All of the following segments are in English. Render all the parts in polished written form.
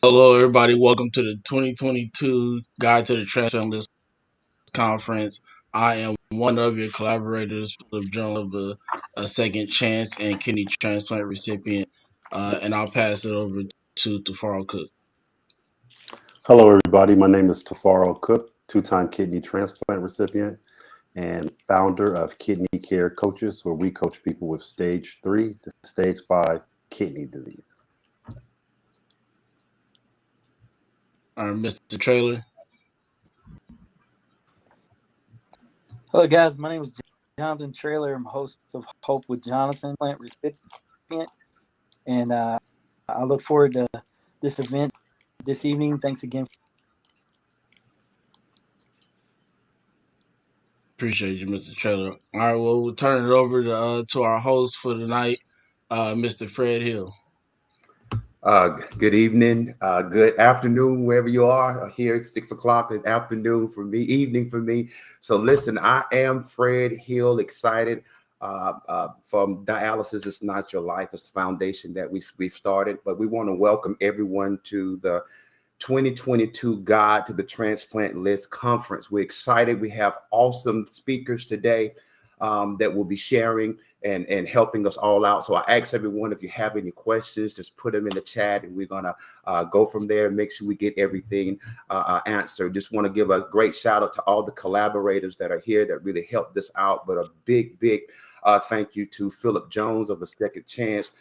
Hello, everybody. Welcome to the 2022 Guide to the Transplant List Conference. I am one of your collaborators, Philip Jones, of a second chance and kidney transplant recipient, and I'll pass it over to Tafaro Cook. Hello, everybody. My name is Tafaro Cook, two-time kidney transplant recipient and founder of Kidney Care Coaches, where we coach people with stage 3 to stage 5 kidney disease. Mr. Traylor. Hello, guys. My name is Jonathan Traylor. I'm host of Hope with Jonathan, plant recipient, and I look forward to this event this evening. Thanks again. Appreciate you, Mr. Traylor. All right, well, we'll turn it over to our host for tonight, Mr. Fred Hill. Good evening, good afternoon, wherever you are. Here it's 6 o'clock in afternoon for me, evening for me. So listen, I am Fred Hill, excited. From Dialysis It's Not Your Life. It's the foundation that we've started, but we want to welcome everyone to the 2022 Guide to the Transplant List Conference. We're excited. We have awesome speakers today that will be sharing and helping us all out. So I ask everyone, if you have any questions, just put them in the chat and we're going to go from there and make sure we get everything answered. Just want to give a great shout out to all the collaborators that are here that really helped us out, but a big thank you to Philip Jones of A Second Chance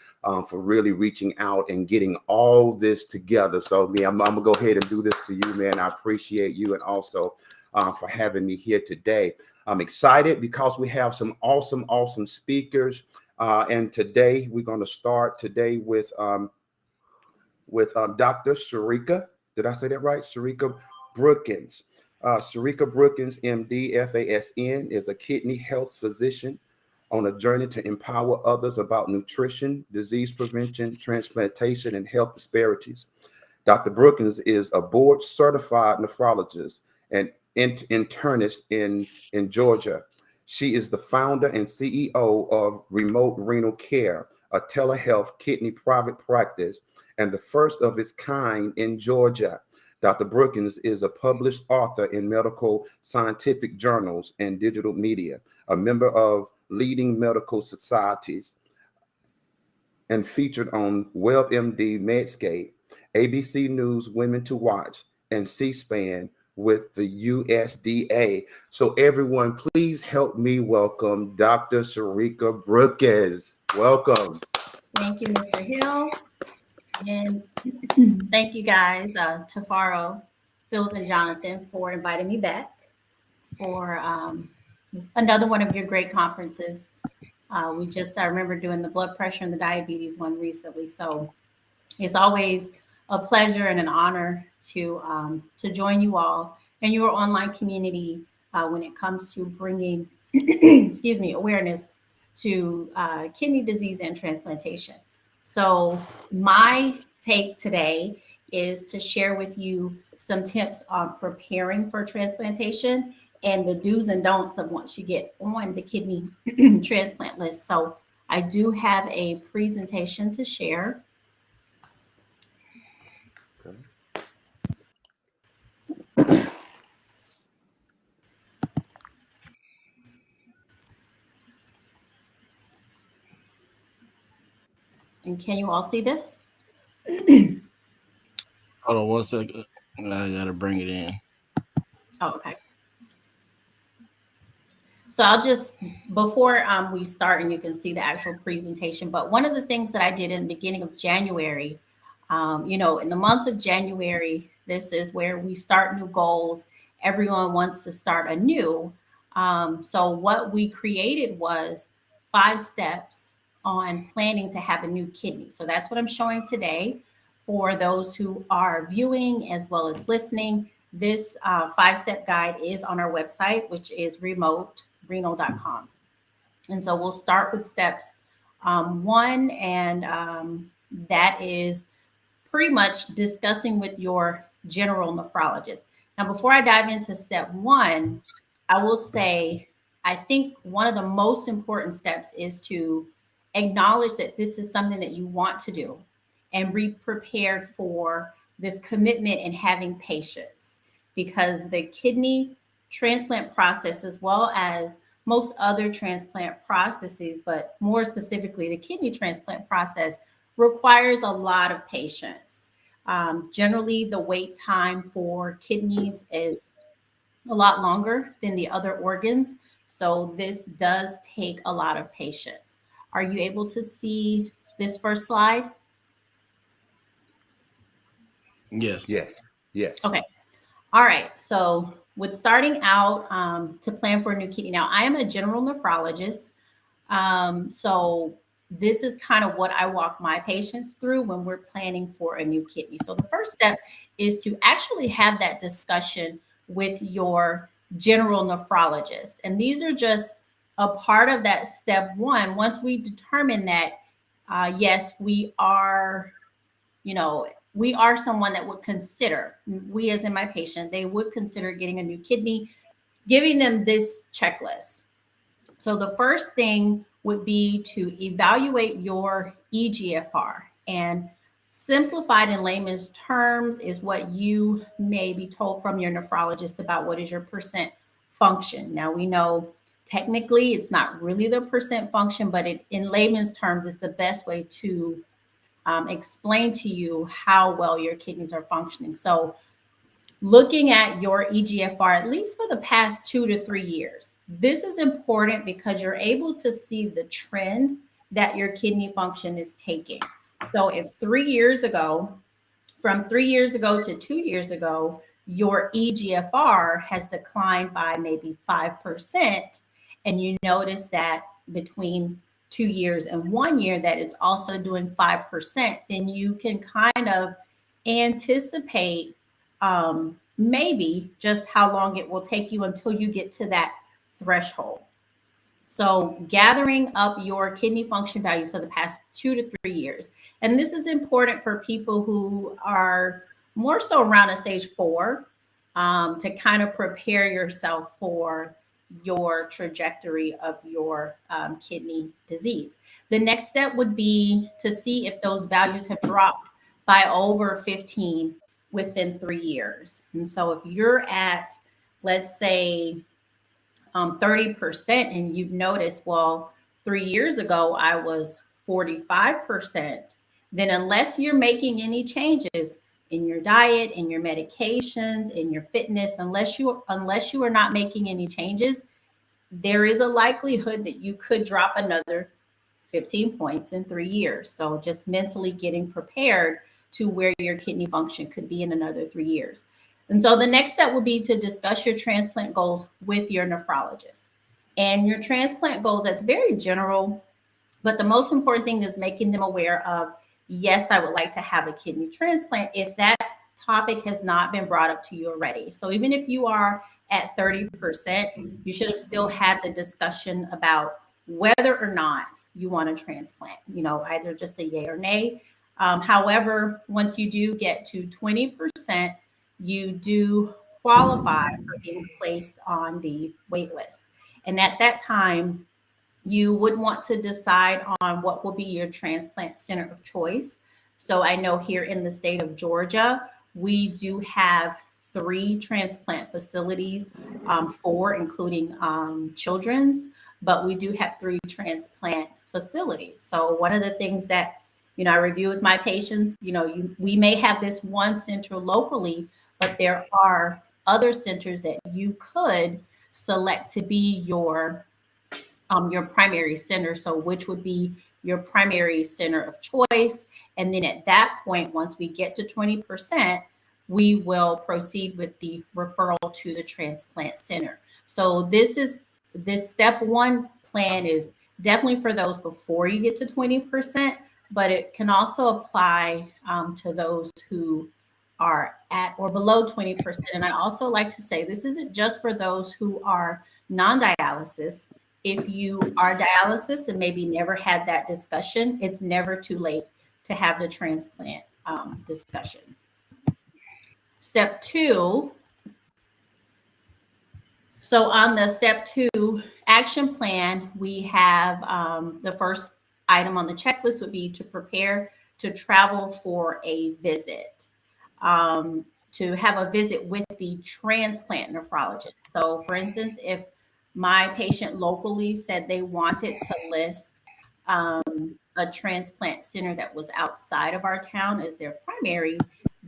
for really reaching out and getting all this together. So I'm going to go ahead and do this to you, man. I appreciate you, and also for having me here today. I'm excited because we have some awesome speakers. And today we're going to start today with Dr. Sharika. Did I say that right? Sharika Brookins. Sharika Brookins, MD, FASN, is a kidney health physician on a journey to empower others about nutrition, disease prevention, transplantation, and health disparities. Dr. Brookins is a board certified nephrologist and internist in Georgia. She is the founder and CEO of Remote Renal Care, a telehealth kidney private practice, and the first of its kind in Georgia. Dr. Brookins is a published author in medical scientific journals and digital media, a member of leading medical societies, and featured on WebMD, Medscape, ABC News, Women to Watch, and C-SPAN with the USDA. So everyone, please help me welcome Dr. Sharika Brookins. Welcome. Thank you, Mr. Hill. And thank you guys, Tafaro, Philip, and Jonathan, for inviting me back for another one of your great conferences. I remember doing the blood pressure and the diabetes one recently. So it's always a pleasure and an honor to join you all and your online community when it comes to bringing, awareness to kidney disease and transplantation. So my take today is to share with you some tips on preparing for transplantation and the do's and don'ts of once you get on the kidney transplant list. So I do have a presentation to share. And can you all see this? Hold on 1 second. I got to bring it in. Oh, okay. So I'll just, before we start, and you can see the actual presentation, but one of the things that I did in the beginning of January, in the month of January, this is where we start new goals. Everyone wants to start anew. So what we created was 5 steps on planning to have a new kidney. So that's what I'm showing today for those who are viewing as well as listening. This 5-step guide is on our website, which is remoterenal.com. And so we'll start with steps 1, and that is pretty much discussing with your general nephrologist. Now, before I dive into step 1, I will say, I think one of the most important steps is to acknowledge that this is something that you want to do and be prepared for this commitment and having patience, because the kidney transplant process, as well as most other transplant processes, but more specifically the kidney transplant process, requires a lot of patience. Generally, the wait time for kidneys is a lot longer than the other organs. So this does take a lot of patience. Are you able to see this first slide? Yes. Yes. Yes. Okay. All right. So with starting out to plan for a new kidney, now I am a general nephrologist. So this is kind of what I walk my patients through when we're planning for a new kidney. So the first step is to actually have that discussion with your general nephrologist. And these are just a part of that step one. Once we determine that, yes, we are, we are someone that would consider, we as in my patient, they would consider getting a new kidney, giving them this checklist. So the first thing would be to evaluate your EGFR. And simplified in layman's terms is what you may be told from your nephrologist about what is your percent function. Now we know technically it's not really the percent function, but in layman's terms, it's the best way to explain to you how well your kidneys are functioning. So looking at your EGFR, at least for the past 2 to 3 years. This is important because you're able to see the trend that your kidney function is taking. So if 3 years ago, from 3 years ago to 2 years ago, your EGFR has declined by maybe 5%, and you notice that between 2 years and 1 year that it's also doing 5%, then you can kind of anticipate maybe just how long it will take you until you get to that threshold. So gathering up your kidney function values for the past 2 to 3 years. And this is important for people who are more so around a stage 4 to kind of prepare yourself for your trajectory of your kidney disease. The next step would be to see if those values have dropped by over 15 within 3 years. And so if you're at, let's say, 30%, and you've noticed, well, 3 years ago I was 45%, then unless you're making any changes in your diet, in your medications, in your fitness, unless you are not making any changes, there is a likelihood that you could drop another 15 points in 3 years. So just mentally getting prepared to where your kidney function could be in another 3 years. And so the next step would be to discuss your transplant goals with your nephrologist. And your transplant goals, that's very general, but the most important thing is making them aware of, yes, I would like to have a kidney transplant if that topic has not been brought up to you already. So even if you are at 30%, you should have still had the discussion about whether or not you want to transplant, either just a yay or nay. However, once you do get to 20%, you do qualify for being placed on the wait list. And at that time, you would want to decide on what will be your transplant center of choice. So I know here in the state of Georgia, we do have 3 transplant facilities, 4 including children's, but we do have 3 transplant facilities. So one of the things that I review with my patients, we may have this one center locally, but there are other centers that you could select to be your primary center. So which would be your primary center of choice. And then at that point, once we get to 20%, we will proceed with the referral to the transplant center. So this step 1 plan is definitely for those before you get to 20%, but it can also apply to those who are at or below 20%. And I also like to say this isn't just for those who are non-dialysis. If you are dialysis and maybe never had that discussion, it's never too late to have the transplant discussion. Step 2. So on the step 2 action plan, we have the first item on the checklist would be to prepare to travel for a visit. to have a visit with the transplant nephrologist. So, for instance, if my patient locally said they wanted to list a transplant center that was outside of our town as their primary,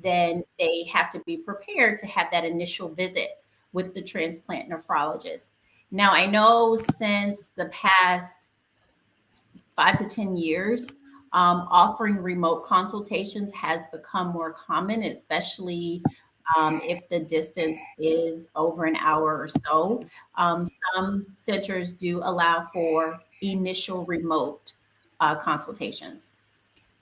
then they have to be prepared to have that initial visit with the transplant nephrologist. Now, I know since the past 5 to 10 years, offering remote consultations has become more common, especially if the distance is over an hour or so. Some centers do allow for initial remote consultations.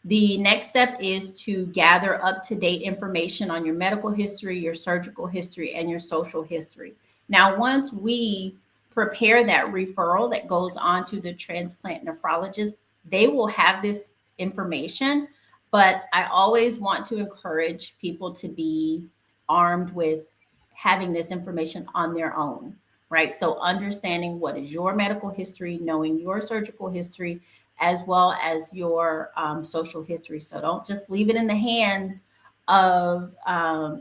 The next step is to gather up to date information on your medical history, your surgical history, and your social history. Now, once we prepare that referral that goes on to the transplant nephrologist, they will have this information. But I always want to encourage people to be armed with having this information on their own, right? So, understanding what is your medical history, knowing your surgical history, as well as your social history. So don't just leave it in the hands of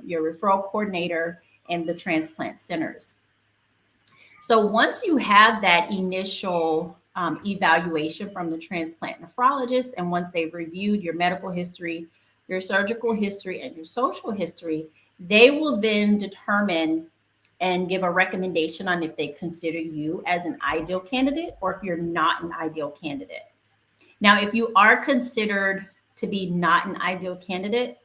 your referral coordinator and the transplant centers. So once you have that initial evaluation from the transplant nephrologist, and once they've reviewed your medical history, your surgical history, and your social history, they will then determine and give a recommendation on if they consider you as an ideal candidate or if you're not an ideal candidate. Now, if you are considered to be not an ideal candidate,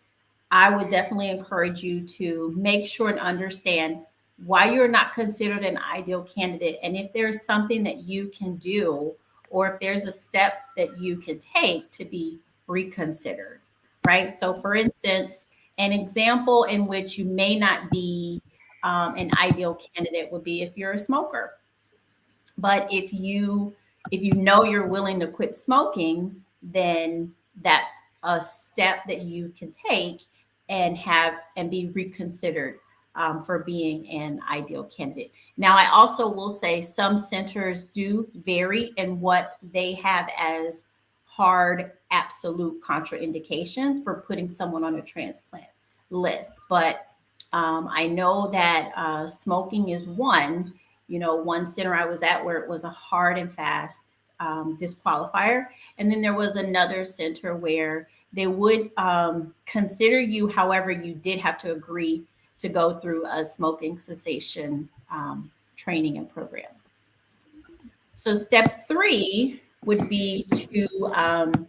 I would definitely encourage you to make sure and understand why you're not considered an ideal candidate, and if there's something that you can do, or if there's a step that you can take to be reconsidered, right? So, for instance, an example in which you may not be an ideal candidate would be if you're a smoker. But if you know you're willing to quit smoking, then that's a step that you can take and have and be reconsidered for being an ideal candidate. Now, I also will say some centers do vary in what they have as hard absolute contraindications for putting someone on a transplant list. But I know that smoking is one. One center I was at where it was a hard and fast disqualifier. And then there was another center where they would consider you. However, you did have to agree to go through a smoking cessation training and program. So step 3 would be to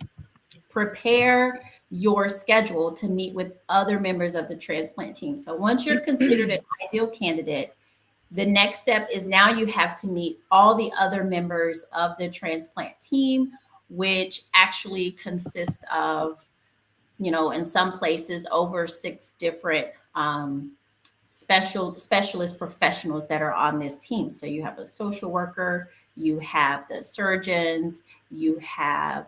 prepare your schedule to meet with other members of the transplant team. So once you're considered an ideal candidate, the next step is now you have to meet all the other members of the transplant team, which actually consists of, in some places over 6 different specialist professionals that are on this team. So you have a social worker, you have the surgeons, you have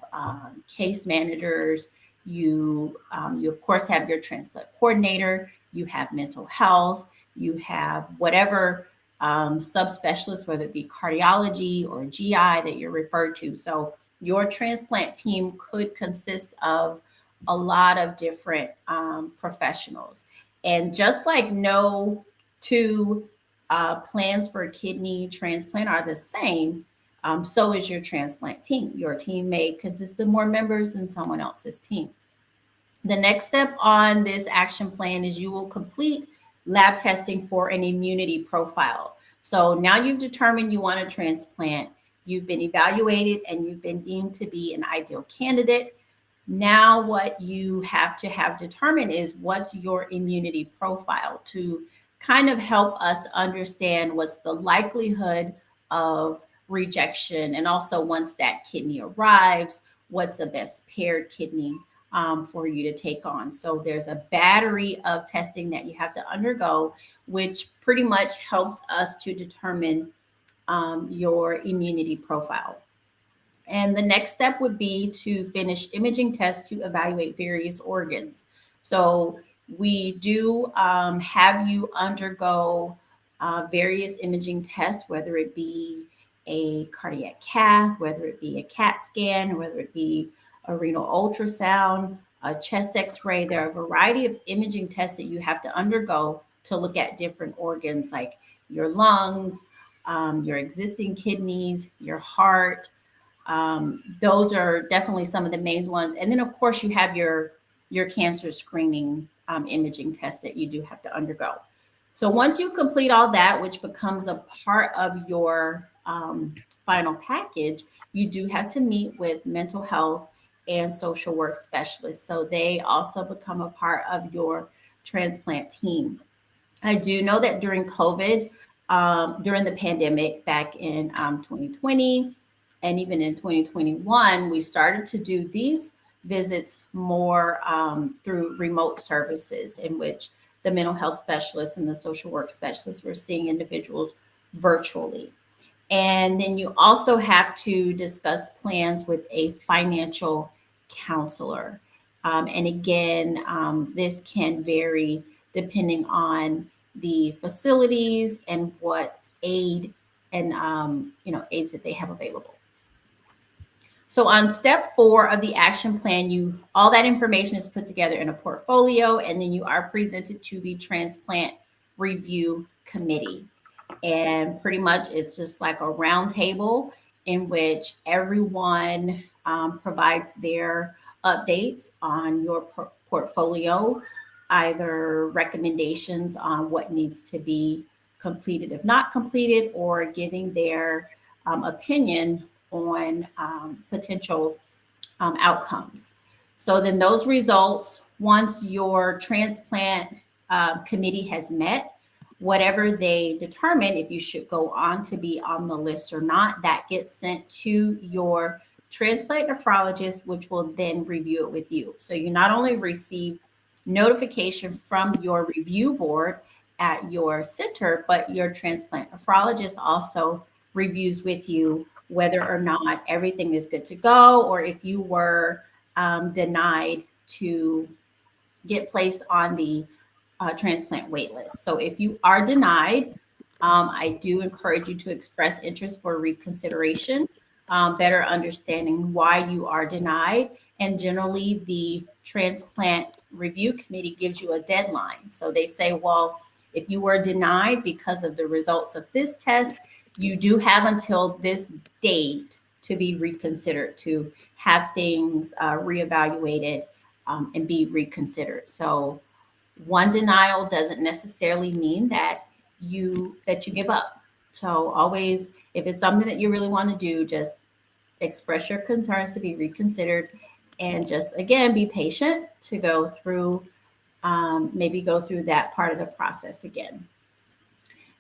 case managers, you of course have your transplant coordinator, you have mental health, you have whatever subspecialists, whether it be cardiology or GI that you're referred to. So your transplant team could consist of a lot of different professionals. And just like no two plans for kidney transplant are the same, so is your transplant team. Your team may consist of more members than someone else's team. The next step on this action plan is you will complete lab testing for an immunity profile. So now you've determined you want a transplant, you've been evaluated, and you've been deemed to be an ideal candidate. Now what you have to have determined is what's your immunity profile to kind of help us understand what's the likelihood of rejection. And also once that kidney arrives, what's the best paired kidney for you to take on. So there's a battery of testing that you have to undergo, which pretty much helps us to determine your immunity profile. And the next step would be to finish imaging tests to evaluate various organs. So we do have you undergo various imaging tests, whether it be a cardiac cath, whether it be a CAT scan, whether it be a renal ultrasound, a chest x-ray. There are a variety of imaging tests that you have to undergo to look at different organs like your lungs, your existing kidneys, your heart. Those are definitely some of the main ones. And then, of course, you have your cancer screening imaging test that you do have to undergo. So once you complete all that, which becomes a part of your final package, you do have to meet with mental health and social work specialists. So they also become a part of your transplant team. I do know that during COVID, during the pandemic back in 2020 and even in 2021, we started to do these visits more through remote services, in which the mental health specialists and the social work specialists were seeing individuals virtually. And then you also have to discuss plans with a financial counselor. And again, this can vary depending on the facilities and what aid and aids that they have available. So on step 4 of the action plan, all that information is put together in a portfolio, and then you are presented to the transplant review committee. And pretty much it's just like a round table in which everyone provides their updates on your portfolio, either recommendations on what needs to be completed if not completed, or giving their opinion on potential outcomes. So then those results, once your transplant committee has met, whatever they determine if you should go on to be on the list or not, that gets sent to your transplant nephrologist, which will then review it with you. So you not only receive notification from your review board at your center, but your transplant nephrologist also reviews with you whether or not everything is good to go, or if you were denied to get placed on the transplant wait list. So if you are denied, I do encourage you to express interest for reconsideration, better understanding why you are denied. And generally, the transplant review committee gives you a deadline. So they say, well, if you were denied because of the results of this test, you do have until this date to be reconsidered, to have things reevaluated and be reconsidered. So one denial doesn't necessarily mean that you give up. So always, if it's something that you really want to do, just express your concerns to be reconsidered, and just again be patient to go through maybe go through that part of the process again.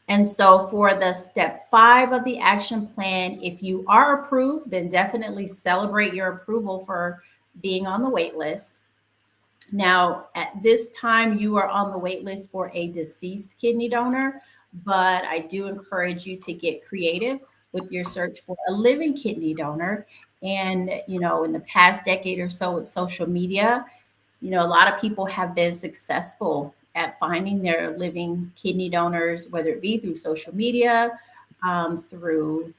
And so for the step 5 of the action plan, if you are approved, then definitely celebrate your approval for being on the wait list. Now, at this time, you are on the wait list for a deceased kidney donor, but I do encourage you to get creative with your search for a living kidney donor. And, in the past decade or so with social media, a lot of people have been successful at finding their living kidney donors, whether it be through social media, through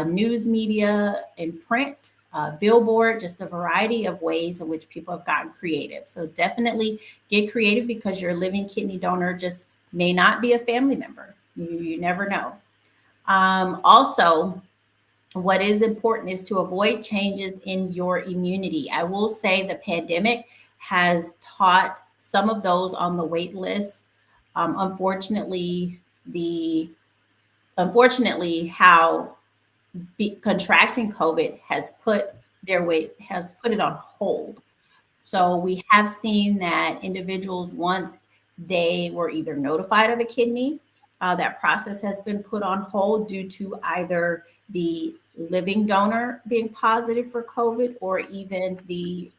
news media and print, billboard, just a variety of ways in which people have gotten creative. So definitely get creative, because your living kidney donor just may not be a family member. You never know. Also, what is important is to avoid changes in your immunity. I will say the pandemic has taught some of those on the wait list, unfortunately, how contracting COVID has put it on hold. So we have seen that individuals, once they were either notified of a kidney, that process has been put on hold due to either the living donor being positive for COVID, or even the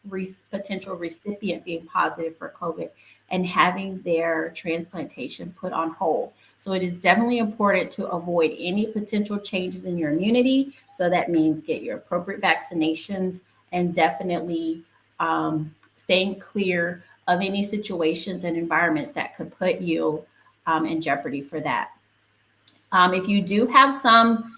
potential recipient being positive for COVID, and having their transplantation put on hold. So it is definitely important to avoid any potential changes in your immunity. So that means get your appropriate vaccinations, and definitely staying clear of any situations and environments that could put you in jeopardy for that. If you do have some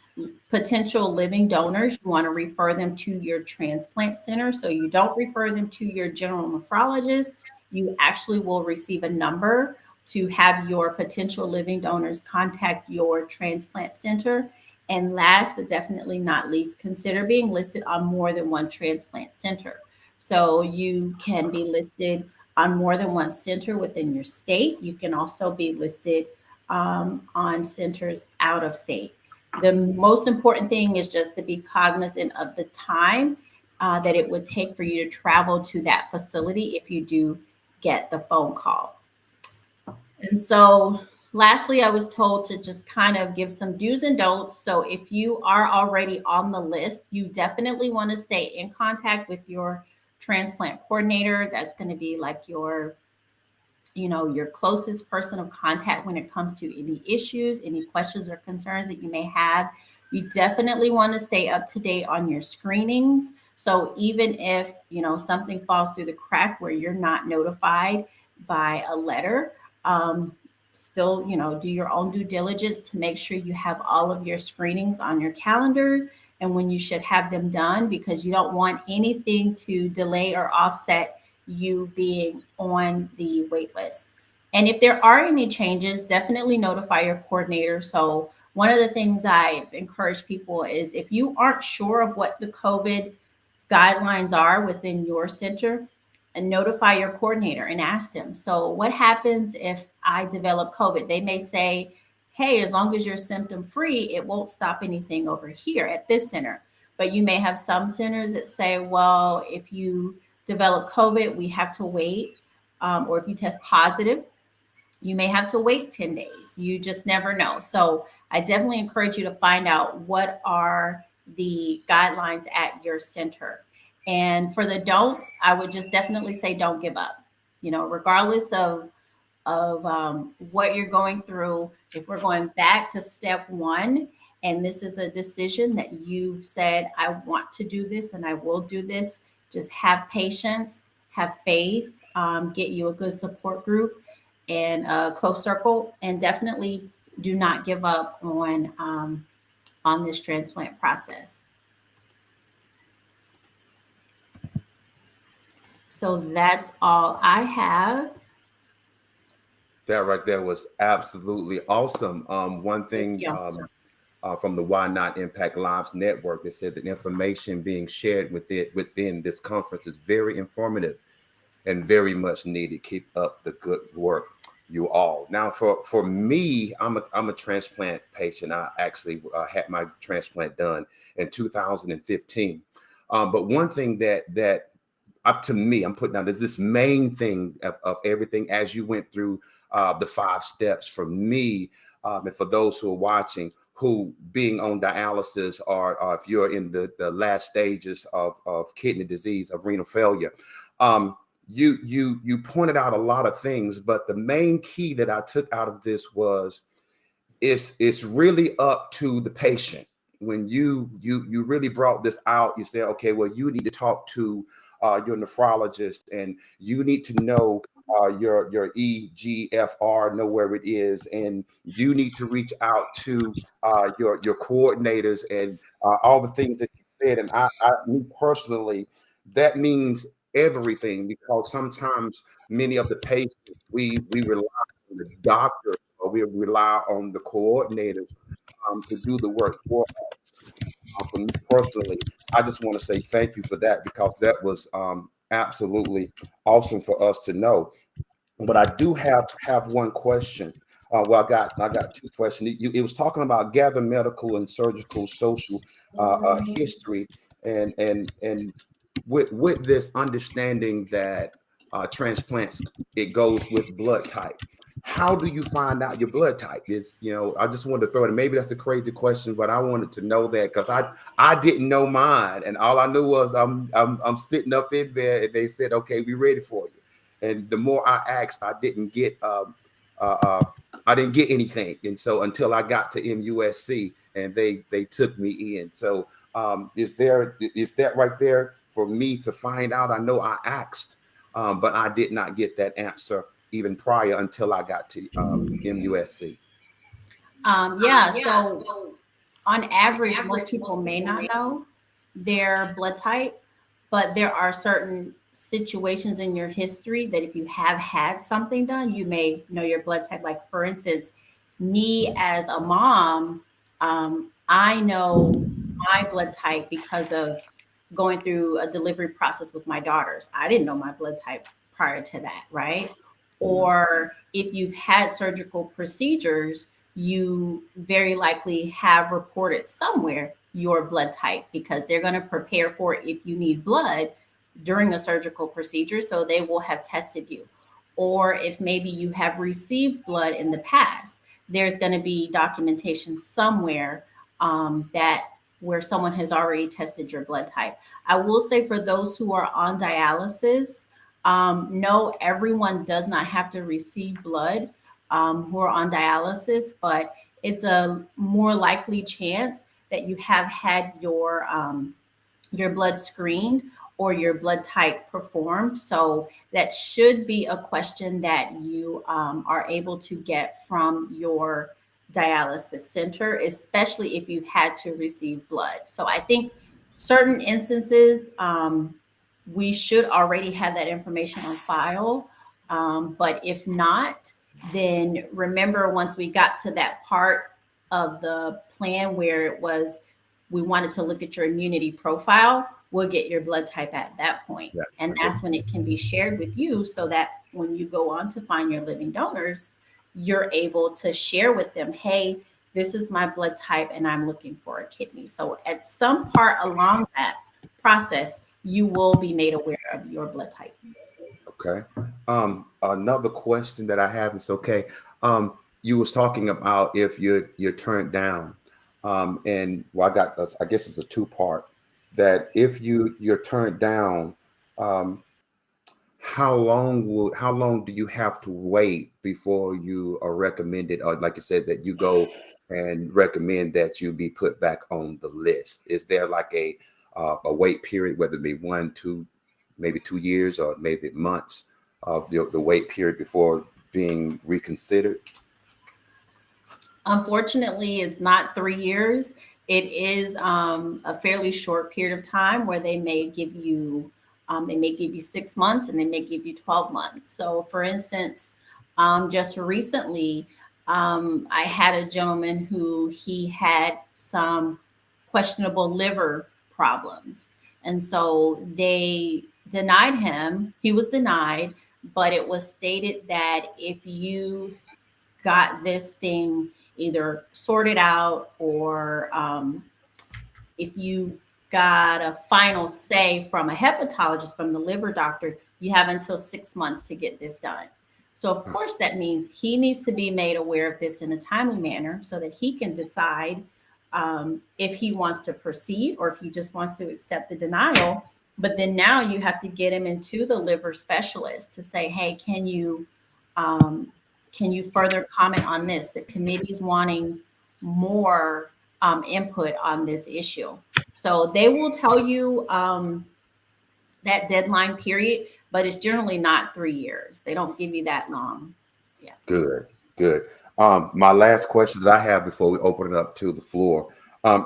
potential living donors, you want to refer them to your transplant center. So you don't refer them to your general nephrologist. You actually will receive a number to have your potential living donors contact your transplant center. And last but definitely not least, consider being listed on more than one transplant center. So you can be listed on more than one center within your state. You can also be listed on centers out of state. The most important thing is just to be cognizant of the time that it would take for you to travel to that facility if you do get the phone call. And so, lastly, I was told to just kind of give some do's and don'ts. So, if you are already on the list, you definitely want to stay in contact with your transplant coordinator. That's going to be like your closest person of contact when it comes to any issues, any questions or concerns that you may have. You definitely want to stay up to date on your screenings. So even if, something falls through the crack where you're not notified by a letter, still, do your own due diligence to make sure you have all of your screenings on your calendar and when you should have them done, because you don't want anything to delay or offset you being on the wait list. And if there are any changes, definitely notify your coordinator. So one of the things I encourage people is if you aren't sure of what the COVID guidelines are within your center, and notify your coordinator and ask them. So what happens if I develop COVID? They may say, hey, as long as you're symptom free, it won't stop anything over here at this center. But you may have some centers that say, well, if you develop COVID, we have to wait. Or if you test positive, you may have to wait 10 days. You just never know. So I definitely encourage you to find out what are the guidelines at your center. And for the don'ts, I would just definitely say don't give up. Regardless of what you're going through, if we're going back to step one, and this is a decision that you've said, I want to do this and I will do this, just have patience, have faith, get you a good support group and a close circle, and definitely do not give up on this transplant process. So that's all I have. That right there was absolutely awesome. One Thank thing you. from the Why Not Impact Lives Network that said that information being shared within this conference is very informative and very much needed. Keep up the good work, you all. Now, for me, I'm a transplant patient. I actually had my transplant done in 2015. But one thing that up to me, I'm putting down, there's this main thing of everything as you went through the 5 steps for me, and for those who are watching, who being on dialysis or if you're in the last stages of kidney disease, of renal failure. You pointed out a lot of things, but the main key that I took out of this was it's really up to the patient. When you really brought this out, you said, okay, well, you need to talk to your nephrologist, and you need to know your EGFR, know where it is, and you need to reach out to your coordinators and all the things that you said. And me personally, that means everything, because sometimes many of the patients we rely on the doctor, or we rely on the coordinators to do the work for us. For me personally, I just want to say thank you for that, because that was absolutely awesome for us to know. But I do have one question. Well, I got 2 questions. It was talking about gather medical and surgical social history, and with this understanding that transplants, it goes with blood type. How do you find out your blood type? I just wanted to throw it in. Maybe that's a crazy question, but I wanted to know that, because I didn't know mine, and all I knew was I'm sitting up in there, and they said, okay, we ready for you. And the more I asked, I didn't get anything. And so until I got to MUSC, and they took me in. So is that right there for me to find out? I know I asked, but I did not get that answer even prior until I got to MUSC. Yeah. So on average, most people may not know their blood type, but there are certain situations in your history that if you have had something done, you may know your blood type. Like, for instance, me as a mom, I know my blood type because of going through a delivery process with my daughters. I didn't know my blood type prior to that, right? Or if you've had surgical procedures, you very likely have reported somewhere your blood type because they're going to prepare for it if you need blood during a surgical procedure. So they will have tested you. Or if maybe you have received blood in the past, there's going to be documentation somewhere that where someone has already tested your blood type. I will say for those who are on dialysis, no, everyone does not have to receive blood who are on dialysis, but it's a more likely chance that you have had your blood screened or your blood type performed. So that should be a question that you are able to get from your dialysis center, especially if you've had to receive blood. So I think certain instances, we should already have that information on file. But if not, then remember once we got to that part of the plan where it was we wanted to look at your immunity profile, we'll get your blood type at that point. Yeah. And that's when it can be shared with you so that when you go on to find your living donors, you're able to share with them, hey, this is my blood type and I'm looking for a kidney. So at some part along that process, you will be made aware of your blood type. Okay. Another question that I have is okay. You was talking about if you're turned down, and well, I got I guess it's a two part that if you're turned down, um, how long do you have to wait before you are recommended, or like you said, that you go and recommend that you be put back on the list? Is there like a wait period, whether it be 1, 2, maybe 2 years, or maybe months of the wait period before being reconsidered? Unfortunately, it's not 3 years. It is a fairly short period of time where they may give you 6 months and they may give you 12 months. So, for instance, just recently, I had a gentleman who he had some questionable liver problems, and so they denied him. He was denied, but it was stated that if you got this thing either sorted out or if you got a final say from a hepatologist, from the liver doctor, you have until 6 months to get this done. So, of course, that means he needs to be made aware of this in a timely manner so that he can decide if he wants to proceed or if he just wants to accept the denial. But then now you have to get him into the liver specialist to say, hey, um, can you further comment on this? The committee's wanting more input on this issue. So they will tell you that deadline period, but it's generally not 3 years. They don't give you that long. Yeah. Good, good. My last question that I have before we open it up to the floor,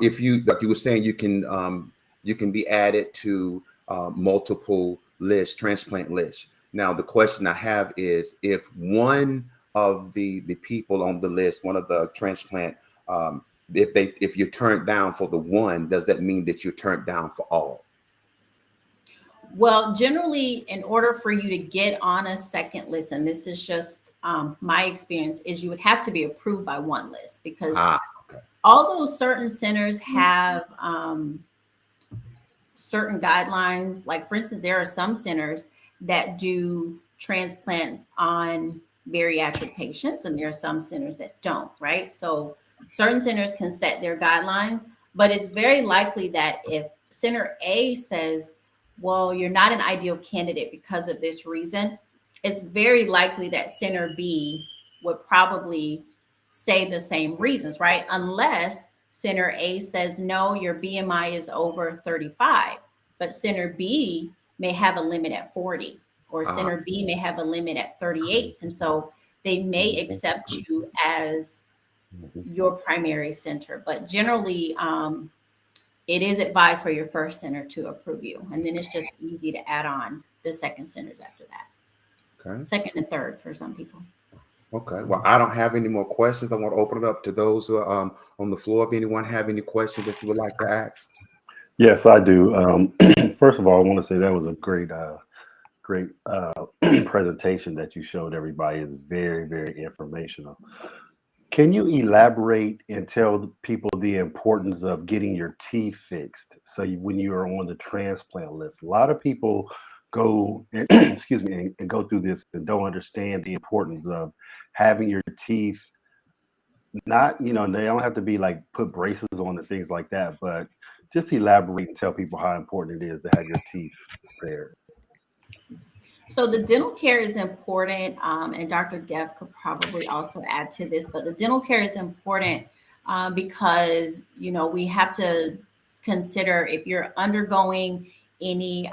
if you, like you were saying, you can be added to multiple lists, transplant lists. Now, the question I have is, if one of the people on the list, one of the transplant, if you're turned down for the one, does that mean that you're turned down for all? Well, generally, in order for you to get on a second list, and this is just my experience, is you would have to be approved by one list because Ah, okay. although certain centers have certain guidelines, like for instance, there are some centers that do transplants on bariatric patients, and there are some centers that don't, right? So certain centers can set their guidelines, but it's very likely that if center A says, well, you're not an ideal candidate because of this reason, it's very likely that center B would probably say the same reasons, right? Unless center A says, no, your BMI is over 35, but center B may have a limit at 40, or Uh, center B may have a limit at 38. And so they may accept you as Mhm. your primary center. But generally, it is advised for your first center to approve you. And then it's just easy to add on the second centers after that. Okay. Second and third for some people. Okay. Well, I don't have any more questions. I want to open it up to those who are on the floor. If anyone have any questions that you would like to ask. Yes, I do. First of all, I want to say that was a great presentation that you showed everybody. Is very, very informational. Can you elaborate and tell the people the importance of getting your teeth fixed? So when you are on the transplant list, a lot of people go and excuse me and go through this and don't understand the importance of having your teeth. Not, they don't have to be like put braces on and things like that, but just elaborate and tell people how important it is to have your teeth repaired. So the dental care is important, and Dr. Geff could probably also add to this. But the dental care is important because we have to consider if you're undergoing any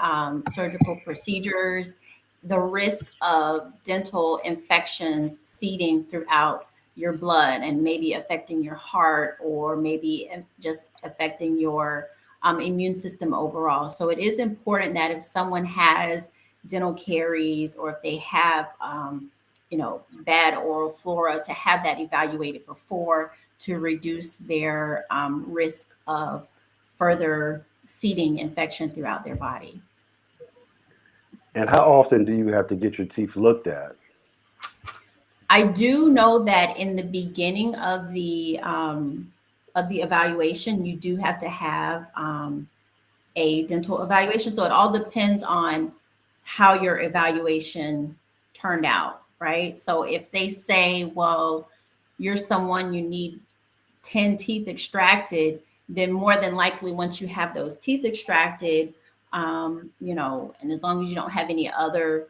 surgical procedures, the risk of dental infections seeding throughout your blood and maybe affecting your heart or maybe just affecting your immune system overall. So it is important that if someone has dental caries or if they have bad oral flora, to have that evaluated before to reduce their risk of further seeding infection throughout their body. And how often do you have to get your teeth looked at? I do know that in the beginning of the evaluation, you do have to have a dental evaluation. So it all depends on how your evaluation turned out, right? So if they say, well, you're someone you need 10 teeth extracted, then more than likely, once you have those teeth extracted, and as long as you don't have any other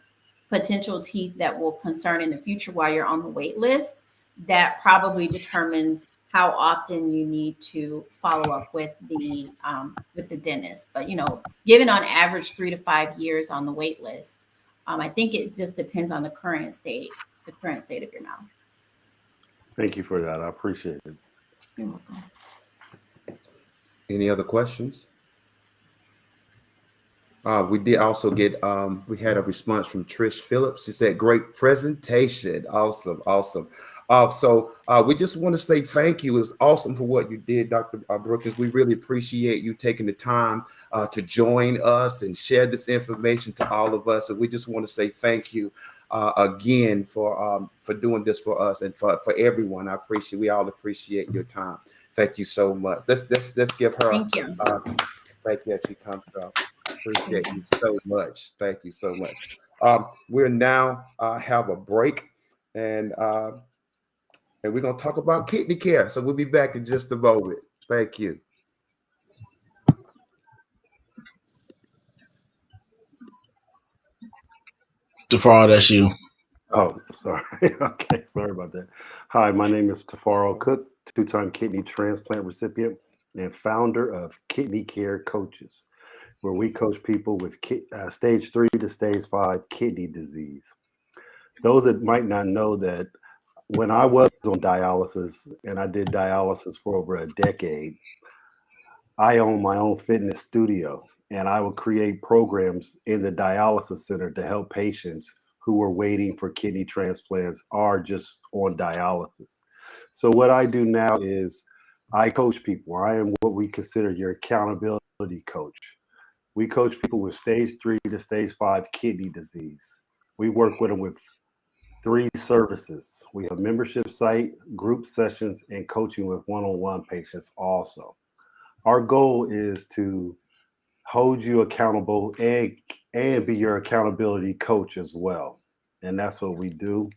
potential teeth that will concern in the future while you're on the wait list, that probably determines how often you need to follow up with the dentist. But given on average 3 to 5 years on the wait list, I think it just depends on the current state of your mouth. Thank you for that. I appreciate it. You're welcome. Any other questions? We did also get, we had a response from Trish Phillips. She said, great presentation. Awesome. Awesome. So we just want to say thank you. It was awesome for what you did, Dr. Brookins. We really appreciate you taking the time to join us and share this information to all of us. And we just want to say thank you again for doing this for us and for everyone. We all appreciate your time. Thank you so much. Let's give her Thank you. thank you as she comes up. Appreciate you so much. Thank you so much. We're now have a break, and we're gonna talk about kidney care. So we'll be back in just a moment. Thank you. DeFar, that's you. Oh, sorry. Okay, sorry about that. Hi, my name is Tafaro Cook, two-time kidney transplant recipient and founder of Kidney Care Coaches, where we coach people with stage 3 to stage 5 kidney disease. Those that might not know that when I was on dialysis, and I did dialysis for over a decade, I own my own fitness studio, and I would create programs in the dialysis center to help patients who were waiting for kidney transplants or just on dialysis. So what I do now is I coach people. I am what we consider your accountability coach. We coach people with stage 3 to stage 5 kidney disease. We work with them with 3 services. We have membership site, group sessions, and coaching with one-on-one patients also. Our goal is to hold you accountable and be your accountability coach as well. And that's what we do.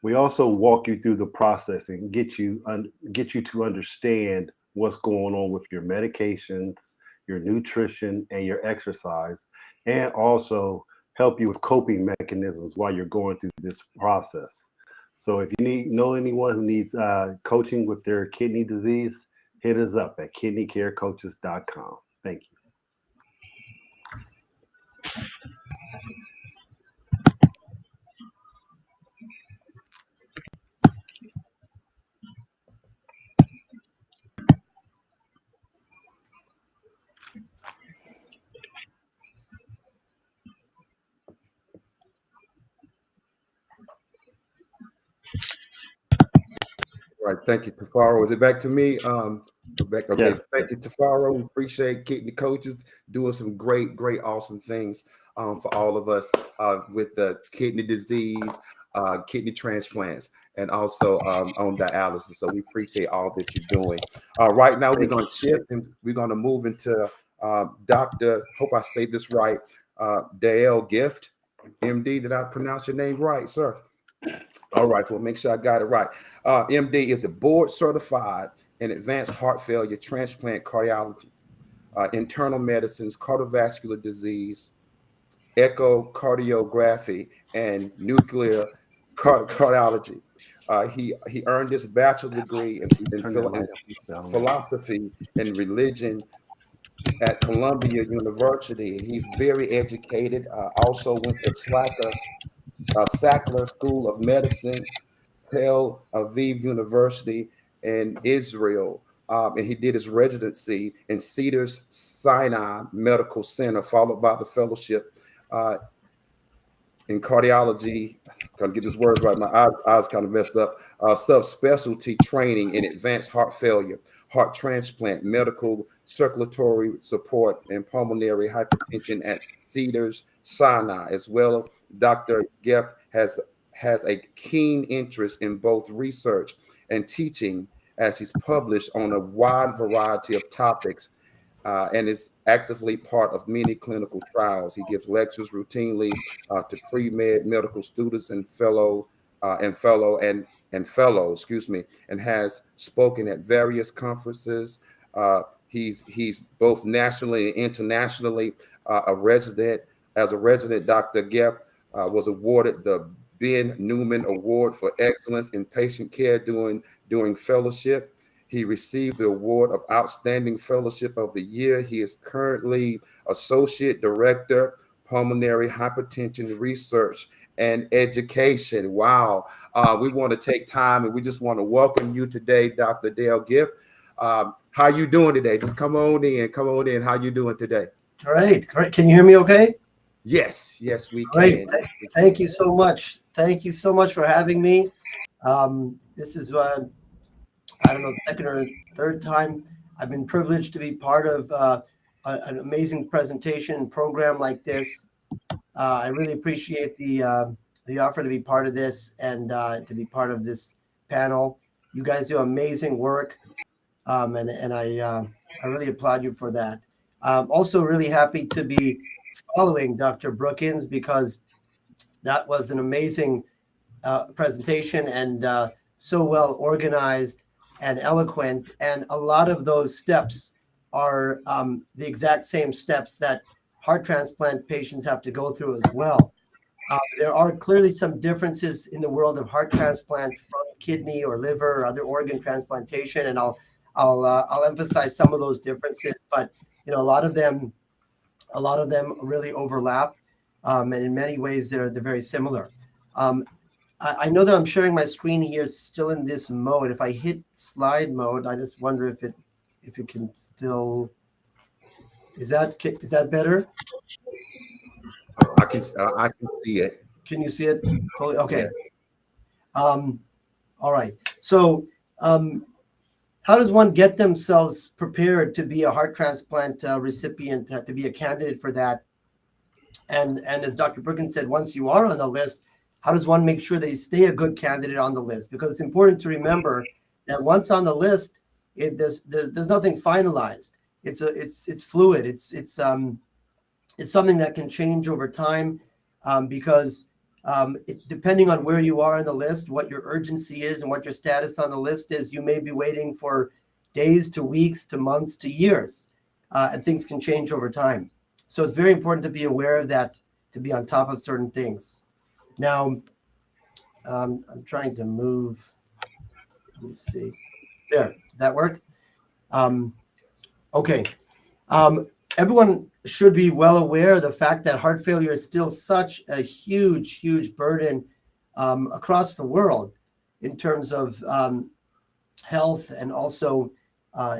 We also walk you through the process and get you to understand what's going on with your medications, your nutrition, and your exercise, and also help you with coping mechanisms while you're going through this process. So if you know anyone who needs coaching with their kidney disease, hit us up at kidneycarecoaches.com. Thank you. Right. Thank you, Tafaro. Is it back to me? Back. Okay. Yes. Thank you, Tafaro. We appreciate kidney coaches doing some great, great, awesome things for all of us with the kidney disease, kidney transplants, and also on dialysis. So we appreciate all that you're doing. Right now, we're going to shift and we're going to move into Dr. Hope I say this right. Dale Gift, MD. Did I pronounce your name right, sir? All right, well, make sure I got it right. MD is a board certified in advanced heart failure, transplant cardiology, internal medicines, cardiovascular disease, echocardiography, and nuclear cardiology. He earned his bachelor degree in Turn that light up. Down. philosophy and religion at Columbia University. He's very educated. Also went to Sackler School of Medicine, Tel Aviv University in Israel. And he did his residency in Cedars Sinai Medical Center, followed by the fellowship in cardiology. Gotta get these words right. My eyes kind of messed up. Subspecialty training in advanced heart failure, heart transplant, medical circulatory support, and pulmonary hypertension at Cedars Sinai. As well, Dr. Geff has a keen interest in both research and teaching, as he's published on a wide variety of topics and is actively part of many clinical trials. He gives lectures routinely to pre-med medical students and fellows, excuse me, and has spoken at various conferences. He's both nationally and internationally a resident. As a resident, Dr. Geff was awarded the Ben Newman Award for Excellence in Patient Care during fellowship. He received the award of Outstanding Fellowship of the Year. He is currently Associate Director, Pulmonary Hypertension Research and Education. Wow. We want to take time and we just want to welcome you today, Dr. Dale Gift. How you doing today? Just come on in. Come on in. How you doing today? Great. Can you hear me okay? Yes, we Great. can. Thank you so much. Thank you so much for having me. This is I don't know, the second or third time I've been privileged to be part of an amazing presentation and program like this. I really appreciate the offer to be part of this and to be part of this panel. You guys do amazing work, and I really applaud you for that. I'm also really happy to be following Dr. Brookins because that was an amazing presentation and so well organized and eloquent. And a lot of those steps are the exact same steps that heart transplant patients have to go through as well. There are clearly some differences in the world of heart transplant from kidney or liver or other organ transplantation, and I'll emphasize some of those differences. But you know, a lot of them really overlap, and in many ways they're very similar. I know that I'm sharing my screen here still in this mode. If I hit slide mode, I just wonder if it can still. Is that better? I can see it. Can you see it fully? Okay. Yeah. All right. So, how does one get themselves prepared to be a heart transplant recipient, to be a candidate for that? And as Dr. Brookins said, once you are on the list, how does one make sure they stay a good candidate on the list? Because it's important to remember that once on the list, there's nothing finalized. It's fluid. It's something that can change over time, because depending on where you are on the list, what your urgency is and what your status on the list is, you may be waiting for days to weeks to months to years, and things can change over time. So it's very important to be aware of that, to be on top of certain things. Now, I'm trying to move. Let me see. There, did that work? Okay. Everyone should be well aware of the fact that heart failure is still such a huge burden across the world in terms of health and also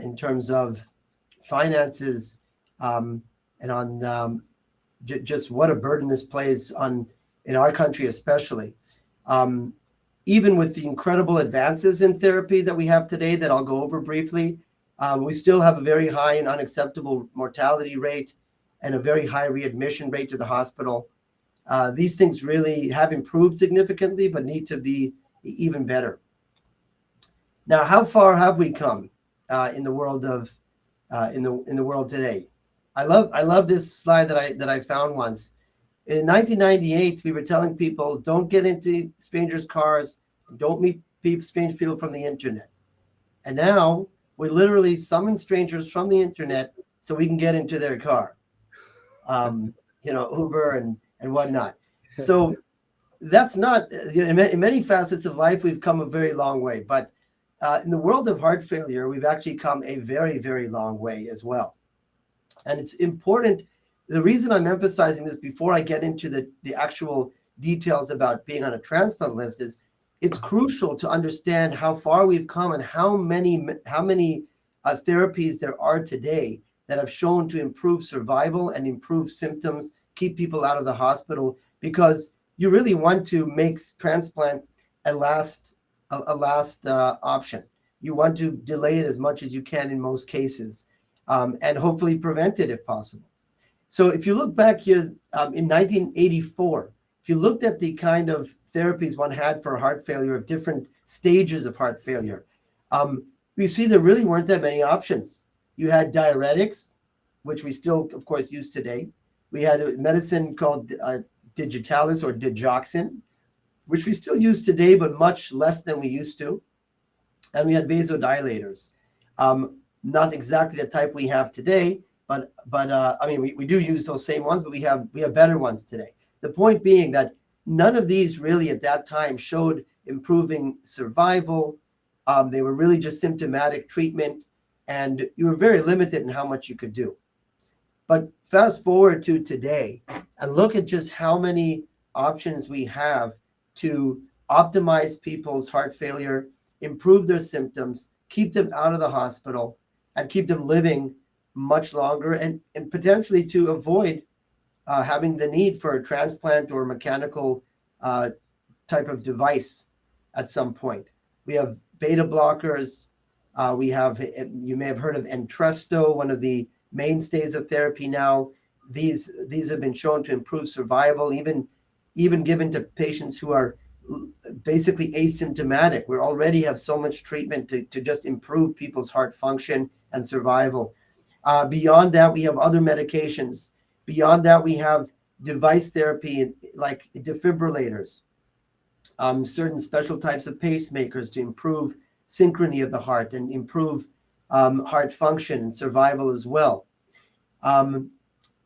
in terms of finances, and on just what a burden this plays on in our country especially. even with the incredible advances in therapy that we have today that I'll go over briefly, we still have a very high and unacceptable mortality rate and a very high readmission rate to the hospital. These things really have improved significantly, but need to be even better. Now, how far have we come in the world of in the world today? I love this slide that I found once. In 1998, we were telling people, don't get into strangers' cars, don't meet strange people from the internet. And now we literally summon strangers from the internet so we can get into their car, Uber and whatnot. So that's not, in many facets of life, we've come a very long way. But in the world of heart failure, we've actually come a very, very long way as well. And it's important. The reason I'm emphasizing this before I get into the actual details about being on a transplant list is it's crucial to understand how far we've come and how many therapies there are today that have shown to improve survival and improve symptoms, keep people out of the hospital, because you really want to make transplant a last option. You want to delay it as much as you can in most cases, and hopefully prevent it if possible. So if you look back here in 1984, if you looked at the kind of therapies one had for heart failure of different stages of heart failure, we see there really weren't that many options. You had diuretics, which we still, of course, use today. We had a medicine called digitalis or digoxin, which we still use today, but much less than we used to. And we had vasodilators, not exactly the type we have today, but I mean, we do use those same ones, but we have better ones today. The point being that none of these really at that time showed improving survival. They were really just symptomatic treatment, and you were very limited in how much you could do. But fast forward to today and look at just how many options we have to optimize people's heart failure, improve their symptoms, keep them out of the hospital, and keep them living much longer, and potentially to avoid having the need for a transplant or mechanical type of device at some point. We have beta blockers. We have, you may have heard of Entresto, one of the mainstays of therapy now. These have been shown to improve survival, even given to patients who are basically asymptomatic. We already have so much treatment to just improve people's heart function and survival. Beyond that, we have other medications. Beyond that, we have device therapy like defibrillators, certain special types of pacemakers to improve synchrony of the heart and improve heart function and survival as well.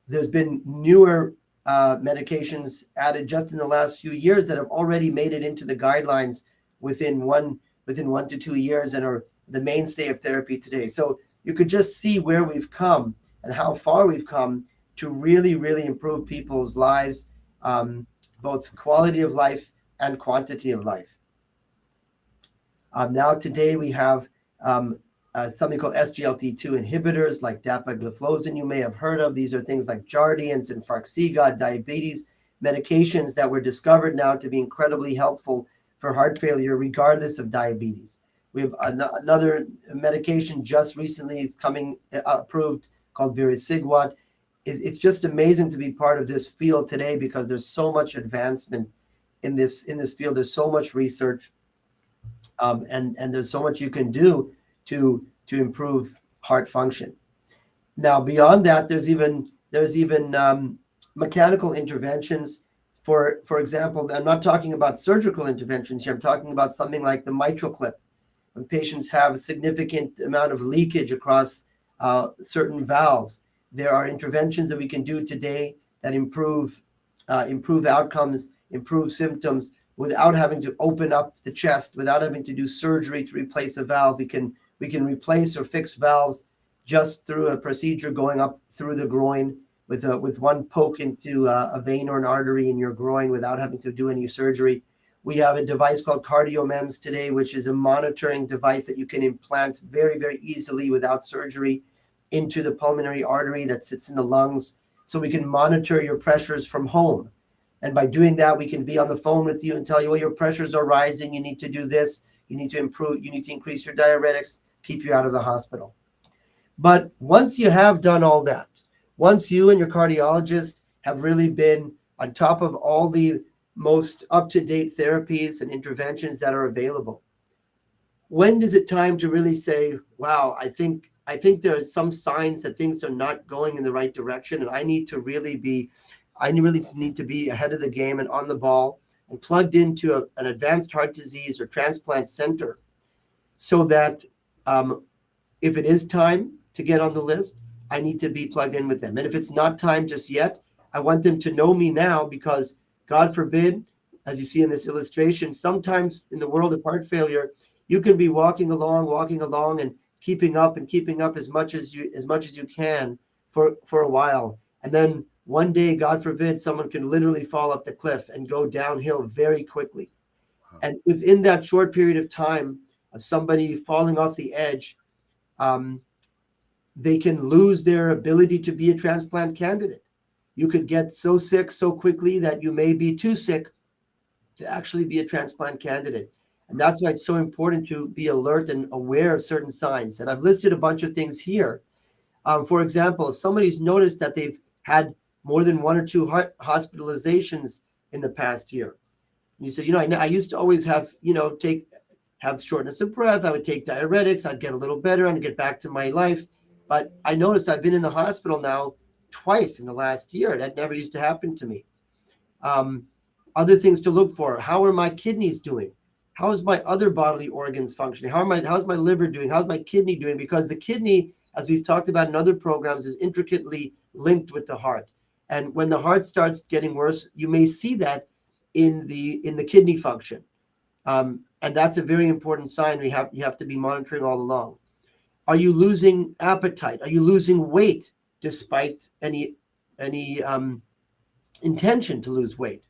There's been newer medications added just in the last few years that have already made it into the guidelines within 1 to 2 years and are the mainstay of therapy today. So you could just see where we've come and how far we've come to really, really improve people's lives, both quality of life and quantity of life. Now today we have something called SGLT2 inhibitors like dapagliflozin you may have heard of. These are things like Jardiance and Farxiga, diabetes medications that were discovered now to be incredibly helpful for heart failure regardless of diabetes. We have another medication just recently coming approved called Vericiguat. It's just amazing to be part of this field today because there's so much advancement in this field. There's so much research, and there's so much you can do to improve heart function. Now, beyond that, there's even mechanical interventions. For example, I'm not talking about surgical interventions here. I'm talking about something like the mitral clip. When patients have a significant amount of leakage across certain valves, there are interventions that we can do today that improve outcomes, improve symptoms without having to open up the chest, without having to do surgery to replace a valve. We can replace or fix valves just through a procedure going up through the groin with one poke into a vein or an artery in your groin without having to do any surgery. We have a device called CardioMEMS today, which is a monitoring device that you can implant very, very easily without surgery into the pulmonary artery that sits in the lungs. So we can monitor your pressures from home. And by doing that, we can be on the phone with you and tell you, well, your pressures are rising. You need to do this. You need to improve. You need to increase your diuretics, keep you out of the hospital. But once you have done all that, once you and your cardiologist have really been on top of all the most up-to-date therapies and interventions that are available, when is it time to really say, wow, I think there are some signs that things are not going in the right direction, and I really need to be ahead of the game and on the ball and plugged into an advanced heart disease or transplant center, so that if it is time to get on the list, I need to be plugged in with them. And if it's not time just yet, I want them to know me now, because God forbid, as you see in this illustration, sometimes in the world of heart failure, you can be walking along and keeping up as much as you can for a while. And then one day, God forbid, someone can literally fall up the cliff and go downhill very quickly. And within that short period of time of somebody falling off the edge, they can lose their ability to be a transplant candidate. You could get so sick so quickly that you may be too sick to actually be a transplant candidate. And that's why it's so important to be alert and aware of certain signs. And I've listed a bunch of things here. For example, if somebody's noticed that they've had more than one or two hospitalizations in the past year, and you say, I used to always have shortness of breath. I would take diuretics. I'd get a little better and get back to my life. But I noticed I've been in the hospital now twice in the last year. That never used to happen to me. Other things to look for: how are my kidneys doing? How is my other bodily organs functioning? How's my liver doing? How's my kidney doing? Because the kidney, as we've talked about in other programs, is intricately linked with the heart. And when the heart starts getting worse, you may see that in the kidney function. And that's a very important sign you have to be monitoring all along. Are you losing appetite? Are you losing weight despite any intention to lose weight?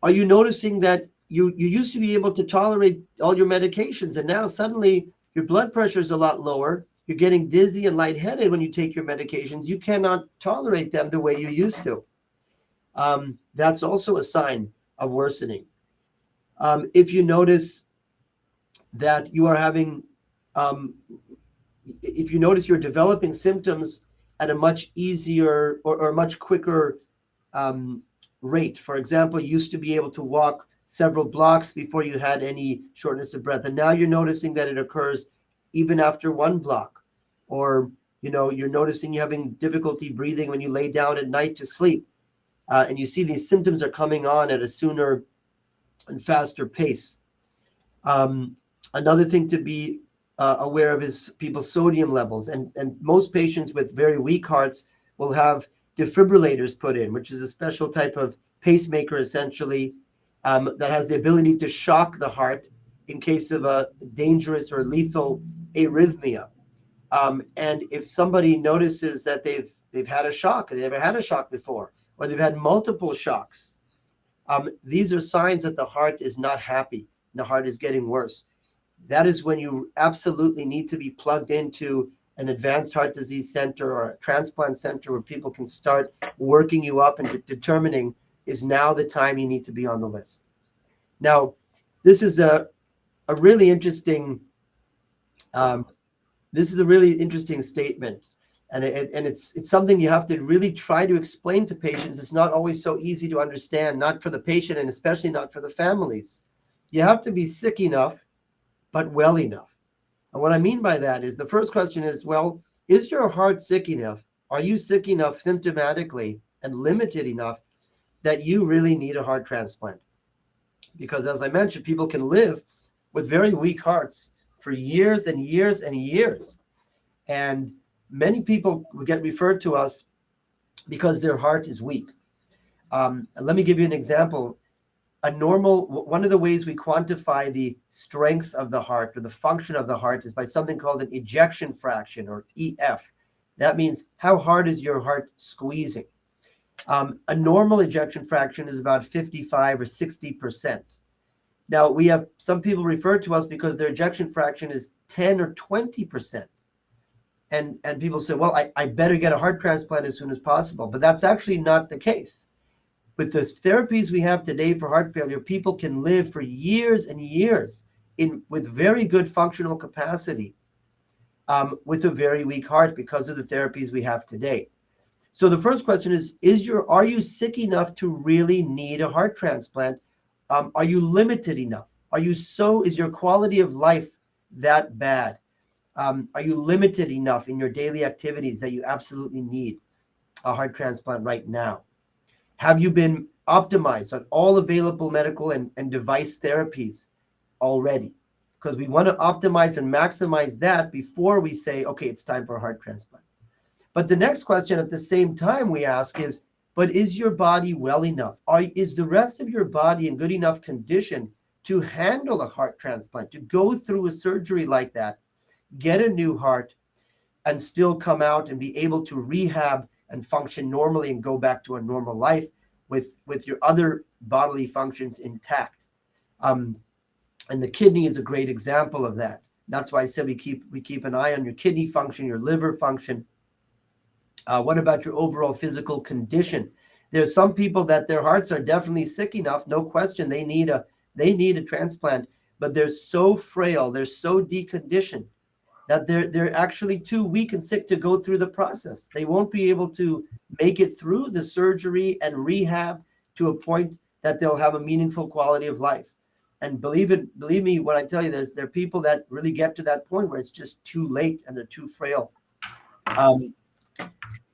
Are you noticing that you used to be able to tolerate all your medications, and now suddenly your blood pressure is a lot lower? You're getting dizzy and lightheaded when you take your medications. You cannot tolerate them the way you used to. That's also a sign of worsening. If you notice that you are having, if you notice you're developing symptoms at a much easier or much quicker rate. For example, you used to be able to walk several blocks before you had any shortness of breath, and now you're noticing that it occurs even after one block. Or you're noticing you're having difficulty breathing when you lay down at night to sleep, and you see these symptoms are coming on at a sooner and faster pace. Another thing to be aware of is people's sodium levels, and most patients with very weak hearts will have defibrillators put in, which is a special type of pacemaker, essentially, that has the ability to shock the heart in case of a dangerous or lethal arrhythmia. And if somebody notices that they've had a shock, or they never had a shock before, or they've had multiple shocks, these are signs that the heart is not happy. The heart is getting worse. That is when you absolutely need to be plugged into an advanced heart disease center or a transplant center where people can start working you up and determining, is now the time you need to be on the list. Now, this is a really interesting statement, and it's something you have to really try to explain to patients. It's not always so easy to understand, not for the patient and especially not for the families. You have to be sick enough, but well enough. And what I mean by that is, the first question is, well, is your heart sick enough? Are you sick enough symptomatically and limited enough that you really need a heart transplant? Because as I mentioned, people can live with very weak hearts for years and years and years. And many people get referred to us because their heart is weak. Let me give you an example. One of the ways we quantify the strength of the heart or the function of the heart is by something called an ejection fraction, or EF. That means how hard is your heart squeezing. A normal ejection fraction is about 55 or 60%. Now, we have some people refer to us because their ejection fraction is 10 or 20%. And people say, well, I better get a heart transplant as soon as possible. But that's actually not the case. With the therapies we have today for heart failure, people can live for years and years with very good functional capacity, with a very weak heart because of the therapies we have today. So the first question is are you sick enough to really need a heart transplant? Are you limited enough? Is your quality of life that bad? Are you limited enough in your daily activities that you absolutely need a heart transplant right now? Have you been optimized on all available medical and device therapies already? Because we want to optimize and maximize that before we say, okay, it's time for a heart transplant. But the next question at the same time we ask is, but is your body well enough? Is the rest of your body in good enough condition to handle a heart transplant, to go through a surgery like that, get a new heart, and still come out and be able to rehab and function normally and go back to a normal life with your other bodily functions intact? And the kidney is a great example of that. That's why I said we keep an eye on your kidney function, your liver function. What about your overall physical condition? There's some people that their hearts are definitely sick enough, no question, they need a transplant, but they're so frail, they're so deconditioned that they're actually too weak and sick to go through the process. They won't be able to make it through the surgery and rehab to a point that they'll have a meaningful quality of life. And believe me when I tell you, there are people that really get to that point where it's just too late and they're too frail.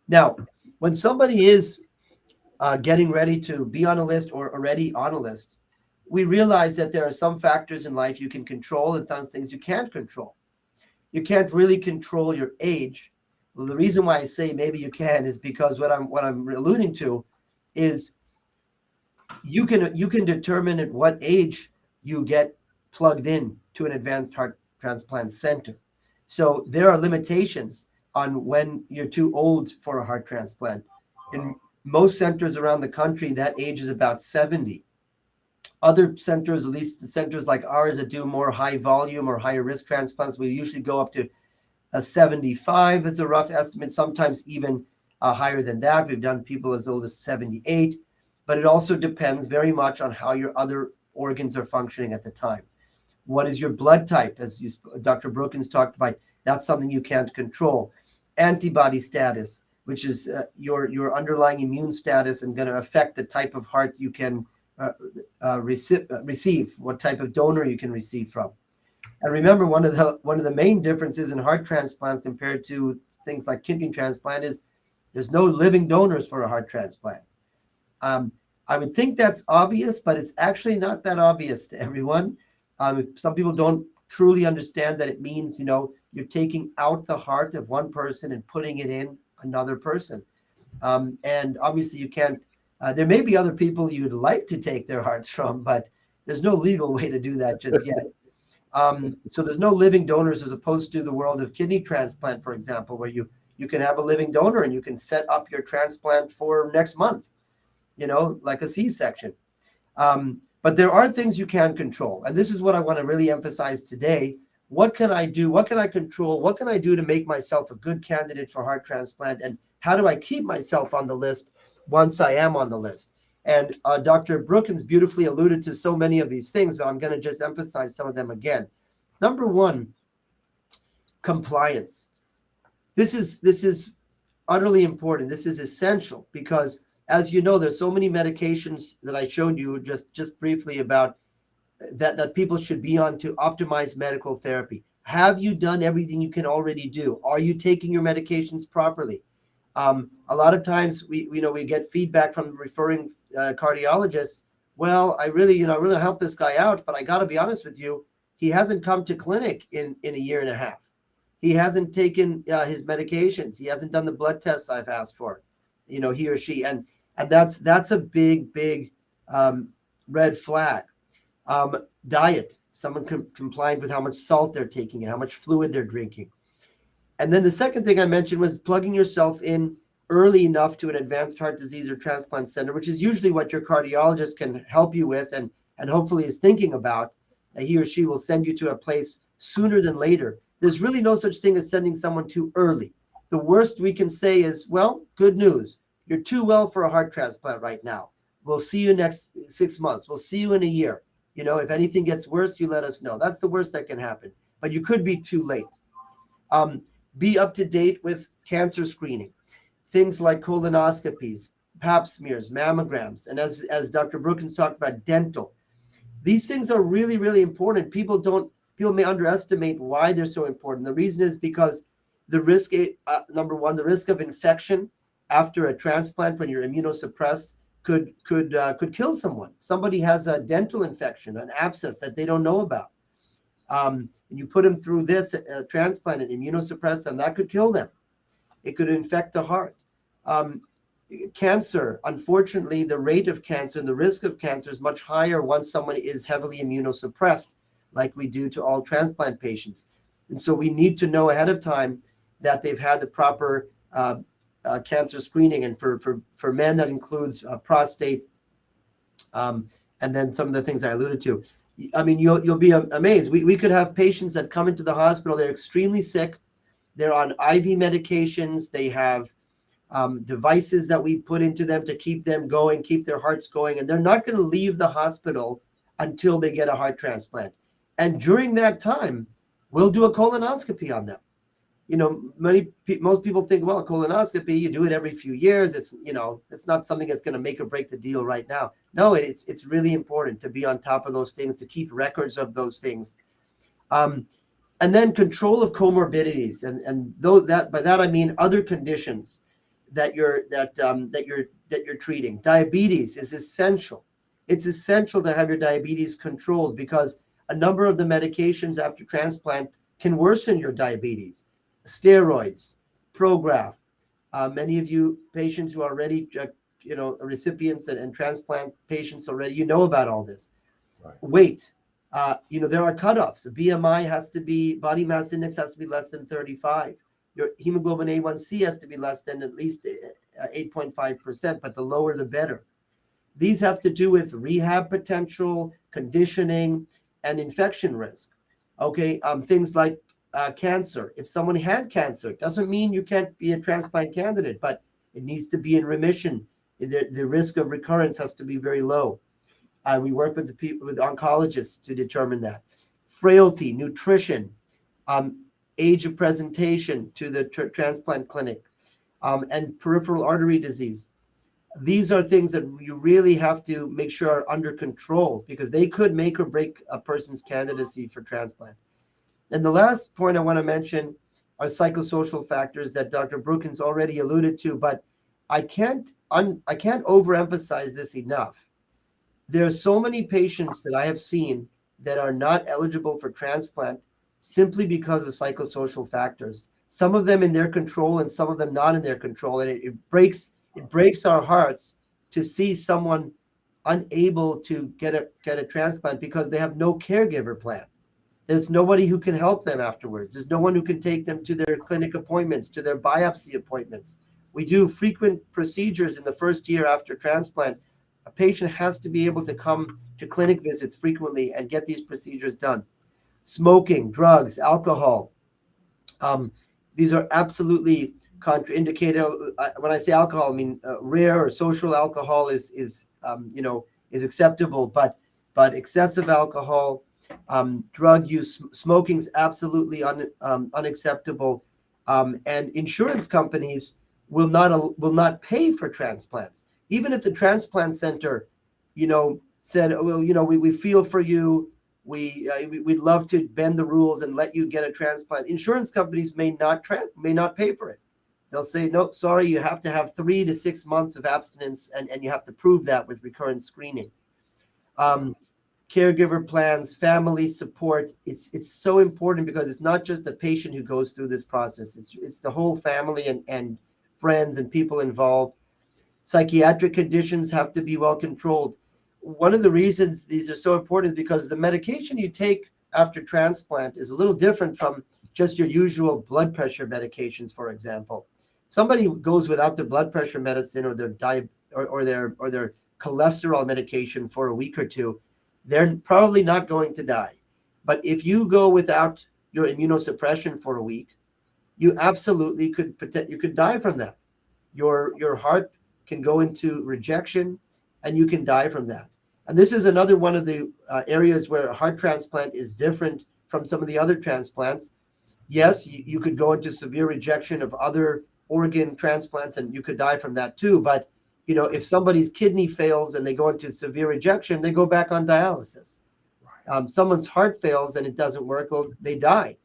Now, when somebody is getting ready to be on a list or already on a list, we realize that there are some factors in life you can control and some things you can't control. You can't really control your age. Well, the reason why I say maybe you can is because what I'm alluding to is you can determine at what age you get plugged in to an advanced heart transplant center. So there are limitations on when you're too old for a heart transplant. In most centers around the country, that age is about 70. Other centers, at least the centers like ours that do more high volume or higher risk transplants, we usually go up to a 75 as a rough estimate, sometimes even higher than that. We've done people as old as 78, but it also depends very much on how your other organs are functioning at the time. What is your blood type? As Dr. Brookins talked about, that's something you can't control. Antibody status, which is your underlying immune status and going to affect the type of heart you can receive, what type of donor you can receive from. And remember, one of the main differences in heart transplants compared to things like kidney transplant is there's no living donors for a heart transplant. I would think that's obvious, but it's actually not that obvious to everyone. Some people don't truly understand that it means, you're taking out the heart of one person and putting it in another person. And obviously you can't, there may be other people you'd like to take their hearts from, but there's no legal way to do that just yet. So there's no living donors as opposed to the world of kidney transplant, for example, where you can have a living donor and you can set up your transplant for next month, like a C-section. But there are things you can control. And this is what I want to really emphasize today. What can I do? What can I control? What can I do to make myself a good candidate for heart transplant? And how do I keep myself on the list once I am on the list? And Dr. Brookins beautifully alluded to so many of these things, but I'm going to just emphasize some of them again. Number one, compliance. This is utterly important. This is essential because, as you know, there's so many medications that I showed you just briefly about that people should be on to optimize medical therapy. Have you done everything you can already do? Are you taking your medications properly? A lot of times we get feedback from referring cardiologists. Well, I really help this guy out, but I got to be honest with you, he hasn't come to clinic in a year and a half. He hasn't taken his medications. He hasn't done the blood tests I've asked for, he or she, and that's a big red flag. Diet, someone compliant with how much salt they're taking and how much fluid they're drinking. And then the second thing I mentioned was plugging yourself in early enough to an advanced heart disease or transplant center, which is usually what your cardiologist can help you with and hopefully is thinking about. He or she will send you to a place sooner than later. There's really no such thing as sending someone too early. The worst we can say is, well, good news. You're too well for a heart transplant right now. We'll see you next 6 months. We'll see you in a year. If anything gets worse, you let us know. That's the worst that can happen. But you could be too late. Be up to date with cancer screening, things like colonoscopies, pap smears, mammograms, and as Dr. Brookins talked about, dental. These things are really, really important. People may underestimate why they're so important. The reason is because the risk, number one, the risk of infection after a transplant when you're immunosuppressed could kill someone. Somebody has a dental infection, an abscess that they don't know about. And you put them through this transplant and immunosuppress them, that could kill them. It could infect the heart. Cancer, unfortunately, the rate of cancer and the risk of cancer is much higher once someone is heavily immunosuppressed, like we do to all transplant patients. And so we need to know ahead of time that they've had the proper cancer screening. And for men, that includes prostate, and then some of the things I alluded to. I mean, you'll be amazed. We could have patients that come into the hospital. They're extremely sick. They're on IV medications. They have devices that we put into them to keep them going, keep their hearts going, and they're not going to leave the hospital until they get a heart transplant. And during that time, we'll do a colonoscopy on them. Most people think, well, a colonoscopy, you do it every few years. It's not something that's going to make or break the deal right now. No, it's really important to be on top of those things, to keep records of those things. And then control of comorbidities, and though that by that I mean other conditions that you're treating. Diabetes is essential. It's essential to have your diabetes controlled because a number of the medications after transplant can worsen your diabetes. Steroids, Prograf. Many of you patients who are already, recipients and transplant patients already, about all this. Right. Weight. There are cutoffs. The BMI has to be, body mass index has to be less than 35. Your hemoglobin A1C has to be less than at least 8.5%, but the lower the better. These have to do with rehab potential, conditioning, and infection risk. Okay, things like cancer. If someone had cancer, it doesn't mean you can't be a transplant candidate, but it needs to be in remission. The risk of recurrence has to be very low. We work with with oncologists to determine that. Frailty, nutrition, age of presentation to the transplant clinic, and peripheral artery disease. These are things that you really have to make sure are under control because they could make or break a person's candidacy for transplant. And the last point I want to mention are psychosocial factors that Dr. Brookins already alluded to, but I can't overemphasize this enough. There are so many patients that I have seen that are not eligible for transplant simply because of psychosocial factors. Some of them in their control and some of them not in their control. And it breaks our hearts to see someone unable to get a transplant because they have no caregiver plan. There's nobody who can help them afterwards. There's no one who can take them to their clinic appointments, to their biopsy appointments. We do frequent procedures in the first year after transplant. A patient has to be able to come to clinic visits frequently and get these procedures done. Smoking, drugs, alcohol. These are absolutely contraindicated. When I say alcohol, I mean rare or social alcohol is acceptable, but excessive alcohol, drug use, smoking is absolutely unacceptable. And insurance companies will not pay for transplants, even if the transplant center, said, well, we feel for you. We'd love to bend the rules and let you get a transplant. Insurance companies may not pay for it. They'll say, no, sorry, you have to have 3 to 6 months of abstinence, and you have to prove that with recurrent screening. Caregiver plans, family support. It's so important because it's not just the patient who goes through this process. It's the whole family and friends and people involved. Psychiatric conditions have to be well controlled. One of the reasons these are so important is because the medication you take after transplant is a little different from just your usual blood pressure medications, for example. Somebody who goes without their blood pressure medicine or their diet or their cholesterol medication for a week or two, they're probably not going to die. But if you go without your immunosuppression for a week, you absolutely could die from that. Your heart can go into rejection, and you can die from that. And this is another one of the areas where a heart transplant is different from some of the other transplants. Yes, you could go into severe rejection of other organ transplants and you could die from that too. But, if somebody's kidney fails and they go into severe rejection, they go back on dialysis. Someone's heart fails and it doesn't work, well, they die.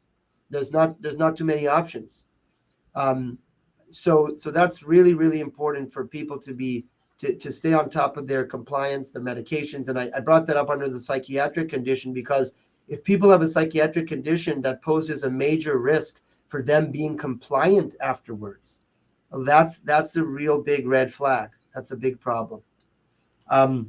There's not too many options. So that's really, really important for people to stay on top of their compliance, the medications. And I brought that up under the psychiatric condition, because if people have a psychiatric condition that poses a major risk for them being compliant afterwards, that's a real big red flag. That's a big problem. I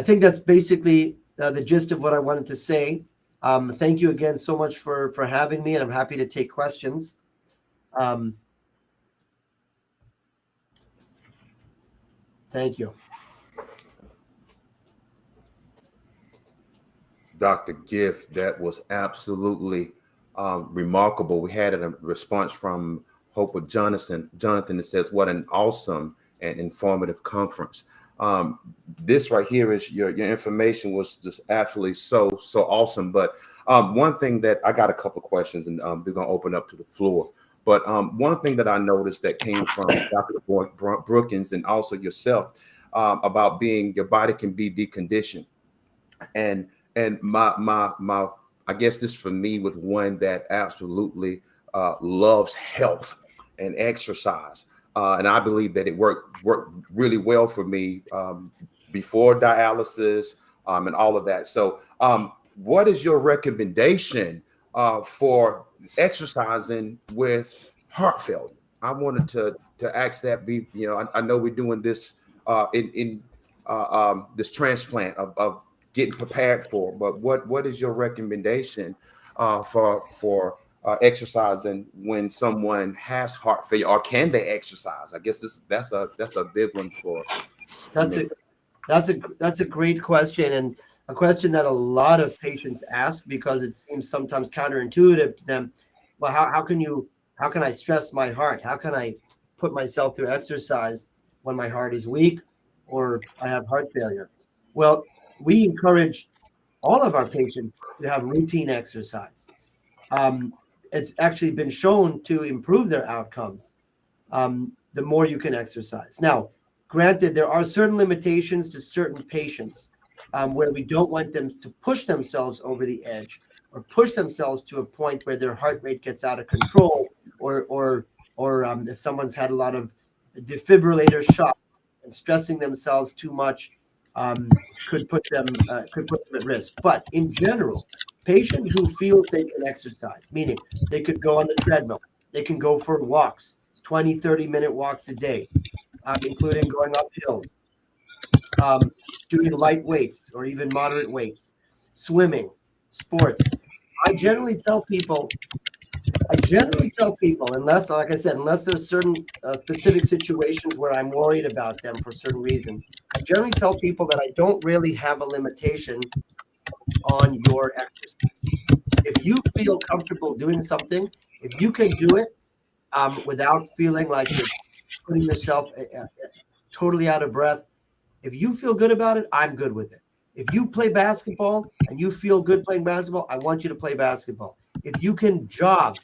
think that's basically the gist of what I wanted to say. Thank you again so much for having me, and I'm happy to take questions. Thank you. Dr. Gift, that was absolutely remarkable. We had a response from Hope with Jonathan that says, what an awesome and informative conference. This right here is your information was just absolutely so awesome. But one thing that I got a couple of questions, and we're going to open up to the floor. But one thing that I noticed that came from Dr. Brookins and also yourself about being your body can be deconditioned. And my I guess this for me was one that absolutely loves health and exercise. And I believe that it worked really well for me before dialysis and all of that. So what is your recommendation for exercising with heart failure? I wanted to ask that. I know we're doing this in this transplant of getting prepared for, but what is your recommendation for exercising when someone has heart failure, or can they exercise? I guess that's a big one for me. That's a great question, and a question that a lot of patients ask, because it seems sometimes counterintuitive to them. Well, how can I stress my heart? How can I put myself through exercise when my heart is weak or I have heart failure? Well, we encourage all of our patients to have routine exercise. It's actually been shown to improve their outcomes the more you can exercise. Now, granted, there are certain limitations to certain patients where we don't want them to push themselves over the edge or push themselves to a point where their heart rate gets out of control, or if someone's had a lot of defibrillator shock and stressing themselves too much could put them at risk. But in general, patients who feel they can exercise, meaning they could go on the treadmill, they can go for walks, 20, 30-minute walks a day, including going up hills, doing light weights or even moderate weights, swimming, sports. I generally tell people, unless, like I said, unless there's certain specific situations where I'm worried about them for certain reasons, I generally tell people that I don't really have a limitation on your exercise. If you feel comfortable doing something, if you can do it without feeling like you're putting yourself totally out of breath, if you feel good about it, I'm good with it. If you play basketball and you feel good playing basketball, I want you to play basketball. If you can jog,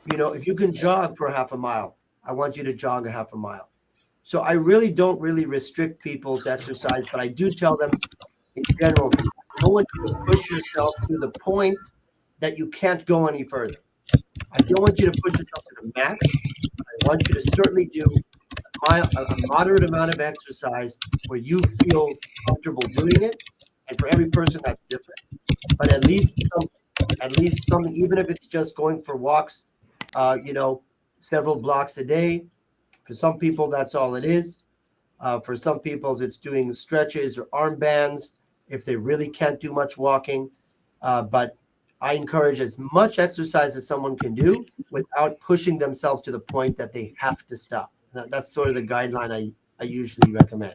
if you can jog for half a mile, I want you to jog a half a mile. So I really don't restrict people's exercise, but I do tell them in general, I don't want you to push yourself to the point that you can't go any further. I don't want you to push yourself to the max. I want you to certainly do a moderate amount of exercise where you feel comfortable doing it. And for every person, that's different. But at least something, even if it's just going for walks, several blocks a day. For some people, that's all it is. For some people, it's doing stretches or armbands if they really can't do much walking. But I encourage as much exercise as someone can do without pushing themselves to the point that they have to stop. That's sort of the guideline I usually recommend.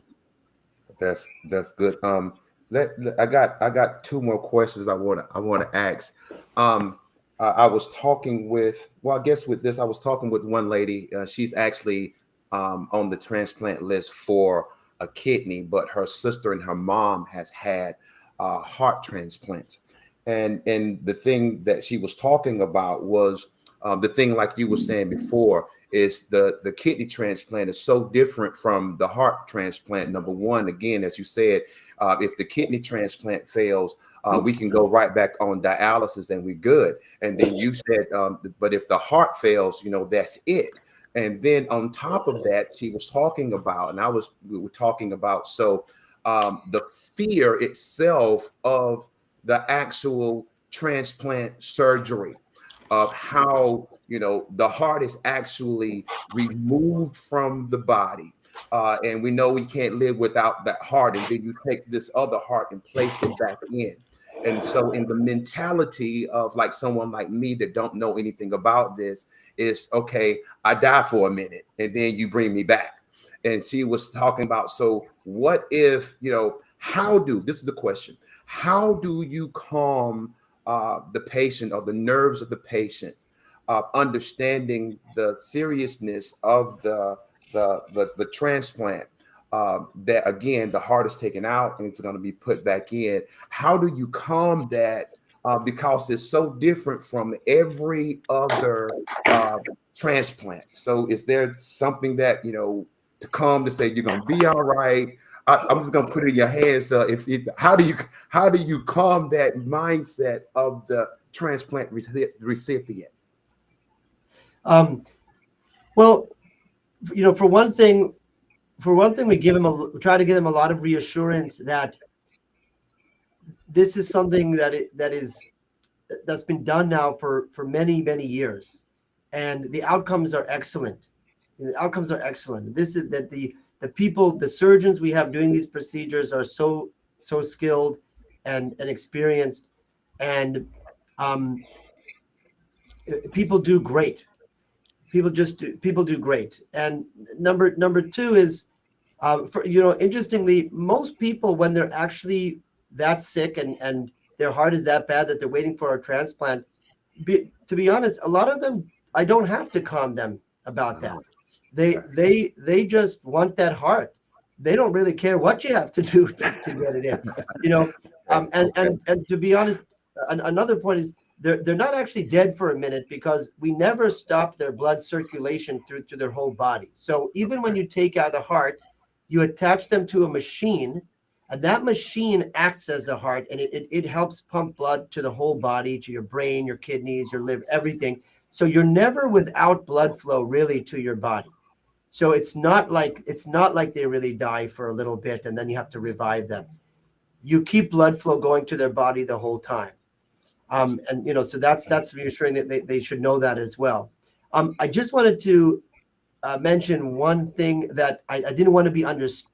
That's good. I got two more questions I want to ask. I was talking with, well, I guess with this, I was talking with one lady. She's actually on the transplant list for a kidney, but her sister and her mom has had heart transplants. And the thing that she was talking about was the thing like you were saying before is the kidney transplant is so different from the heart transplant. Number one, again, as you said, if the kidney transplant fails, we can go right back on dialysis and we're good. And then you said, but if the heart fails, that's it. And then on top of that, she was talking about, and we were talking about, so the fear itself of the actual transplant surgery, of how the heart is actually removed from the body, and we know we can't live without that heart, and then you take this other heart and place it back in. And so in the mentality of like someone like me that don't know anything about this is, okay, I die for a minute and then you bring me back. And she was talking about, so what if, this is the question, how do you calm the patient or the nerves of the patient, of understanding the seriousness of the transplant, that again, the heart is taken out and it's going to be put back in. How do you calm that? Because it's so different from every other transplant. So is there something that, to calm, to say, you're going to be all right? I'm just going to put it in your hands. How do you calm that mindset of the transplant recipient? Well, for one thing, we try to give them a lot of reassurance that this is something that's been done now for many, many years, and the outcomes are excellent. The outcomes are excellent. This is that the people, the surgeons we have doing these procedures are so skilled and experienced, and people do great. People do great. And number two is, interestingly, most people, when they're actually that sick and their heart is that bad that they're waiting for a transplant, to be honest, a lot of them, I don't have to calm them about that. They just want that heart. They don't really care what you have to do to get it in, and to be honest, another point is they're not actually dead for a minute, because we never stop their blood circulation through to their whole body. So even when you take out the heart, you attach them to a machine, and that machine acts as a heart, and it helps pump blood to the whole body, to your brain, your kidneys, your liver, everything. So you're never without blood flow really to your body. So it's not like they really die for a little bit and then you have to revive them. You keep blood flow going to their body the whole time. So that's reassuring that they should know that as well. I just wanted to mention one thing that I didn't want to be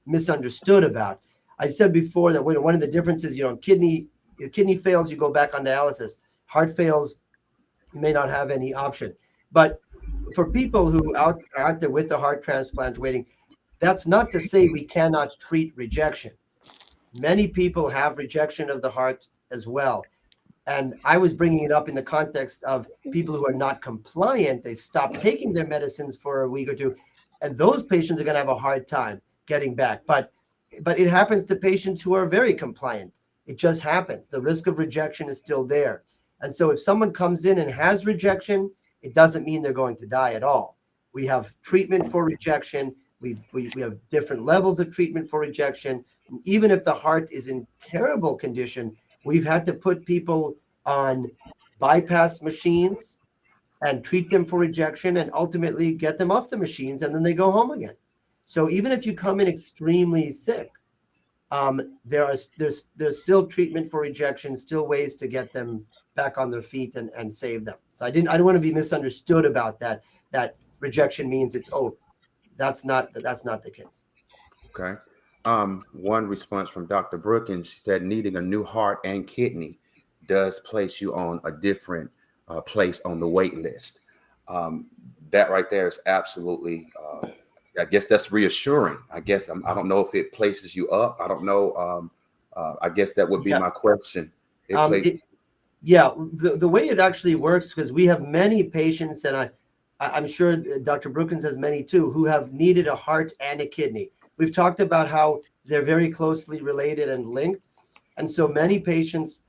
misunderstood about. I said before that one of the differences, your kidney fails, you go back on dialysis. Heart fails, you may not have any option. But for people who are out there with the heart transplant waiting, that's not to say we cannot treat rejection. Many people have rejection of the heart as well. And I was bringing it up in the context of people who are not compliant. They stop taking their medicines for a week or two, and those patients are going to have a hard time getting back. But it happens to patients who are very compliant. It just happens. The risk of rejection is still there. And so if someone comes in and has rejection, it doesn't mean they're going to die at all. We have treatment for rejection. We have different levels of treatment for rejection. And even if the heart is in terrible condition, we've had to put people on bypass machines and treat them for rejection and ultimately get them off the machines, and then they go home again. So even if you come in extremely sick, there's still treatment for rejection, still ways to get them back on their feet and save them. So I don't want to be misunderstood about that rejection means it's over. That's not the case. Okay. One response from Dr. Brookins, she said, needing a new heart and kidney does place you on a different place on the wait list. That right there is absolutely, I guess that's reassuring. I guess I don't know if it places you up. I don't know. I guess that would be my question. The way it actually works, because we have many patients, and I'm sure Dr. Brookins has many too, who have needed a heart and a kidney. we've talked about how they're very closely related and linked. And so many patients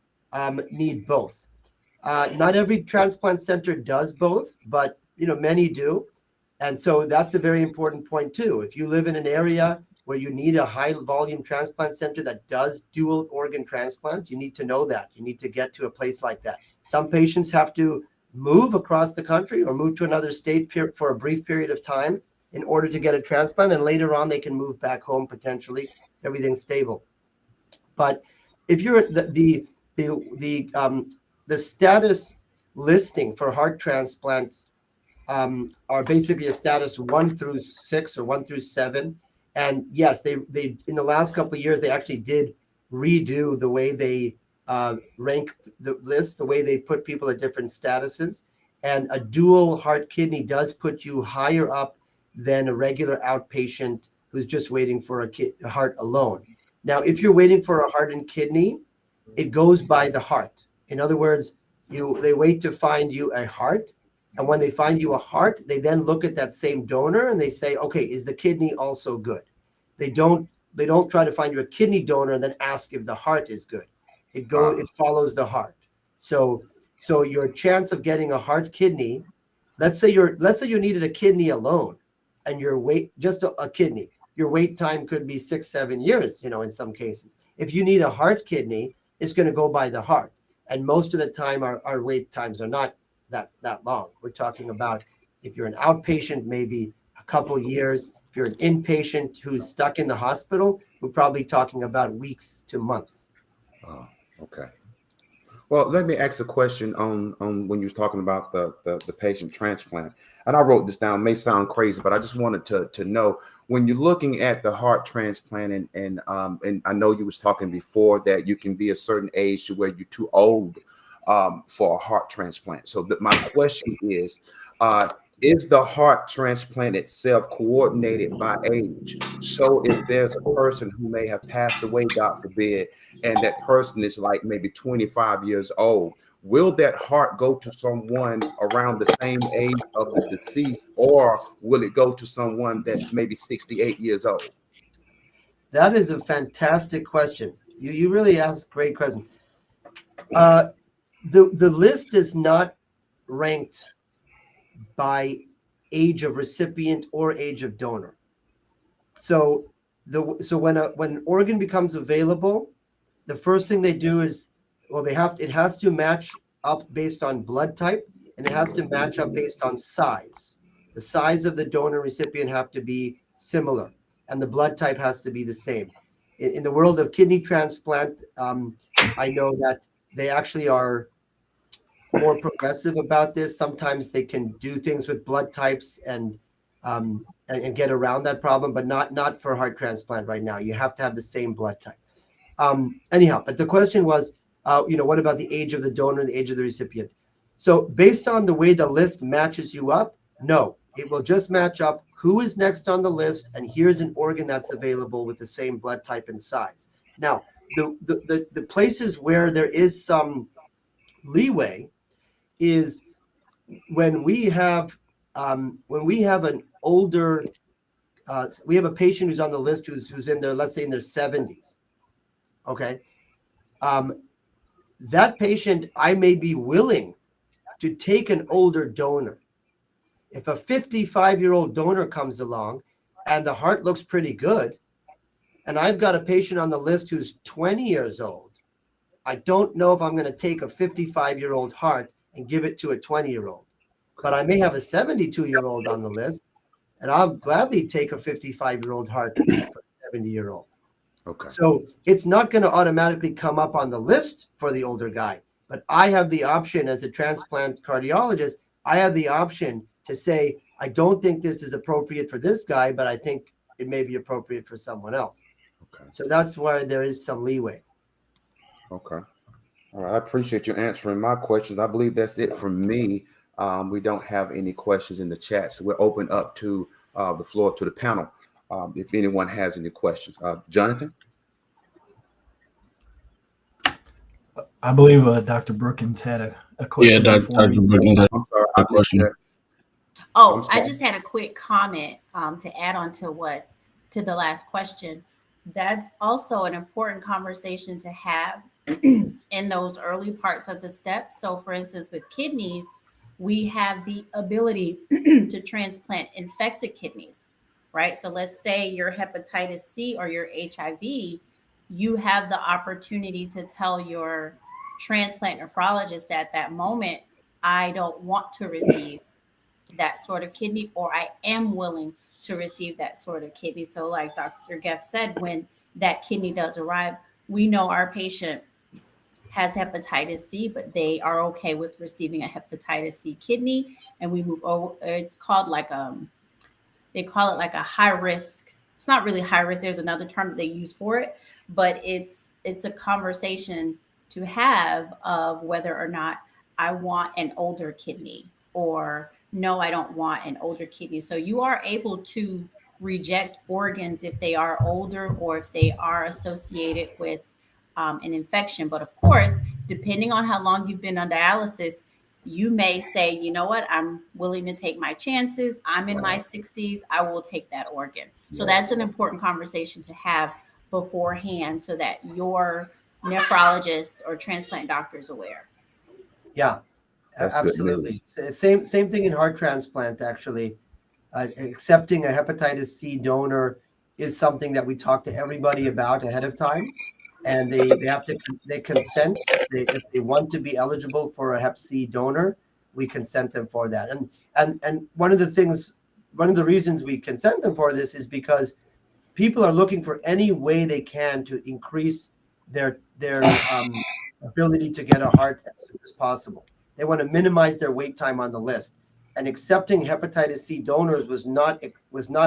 need both. Not every transplant center does both, but many do. And so that's a very important point too. If you live in an area where you need a high volume transplant center that does dual organ transplants, you need to know that. You need to get to a place like that. Some patients have to move across the country or move to another state for a brief period of time in order to get a transplant, and later on they can move back home potentially. Everything's stable. But if you're the status listing for heart transplants are basically a status 1 through 6 or 1 through 7. And yes, they in the last couple of years, they actually did redo the way they rank the list, the way they put people at different statuses. And a dual heart kidney does put you higher up than a regular outpatient who's just waiting for a heart alone. Now, if you're waiting for a heart and kidney, it goes by the heart. In other words, they wait to find you a heart. And when they find you a heart, they then look at that same donor and they say, okay, is the kidney also good? They don't try to find you a kidney donor and then ask if the heart is good. It follows the heart. So your chance of getting a heart kidney, let's say you needed a kidney alone and just a kidney, your wait time could be 6-7 years, in some cases. If you need a heart kidney, it's going to go by the heart. And most of the time our wait times are not that long. We're talking about, if you're an outpatient, maybe a couple of years. If you're an inpatient who's stuck in the hospital, we're probably talking about weeks to months. Oh, okay. Well, let me ask a question on when you were talking about the patient transplant. And I wrote this down. It may sound crazy, but I just wanted to know, when you're looking at the heart transplant, and I know you was talking before that you can be a certain age to where you're too old for a heart transplant. So my question is the heart transplant itself coordinated by age? So if there's a person who may have passed away, God forbid, and that person is like maybe 25 years old, will that heart go to someone around the same age of the deceased, or will it go to someone that's maybe 68 years old? That is a fantastic question. You really asked great questions. The list is not ranked by age of recipient or age of donor. So when organ becomes available, the first thing they do is, it has to match up based on blood type, and it has to match up based on size. The size of the donor recipient have to be similar, and the blood type has to be the same. In the world of kidney transplant, I know that they actually are more progressive about this. Sometimes they can do things with blood types and get around that problem, but not for heart transplant right now. You have to have the same blood type. Anyhow, but the question was, what about the age of the donor and the age of the recipient? So based on the way the list matches you up, no, it will just match up who is next on the list, and here's an organ that's available with the same blood type and size. Now, the places where there is some leeway is when we have an older, we have a patient who's on the list who's in their, let's say in their 70s. Okay. That patient, I may be willing to take an older donor. If a 55-year-old donor comes along and the heart looks pretty good, and I've got a patient on the list who's 20 years old, I don't know if I'm going to take a 55-year-old heart and give it to a 20-year-old. But I may have a 72-year-old on the list, and I'll gladly take a 55-year-old heart for a 70-year-old. Okay. So it's not going to automatically come up on the list for the older guy, but I have the option as a transplant cardiologist, I have the option to say, I don't think this is appropriate for this guy, but I think it may be appropriate for someone else. Okay. So that's where there is some leeway. Okay. All right. I appreciate you answering my questions. I believe that's it from me. We don't have any questions in the chat, so we're open up to the floor to the panel. If anyone has any questions, Jonathan. I believe Dr. Brookins had a question. Yeah, before Dr. me. Brookins had I'm sorry, a question. Oh, I just had a quick comment to add on to what to the last question, that's also an important conversation to have in those early parts of the steps. So, for instance, with kidneys, we have the ability to transplant infected kidneys, right? So, let's say your hepatitis C or your HIV, you have the opportunity to tell your transplant nephrologist at that moment, I don't want to receive that sort of kidney, or I am willing to receive that sort of kidney. So, like Dr. Geff said, when that kidney does arrive, we know our patient has hepatitis C, but they are okay with receiving a hepatitis C kidney, and we move over. It's called like they call it like a high risk. It's not really high risk. There's another term that they use for it, but it's a conversation to have of whether or not I want an older kidney, or no, I don't want an older kidney. So you are able to reject organs if they are older or if they are associated with an infection. But of course, depending on how long you've been on dialysis, you may say, you know what, I'm willing to take my chances. I'm in my 60s. I will take that organ. So that's an important conversation to have beforehand so that your nephrologist or transplant doctor is aware. Yeah, That's good absolutely. Same thing in heart transplant, actually. Accepting a hepatitis C donor is something that we talk to everybody about ahead of time, and they have to they consent if they want to be eligible for a hep C donor. We consent them for that, and one of the reasons we consent them for this is because people are looking for any way they can to increase their ability to get a heart as soon as possible. They want to minimize their wait time on the list. And accepting hepatitis C donors was not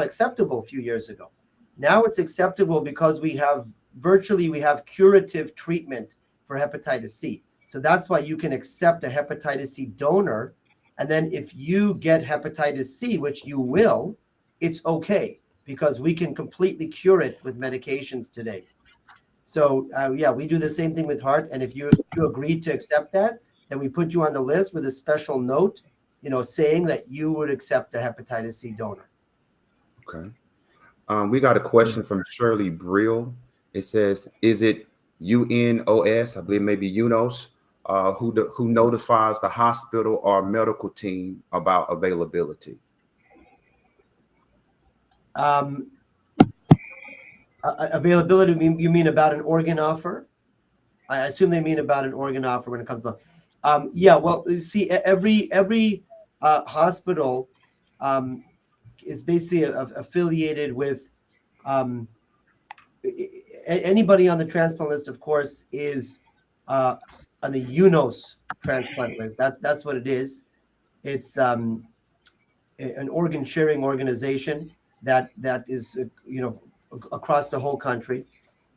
acceptable a few years ago. Now it's acceptable because we have curative treatment for hepatitis C. So that's why you can accept a hepatitis C donor. And then if you get hepatitis C, which you will, it's okay because we can completely cure it with medications today. So yeah, we do the same thing with heart. And if you agree to accept that, then we put you on the list with a special note, saying that you would accept a hepatitis C donor. Okay. We got a question from Shirley Brill. It says, "Is it UNOS? I believe maybe UNOS, who notifies the hospital or medical team about availability?" Availability, you mean about an organ offer? I assume they mean about an organ offer when it comes to. Yeah, well, you see, every hospital is basically affiliated with anybody on the transplant list. Of course, is on the UNOS transplant list. That's what it is. It's an organ sharing organization that is across the whole country,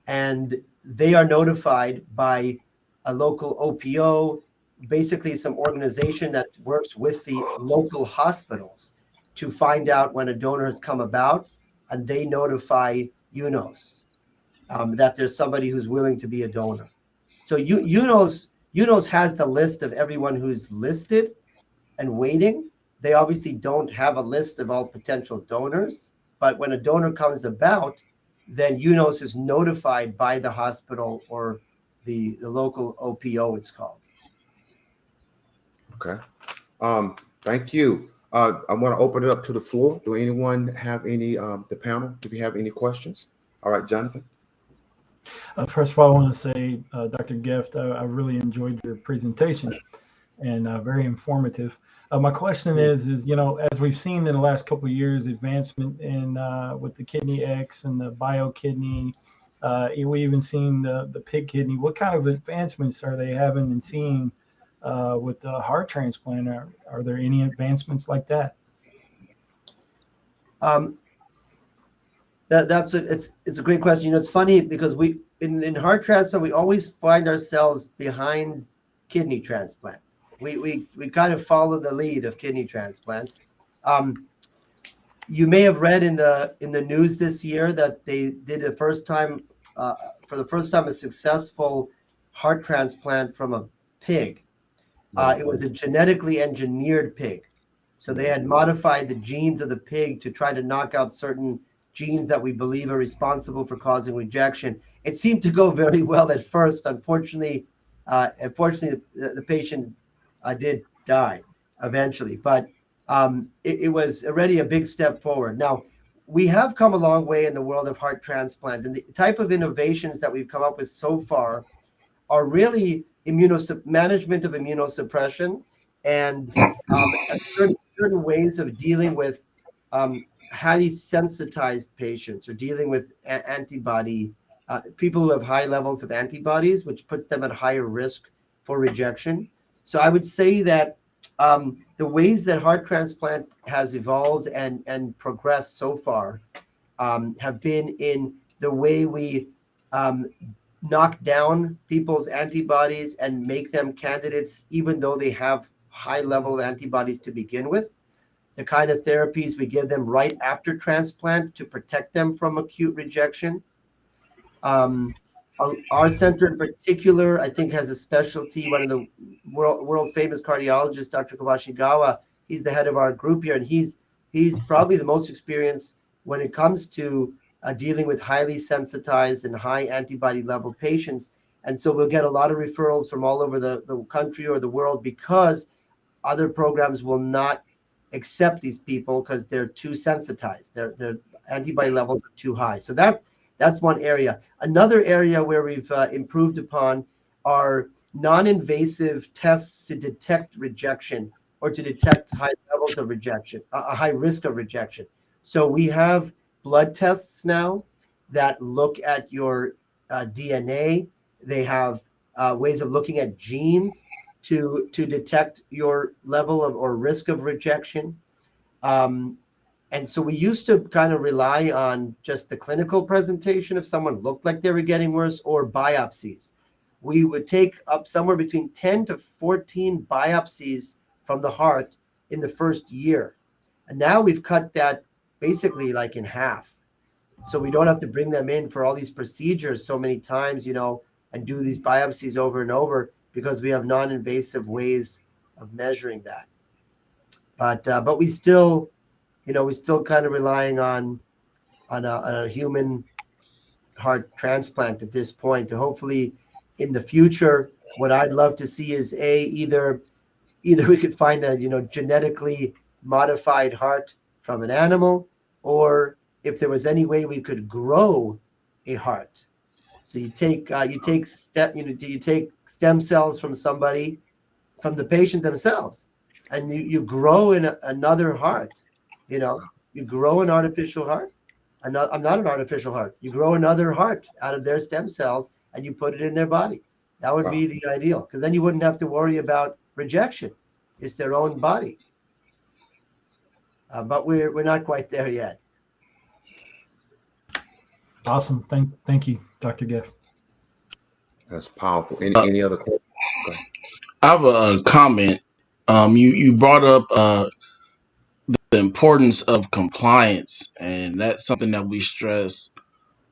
and they are notified by a local OPO, basically some organization that works with the local hospitals to find out when a donor has come about, and they notify UNOS that there's somebody who's willing to be a donor. So UNOS has the list of everyone who's listed and waiting. They obviously don't have a list of all potential donors, but when a donor comes about, then UNOS is notified by the hospital or the local OPO, it's called. Okay. Thank you. I want to open it up to the floor. Do anyone have any, the panel, do you have any questions? All right, Jonathan. First of all, I want to say, Dr. Gift, I really enjoyed your presentation and very informative. My question is, as we've seen in the last couple of years, advancement in with the kidney X and the bio kidney, we even seen the pig kidney. What kind of advancements are they having and seeing with the heart transplant? Are there any advancements like that? It's a great question. It's funny because we in heart transplant we always find ourselves behind kidney transplant. We kind of follow the lead of kidney transplant. You may have read in the news this year that they did for the first time a successful heart transplant from a pig. It was a genetically engineered pig. So they had modified the genes of the pig to try to knock out certain genes that we believe are responsible for causing rejection. It seemed to go very well at first. Unfortunately, the patient did die eventually, but it was already a big step forward. Now, we have come a long way in the world of heart transplant, and the type of innovations that we've come up with so far are really management of immunosuppression and certain ways of dealing with highly sensitized patients or dealing with antibody people who have high levels of antibodies, which puts them at higher risk for rejection. So I would say that the ways that heart transplant has evolved and progressed so far have been in the way we um, knock down people's antibodies and make them candidates, even though they have high level of antibodies to begin with. The kind of therapies we give them right after transplant to protect them from acute rejection. Um, our center in particular, I think, has a specialty. One of the world famous cardiologists, Dr. Kawashigawa, he's the head of our group here, and he's probably the most experienced when it comes to dealing with highly sensitized and high antibody level patients. And so we'll get a lot of referrals from all over the country or the world because other programs will not accept these people because they're too sensitized. Their antibody levels are too high. So that's one area. Another area where we've improved upon are non-invasive tests to detect rejection or to detect high levels of rejection, a high risk of rejection. So we have blood tests now that look at your DNA. They have ways of looking at genes to detect your level of or risk of rejection. Um, and so we used to kind of rely on just the clinical presentation if someone looked like they were getting worse or biopsies. We would take up somewhere between 10 to 14 biopsies from the heart in the first year. And now we've cut that basically like in half. So we don't have to bring them in for all these procedures so many times, and do these biopsies over and over because we have non-invasive ways of measuring that. But we still kind of relying on a human heart transplant at this point. And hopefully, in the future, what I'd love to see is either we could find a genetically modified heart from an animal, or if there was any way we could grow a heart. So you take stem cells from somebody, from the patient themselves, and you grow in another heart. You grow an artificial heart. I'm not an artificial heart. You grow another heart out of their stem cells and you put it in their body. That would be the ideal, because then you wouldn't have to worry about rejection. It's their own body. But we're not quite there yet. Awesome. Thank you, Dr. Giff. That's powerful. Any other questions? Go ahead. I have a comment. You brought up the importance of compliance, and that's something that we stress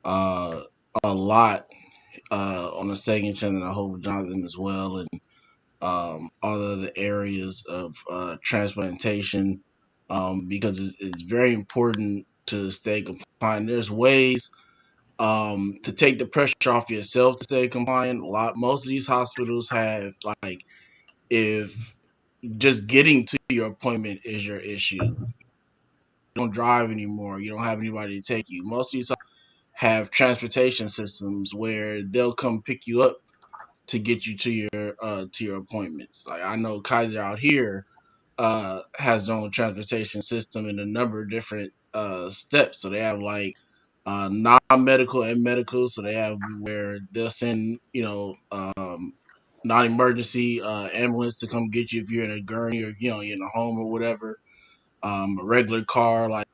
uh, a lot on the second channel. And I hope Jonathan as well, and all other areas of transplantation, because it's very important to stay compliant. There's ways to take the pressure off yourself to stay compliant. Most of these hospitals have, like, if just getting to your appointment is your issue, you don't drive anymore, you don't have anybody to take you. Most of these have transportation systems where they'll come pick you up to get you to your appointments. Like, I know Kaiser out here has their own transportation system in a number of different steps. So they have, like, non-medical and medical. So they have where they'll send non-emergency ambulance to come get you if you're in a gurney or you're in a home or whatever. A regular car, like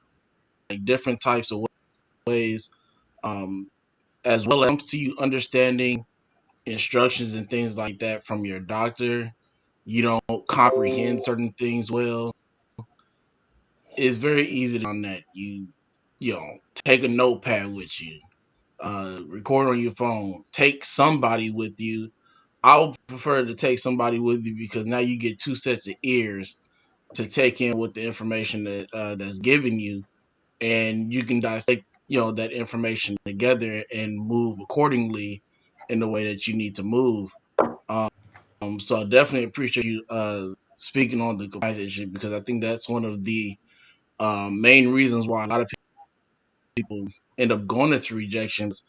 different types of ways. Um, as well as to you understanding instructions and things like that from your doctor. You don't comprehend certain things well. It's very easy on that. You take a notepad with you, record on your phone, take somebody with you. I would prefer to take somebody with you because now you get two sets of ears to take in with the information that's given you, and you can dissect that information together and move accordingly in the way that you need to move. So I definitely appreciate you speaking on the compliance issue, because I think that's one of the main reasons why a lot of people end up going into rejections.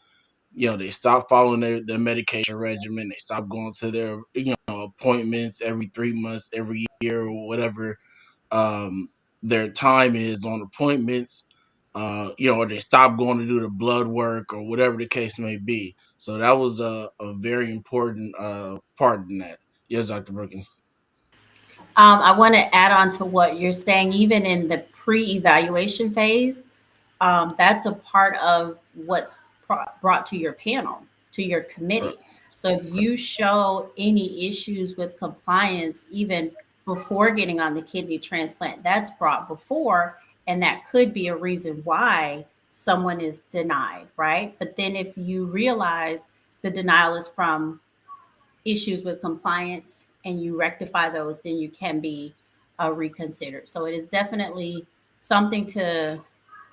They stop following their medication regimen. They stop going to their appointments every 3 months, every year, or whatever their time is on appointments. Or they stop going to do the blood work or whatever the case may be. So that was a very important part in that. Yes, Dr. Brookins. I want to add on to what you're saying. Even in the pre-evaluation phase, that's a part of what's brought to your panel, to your Right. committee. So if you show any issues with compliance, even before getting on the kidney transplant, that's brought before, and that could be a reason why someone is denied, right? But then if you realize the denial is from issues with compliance and you rectify those, then you can be reconsidered. So it is definitely something to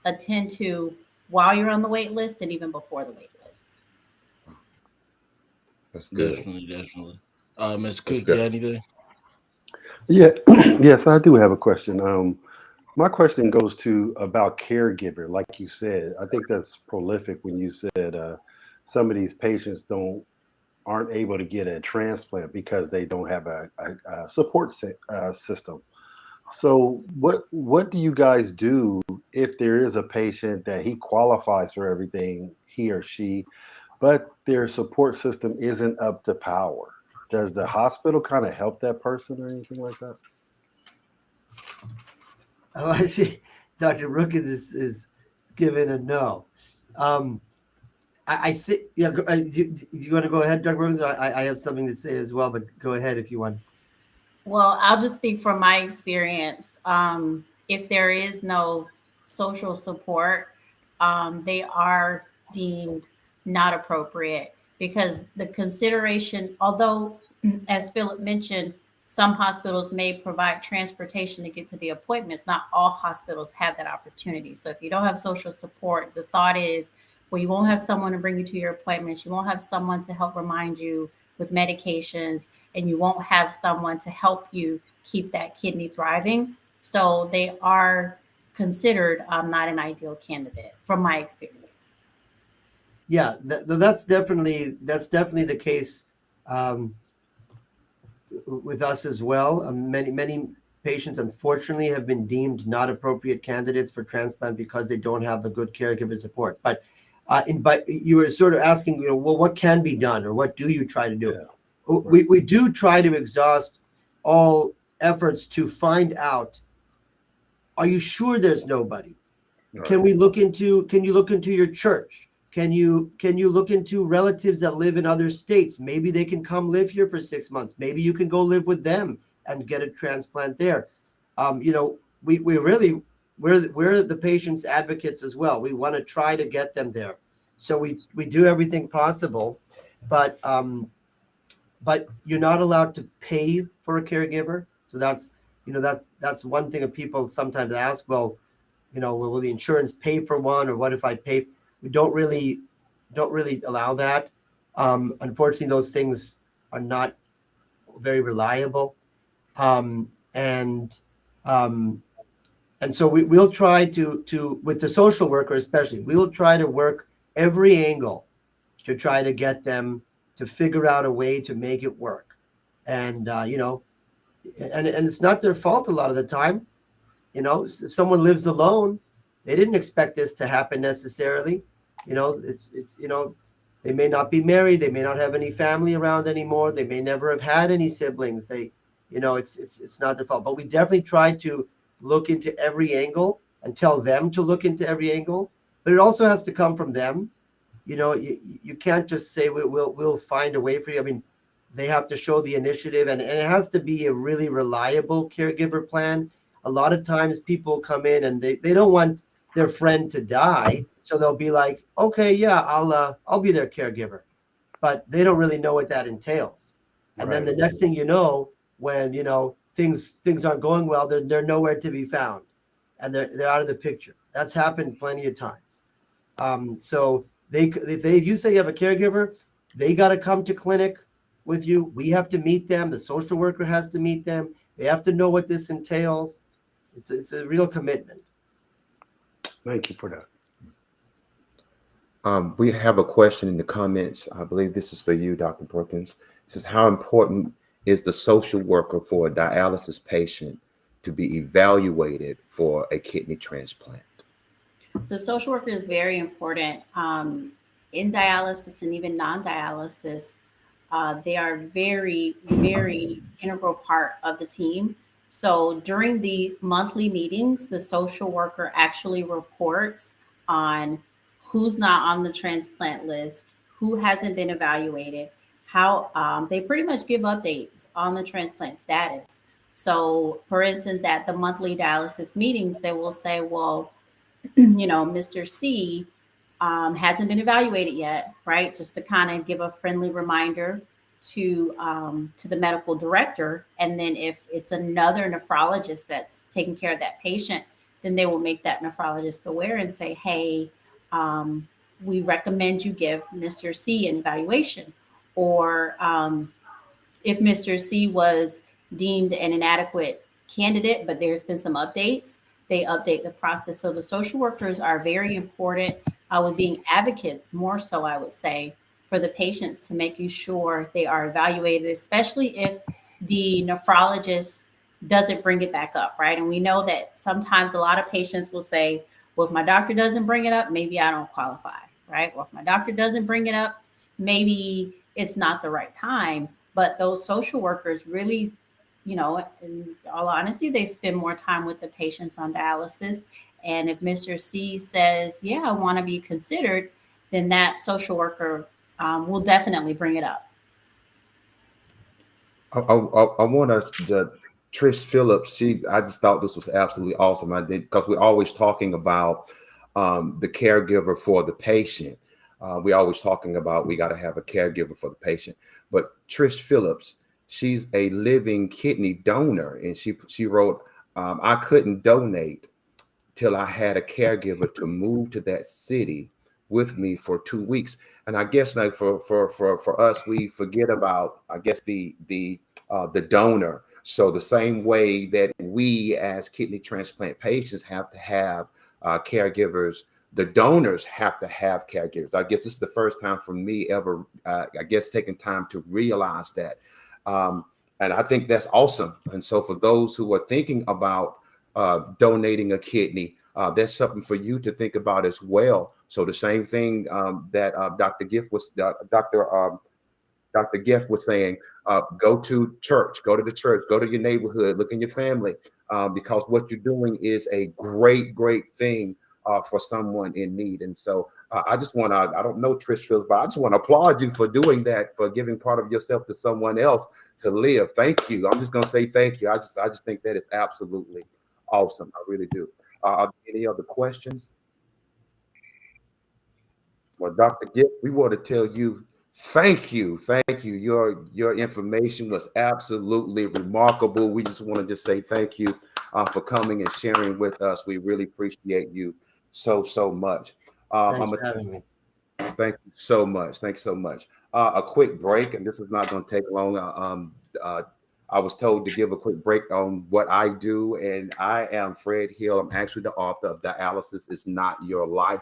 attend to while you're on the wait list and even before the wait list. That's good. Definitely, definitely. Ms. That's Cook, you good. had anything? Yeah, yes, I do have a question. My question goes to about caregiver, like you said. I think that's prolific when you said some of these patients aren't able to get a transplant because they don't have a support system. So what do you guys do if there is a patient that he qualifies for everything, he or she, but their support system isn't up to power? Does the hospital kind of help that person or anything like that? Oh, I see. Dr. Brookins is giving a no. Um, I think, yeah. Do you want to go ahead, Dr. Brookins? I have something to say as well, but go ahead if you want. Well, I'll just speak from my experience. If there is no social support, they are deemed not appropriate, because the consideration, although, as Philip mentioned, some hospitals may provide transportation to get to the appointments, not all hospitals have that opportunity. So if you don't have social support, the thought is, well, you won't have someone to bring you to your appointments, you won't have someone to help remind you with medications, and you won't have someone to help you keep that kidney thriving. So they are considered not an ideal candidate from my experience. Yeah, that's definitely the case um, with us as well. Many patients, unfortunately, have been deemed not appropriate candidates for transplant because they don't have the good caregiver support. But but you were sort of asking, well, what can be done, or what do you try to do? Yeah, We do try to exhaust all efforts to find out, are you sure there's nobody? right, Can you look into your church? Can you look into relatives that live in other states? Maybe they can come live here for 6 months. Maybe you can go live with them and get a transplant there. We really, we're the patient's advocates as well. We want to try to get them there. So we do everything possible, but you're not allowed to pay for a caregiver. So that's one thing that people sometimes ask. Well, will the insurance pay for one, or what if I pay? We don't really allow that. Unfortunately, those things are not very reliable, and um, and so we'll try to with the social worker especially, we will try to work every angle to try to get them to figure out a way to make it work, and and it's not their fault a lot of the time. If someone lives alone, they didn't expect this to happen necessarily. It's they may not be married, they may not have any family around anymore, they may never have had any siblings. It's not their fault. But we definitely try to look into every angle and tell them to look into every angle. But it also has to come from them. You can't just say we'll find a way for you. I mean, they have to show the initiative, and it has to be a really reliable caregiver plan. A lot of times people come in and they don't want their friend to die, so they'll be like, okay, yeah, I'll be their caregiver, but they don't really know what that entails. And then right. the next thing you know, when things aren't going well, they're nowhere to be found, and they're out of the picture. That's happened plenty of times. So if you say you have a caregiver, they got to come to clinic with you. We have to meet them. The social worker has to meet them. They have to know what this entails. It's a real commitment. Thank you for that. We have a question in the comments. I believe this is for you, Dr. Brookins. It says, how important is the social worker for a dialysis patient to be evaluated for a kidney transplant? The social worker is very important in dialysis and even non-dialysis. They are very, very integral part of the team. So during the monthly meetings, the social worker actually reports on who's not on the transplant list, who hasn't been evaluated, how they pretty much give updates on the transplant status. So, for instance, at the monthly dialysis meetings, they will say, well, Mr. C hasn't been evaluated yet, right? Just to kind of give a friendly reminder to the medical director, and then if it's another nephrologist that's taking care of that patient, then they will make that nephrologist aware and say, "Hey, we recommend you give Mr. C an evaluation," or if Mr. C was deemed an inadequate candidate, but there's been some updates, they update the process. So the social workers are very important with being advocates, more so, I would say, for the patients to making sure they are evaluated, especially if the nephrologist doesn't bring it back up, right? And we know that sometimes a lot of patients will say, well, if my doctor doesn't bring it up, maybe I don't qualify, right? Or if my doctor doesn't bring it up, maybe it's not the right time. But those social workers really, in all honesty, they spend more time with the patients on dialysis. And if Mr. C says, yeah, I want to be considered, then that social worker will definitely bring it up. I want to, Trish Phillips, I just thought this was absolutely awesome. I did, because we're always talking about the caregiver for the patient. We're always talking about we got to have a caregiver for the patient. But Trish Phillips, she's a living kidney donor, and she wrote, I couldn't donate till I had a caregiver to move to that city with me for 2 weeks. And I guess like for us, we forget about, I guess, the donor. So the same way that we as kidney transplant patients have to have caregivers, the donors have to have caregivers. I guess this is the first time for me ever, I guess, taking time to realize that. And I think that's awesome. And so for those who are thinking about donating a kidney, that's something for you to think about as well. So the same thing that Dr. Gift was Dr. Gift was saying, go to church, go to the church, go to your neighborhood, look in your family, because what you're doing is a great, great thing for someone in need. And so I just want to, I don't know Trish Fields, but I just want to applaud you for doing that, for giving part of yourself to someone else to live. Thank you. I'm just going to say thank you. I just think that is absolutely awesome. I really do. Are there any other questions? Well, Dr. Gift, we want to tell you, thank you. Thank you. Your information was absolutely remarkable. We just want to just say thank you for coming and sharing with us. We really appreciate you so much. Thanks for having me. Thank you so much. Thanks so much. A quick break, and this is not going to take long. I was told to give a quick break on what I do, and I am Fred Hill. I'm actually the author of Dialysis is Not Your Life.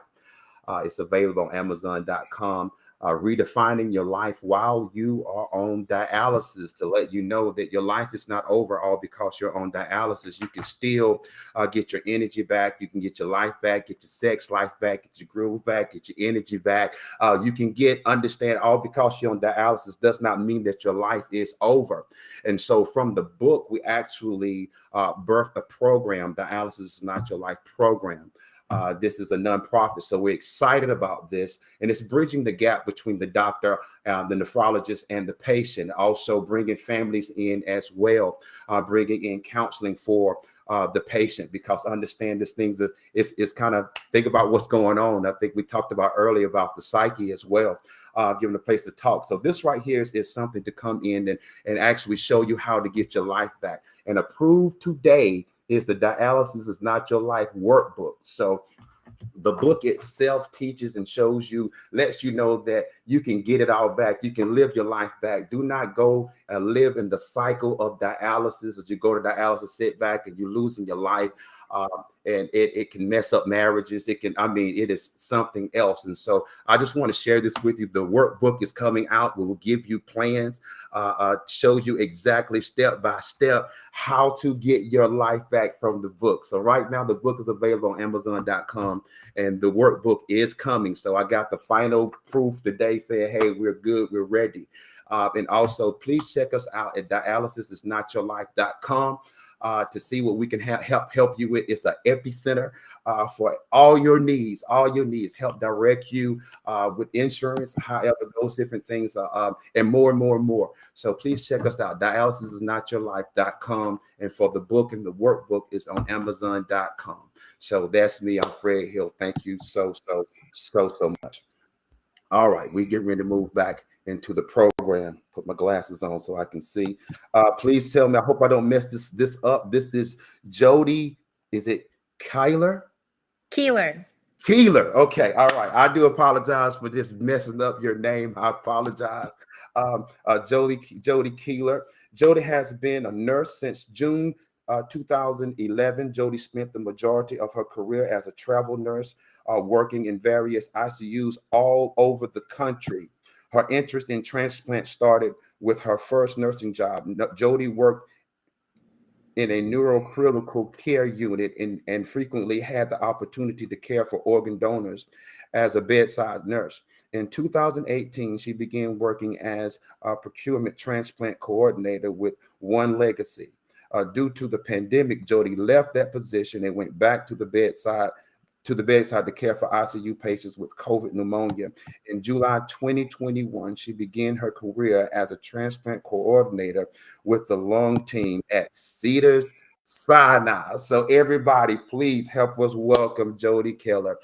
It's available on Amazon.com. Redefining your life while you are on dialysis, to let you know that your life is not over all because you're on dialysis. You can still get your energy back. You can get your life back, get your sex life back, get your groove back, get your energy back. You can understand all because you're on dialysis does not mean that your life is over. And so from the book, we actually birthed a program, Dialysis is Not Your Life program. This is a nonprofit, so we're excited about this, and it's bridging the gap between the doctor, the nephrologist, and the patient. Also bringing families in as well, bringing in counseling for the patient, because understand this things is kind of think about what's going on. I think we talked about earlier about the psyche as well, giving a place to talk. So this right here is something to come in and actually show you how to get your life back. And approved today is the Dialysis is Not Your Life workbook. So The book itself teaches and shows you, lets you know that you can get it all back. You can live your life back. Do not go and live in the cycle of dialysis. As you go to dialysis, sit back and you're losing your life. And it can mess up marriages. It can, I mean, it is something else. And so I just want to share this with you. The workbook is coming out. We will give you plans, show you exactly step by step how to get your life back from the book. So right now the book is available on Amazon.com and the workbook is coming. So I got the final proof today saying, hey, we're good, we're ready. And also please check us out at dialysisisnotyourlife.com. To see what we can help you with. It's an epicenter for all your needs, help direct you with insurance, however, those different things, and more and more and more. So please check us out, dialysisisnotyourlife.com. And for the book and the workbook is on Amazon.com. So that's me. I'm Fred Hill. Thank you so much. All right, we get ready to move back into the program. Put my glasses on so I can see. Please tell me, I hope I don't mess this up. This is Jody. Is it Kyler? Keeler. Okay. All right. I do apologize for just messing up your name. I apologize. Jody Keeler. Jody has been a nurse since June 2011. Jody spent the majority of her career as a travel nurse, working in various ICUs all over the country. Her interest in transplant started with her first nursing job. Jody worked in a neurocritical care unit and frequently had the opportunity to care for organ donors as a bedside nurse. In 2018, she began working as a procurement transplant coordinator with One Legacy. Due to the pandemic, Jody left that position and went back to the bedside to care for ICU patients with COVID pneumonia. In July 2021, she began her career as a transplant coordinator with the lung team at Cedars-Sinai. So everybody, please help us welcome Jody Keeler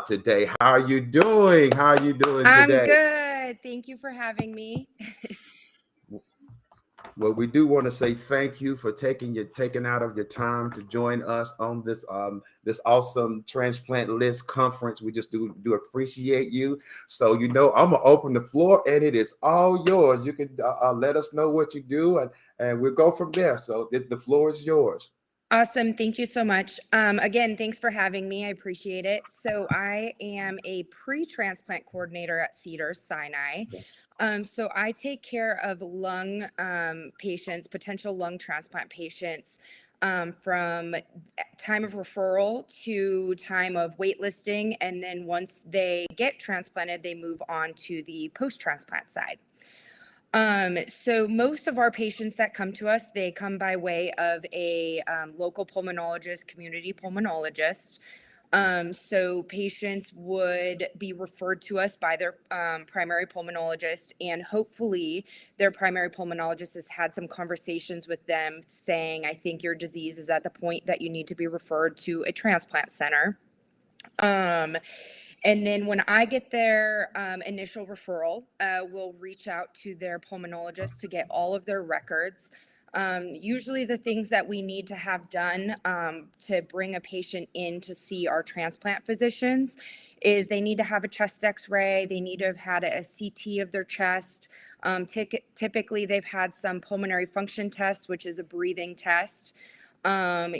today. How are you doing? Today? I'm good. Thank you for having me. Well, we do want to say thank you for taking out of your time to join us on this this awesome transplant list conference. We just do appreciate you. So I'm gonna open the floor and it is all yours. You can let us know what you do and we'll go from there. So the floor is yours. Awesome. Thank you so much. Again, thanks for having me. I appreciate it. So I am a pre-transplant coordinator at Cedars-Sinai. So I take care of lung patients, potential lung transplant patients, from time of referral to time of waitlisting. And then once they get transplanted, they move on to the post-transplant side. So most of our patients that come to us, they come by way of a local pulmonologist, community pulmonologist. So patients would be referred to us by their primary pulmonologist, and hopefully their primary pulmonologist has had some conversations with them saying, I think your disease is at the point that you need to be referred to a transplant center. And then when I get their initial referral, we'll reach out to their pulmonologist to get all of their records. Usually the things that we need to have done to bring a patient in to see our transplant physicians is they need to have a chest x-ray. They need to have had a CT of their chest. Typically they've had some pulmonary function test, which is a breathing test.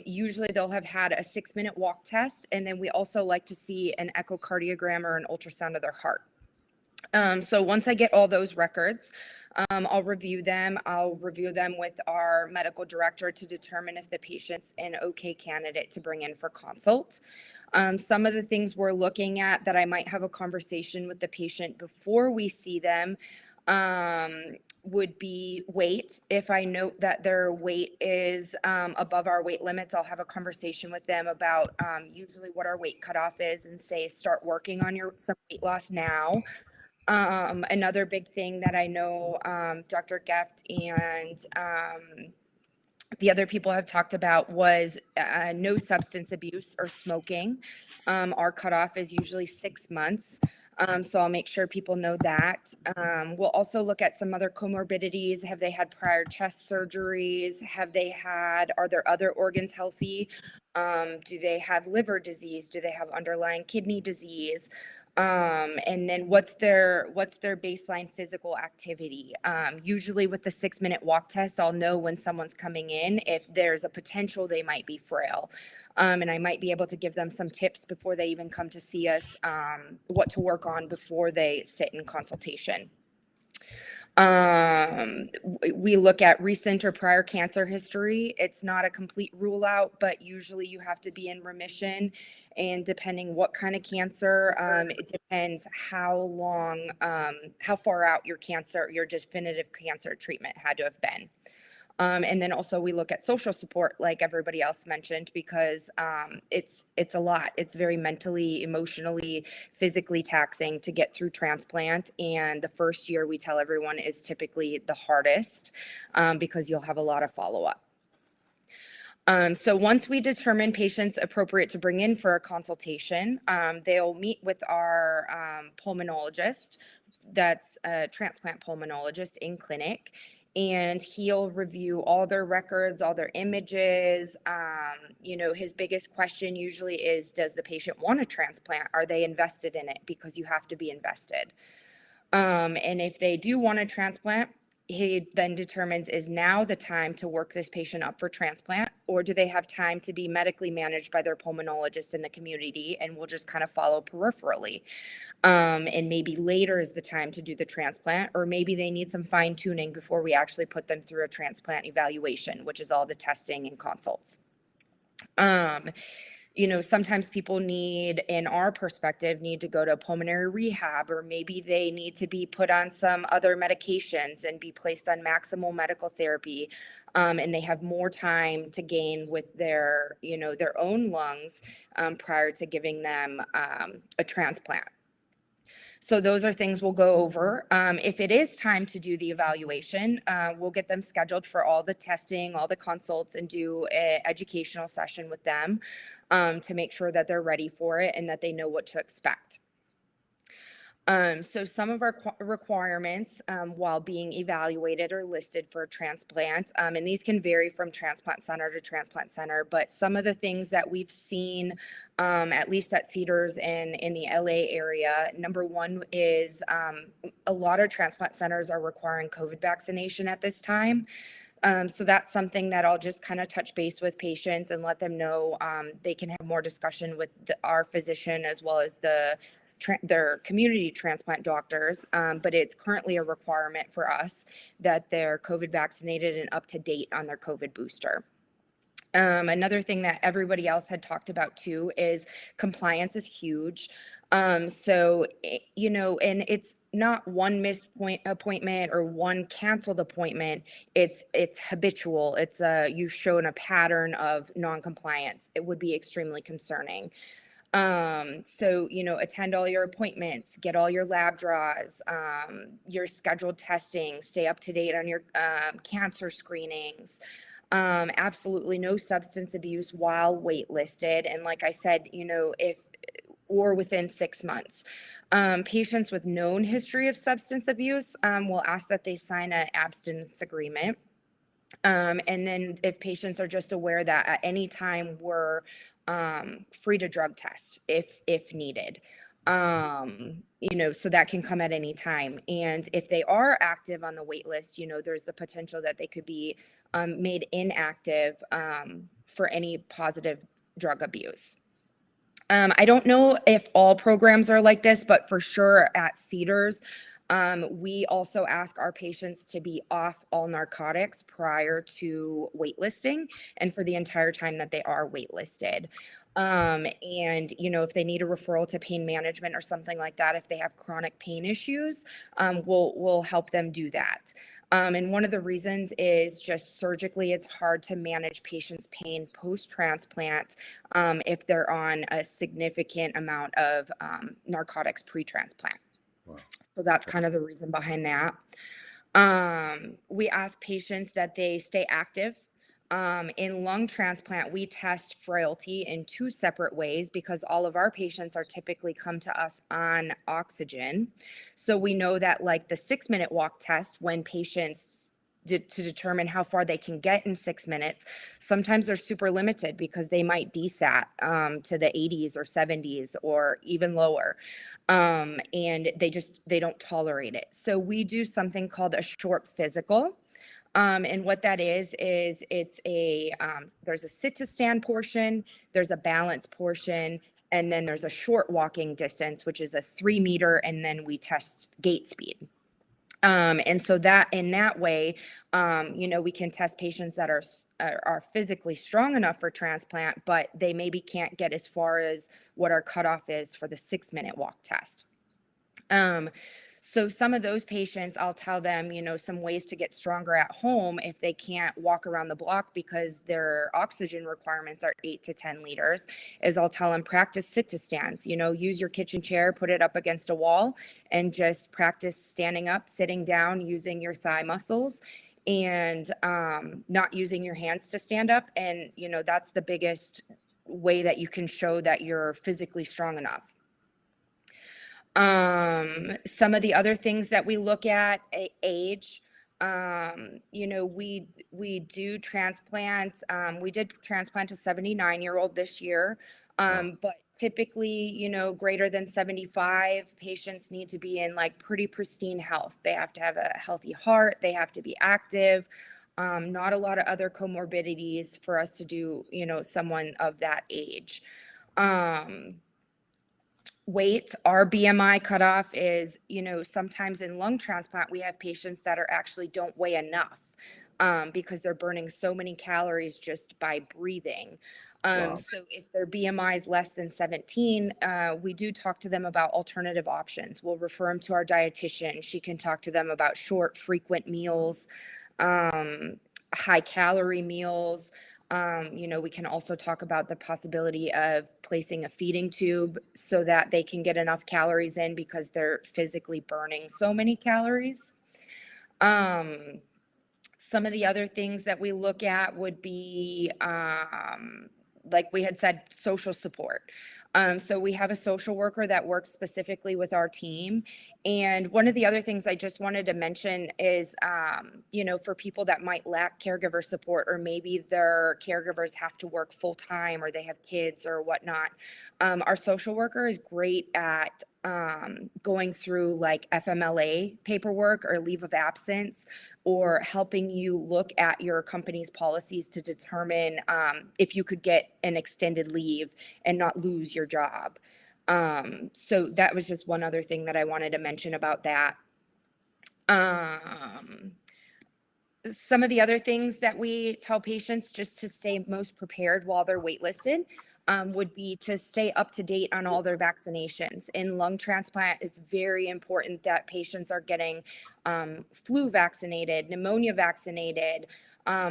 Usually they'll have had a 6-minute walk test. And then we also like to see an echocardiogram or an ultrasound of their heart. So once I get all those records, I'll review them. I'll review them with our medical director to determine if the patient's an okay candidate to bring in for consult. Some of the things we're looking at that I might have a conversation with the patient before we see them would be weight. If I note that their weight is above our weight limits, I'll have a conversation with them about usually what our weight cutoff is and say, start working on some weight loss now. Another big thing that I know Dr. Geft and the other people have talked about was no substance abuse or smoking. Our cutoff is usually 6 months. So I'll make sure people know that. We'll also look at some other comorbidities. Have they had prior chest surgeries? Are their other organs healthy? Do they have liver disease? Do they have underlying kidney disease? And then what's their baseline physical activity? Usually with the 6-minute walk test, I'll know when someone's coming in if there's a potential they might be frail. And I might be able to give them some tips before they even come to see us, what to work on before they sit in consultation. We look at recent or prior cancer history. It's not a complete rule out, but usually you have to be in remission. And depending what kind of cancer, it depends how far out your definitive cancer treatment had to have been. And then also we look at social support, like everybody else mentioned, because it's a lot. It's very mentally, emotionally, physically taxing to get through transplant. And the first year, we tell everyone, is typically the hardest because you'll have a lot of follow-up. So once we determine patients appropriate to bring in for a consultation, they'll meet with our pulmonologist. That's a transplant pulmonologist in clinic, and he'll review all their records, all their images. His biggest question usually is, does the patient want a transplant? Are they invested in it? Because you have to be invested. And if they do want a transplant, he then determines, is now the time to work this patient up for transplant, or do they have time to be medically managed by their pulmonologist in the community and will just kind of follow peripherally? And maybe later is the time to do the transplant, or maybe they need some fine tuning before we actually put them through a transplant evaluation, which is all the testing and consults. Sometimes people in our perspective, need to go to pulmonary rehab, or maybe they need to be put on some other medications and be placed on maximal medical therapy. And they have more time to gain with their own lungs prior to giving them a transplant. So those are things we'll go over. If it is time to do the evaluation, we'll get them scheduled for all the testing, all the consults, and do an educational session with them to make sure that they're ready for it and that they know what to expect. So some of our requirements while being evaluated are listed for a transplant, and these can vary from transplant center to transplant center, but some of the things that we've seen, at least at Cedars and in the LA area, number one is a lot of transplant centers are requiring COVID vaccination at this time. So that's something that I'll just kind of touch base with patients and let them know. They can have more discussion with our physician as well as their community transplant doctors, but it's currently a requirement for us that they're COVID vaccinated and up to date on their COVID booster. Another thing that everybody else had talked about too is compliance is huge. And it's not one missed appointment or one canceled appointment. It's habitual. You've shown a pattern of non-compliance. It would be extremely concerning. Attend all your appointments, get all your lab draws, your scheduled testing, stay up to date on your cancer screenings. Absolutely no substance abuse while waitlisted. And like I said, or within 6 months. Patients with known history of substance abuse, will ask that they sign an abstinence agreement. And then if patients are just aware that at any time we're free to drug test if needed. So that can come at any time. And if they are active on the wait list, there's the potential that they could be made inactive for any positive drug abuse. I don't know if all programs are like this, but for sure at Cedars, we also ask our patients to be off all narcotics prior to waitlisting and for the entire time that they are waitlisted. If they need a referral to pain management or something like that, if they have chronic pain issues, we'll help them do that. And one of the reasons is just surgically, it's hard to manage patients' pain post-transplant if they're on a significant amount of narcotics pre-transplant. Wow. So that's kind of the reason behind that. We ask patients that they stay active. In lung transplant, we test frailty in 2 separate ways because all of our patients are typically come to us on oxygen. So we know that like the 6-minute walk test, when patients to determine how far they can get in 6 minutes, sometimes they're super limited because they might desat to the 80s or 70s or even lower. And they don't tolerate it. So we do something called a short physical. And what that is it's there's a sit to stand portion, there's a balance portion, and then there's a short walking distance, which is a 3 meter, and then we test gait speed. And so that in that way, we can test patients that are physically strong enough for transplant, but they maybe can't get as far as what our cutoff is for the 6-minute walk test. So some of those patients, I'll tell them, some ways to get stronger at home if they can't walk around the block because their oxygen requirements are 8 to 10 liters, is I'll tell them practice sit to stands, use your kitchen chair, put it up against a wall and just practice standing up, sitting down, using your thigh muscles and not using your hands to stand up. And, that's the biggest way that you can show that you're physically strong enough. Some of the other things that we look at, age, we do transplant. We did transplant a 79-year-old this year. But typically, greater than 75 patients need to be in like pretty pristine health. They have to have a healthy heart. They have to be active. Not a lot of other comorbidities for us to do, someone of that age. Weight, our BMI cutoff is, sometimes in lung transplant, we have patients that are actually don't weigh enough because they're burning so many calories just by breathing. Wow. So if their BMI is less than 17, we do talk to them about alternative options. We'll refer them to our dietitian. She can talk to them about short, frequent meals, high calorie meals. We can also talk about the possibility of placing a feeding tube so that they can get enough calories in because they're physically burning so many calories. Some of the other things that we look at would be, like we had said, social support. So we have a social worker that works specifically with our team. And one of the other things I just wanted to mention is, for people that might lack caregiver support, or maybe their caregivers have to work full time or they have kids or whatnot, our social worker is great at going through like FMLA paperwork or leave of absence, or helping you look at your company's policies to determine if you could get an extended leave and not lose your job. So that was just one other thing that I wanted to mention about that. Some of the other things that we tell patients just to stay most prepared while they're waitlisted would be to stay up to date on all their vaccinations. In lung transplant, it's very important that patients are getting flu vaccinated, pneumonia vaccinated,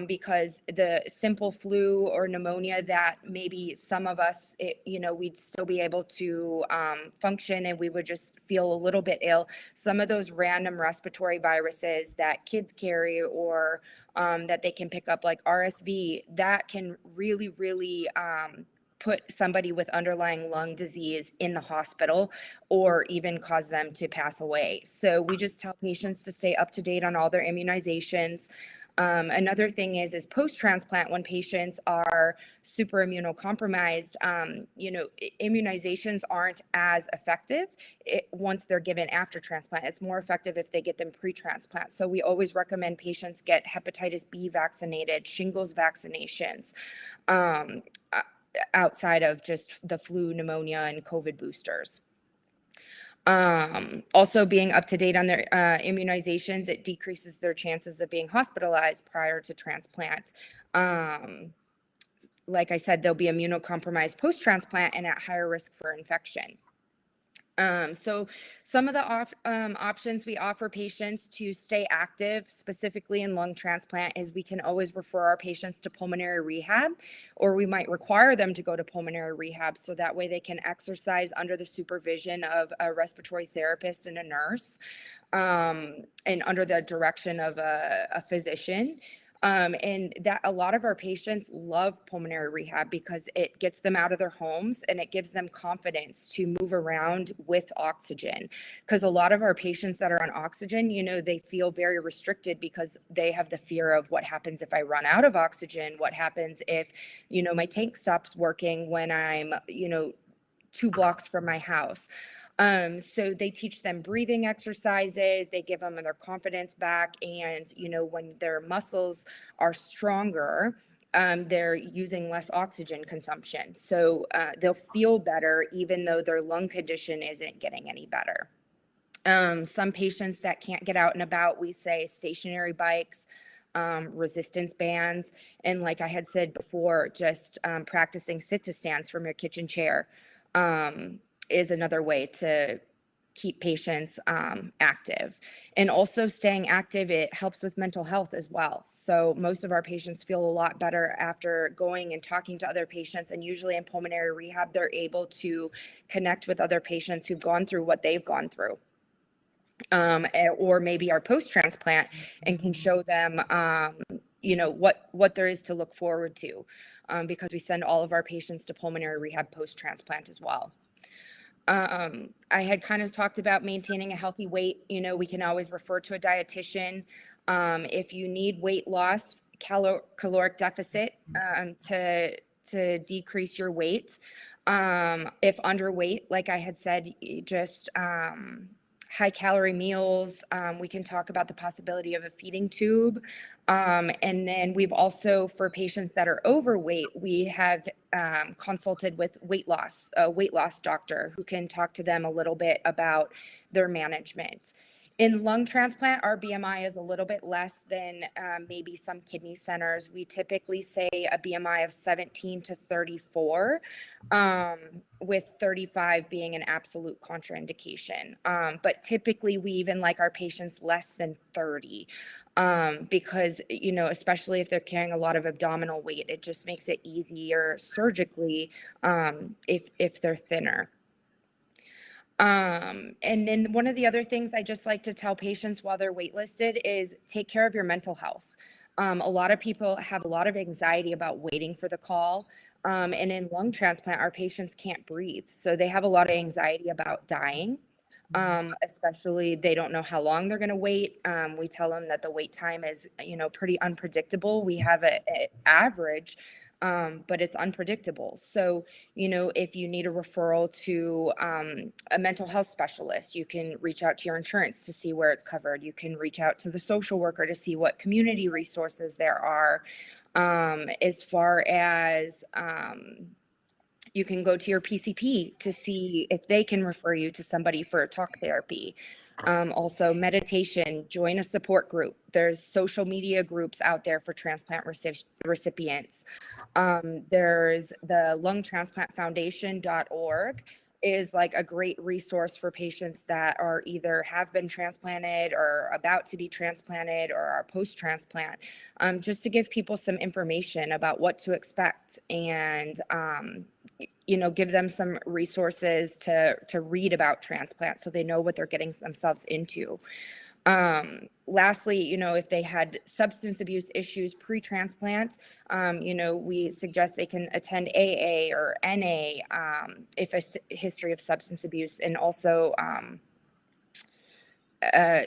because the simple flu or pneumonia that maybe some of us, we'd still be able to function and we would just feel a little bit ill. Some of those random respiratory viruses that kids carry or that they can pick up, like RSV, that can really, really put somebody with underlying lung disease in the hospital or even cause them to pass away. So we just tell patients to stay up to date on all their immunizations. Another thing is post-transplant, when patients are super immunocompromised, immunizations aren't as effective once they're given after transplant. It's more effective if they get them pre-transplant. So we always recommend patients get hepatitis B vaccinated, shingles vaccinations, outside of just the flu, pneumonia, and COVID boosters. Also being up to date on their immunizations, it decreases their chances of being hospitalized prior to transplant. Like I said, they'll be immunocompromised post-transplant and at higher risk for infection. So some of the options we offer patients to stay active, specifically in lung transplant, is we can always refer our patients to pulmonary rehab, or we might require them to go to pulmonary rehab so that way they can exercise under the supervision of a respiratory therapist and a nurse, and under the direction of a physician. And that a lot of our patients love pulmonary rehab because it gets them out of their homes and it gives them confidence to move around with oxygen. Because a lot of our patients that are on oxygen, they feel very restricted because they have the fear of what happens if I run out of oxygen, what happens if, my tank stops working when I'm, 2 blocks from my house. So they teach them breathing exercises, they give them their confidence back. And, when their muscles are stronger, they're using less oxygen consumption. So they'll feel better, even though their lung condition isn't getting any better. Some patients that can't get out and about, we say stationary bikes, resistance bands. And like I had said before, just practicing sit to stands from your kitchen chair is another way to keep patients active. And also staying active, it helps with mental health as well. So most of our patients feel a lot better after going and talking to other patients. And usually in pulmonary rehab, they're able to connect with other patients who've gone through what they've gone through. Or maybe our post-transplant, and can show them, what there is to look forward to, because we send all of our patients to pulmonary rehab post-transplant as well. I had kind of talked about maintaining a healthy weight. We can always refer to a dietitian. If you need weight loss, caloric deficit, to decrease your weight. If underweight, like I had said, just high calorie meals. We can talk about the possibility of a feeding tube. And then we've also, for patients that are overweight, we have consulted with a weight loss doctor who can talk to them a little bit about their management. In lung transplant, our BMI is a little bit less than maybe some kidney centers. We typically say a BMI of 17 to 34, with 35 being an absolute contraindication. But typically we even like our patients less than 30, because, especially if they're carrying a lot of abdominal weight, it just makes it easier surgically if they're thinner. And then one of the other things I just like to tell patients while they're waitlisted is take care of your mental health. A lot of people have a lot of anxiety about waiting for the call. And in lung transplant, our patients can't breathe. So they have a lot of anxiety about dying. Especially they don't know how long they're going to wait. We tell them that the wait time is, pretty unpredictable. We have an average, but it's unpredictable. So, if you need a referral to a mental health specialist, you can reach out to your insurance to see where it's covered. You can reach out to the social worker to see what community resources there are. As far as you can go to your PCP to see if they can refer you to somebody for talk therapy. Also meditation, join a support group. There's social media groups out there for transplant recipients. There's the lungtransplantfoundation.org is like a great resource for patients that are either have been transplanted or about to be transplanted or are post-transplant, just to give people some information about what to expect and, give them some resources to read about transplant so they know what they're getting themselves into. Lastly, if they had substance abuse issues pre-transplant, we suggest they can attend AA or NA if a history of substance abuse, and also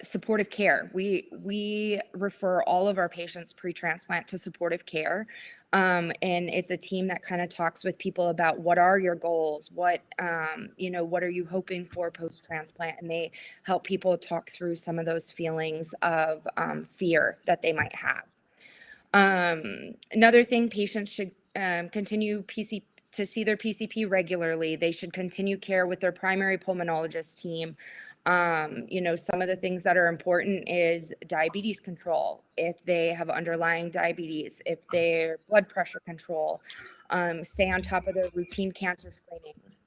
supportive care. We refer all of our patients pre-transplant to supportive care. And it's a team that kind of talks with people about what are your goals, what are you hoping for post-transplant, and they help people talk through some of those feelings of fear that they might have. Another thing, patients should continue to see their PCP regularly. They should continue care with their primary pulmonologist team. Some of the things that are important is diabetes control. If they have underlying diabetes, if their blood pressure control, stay on top of their routine cancer screenings.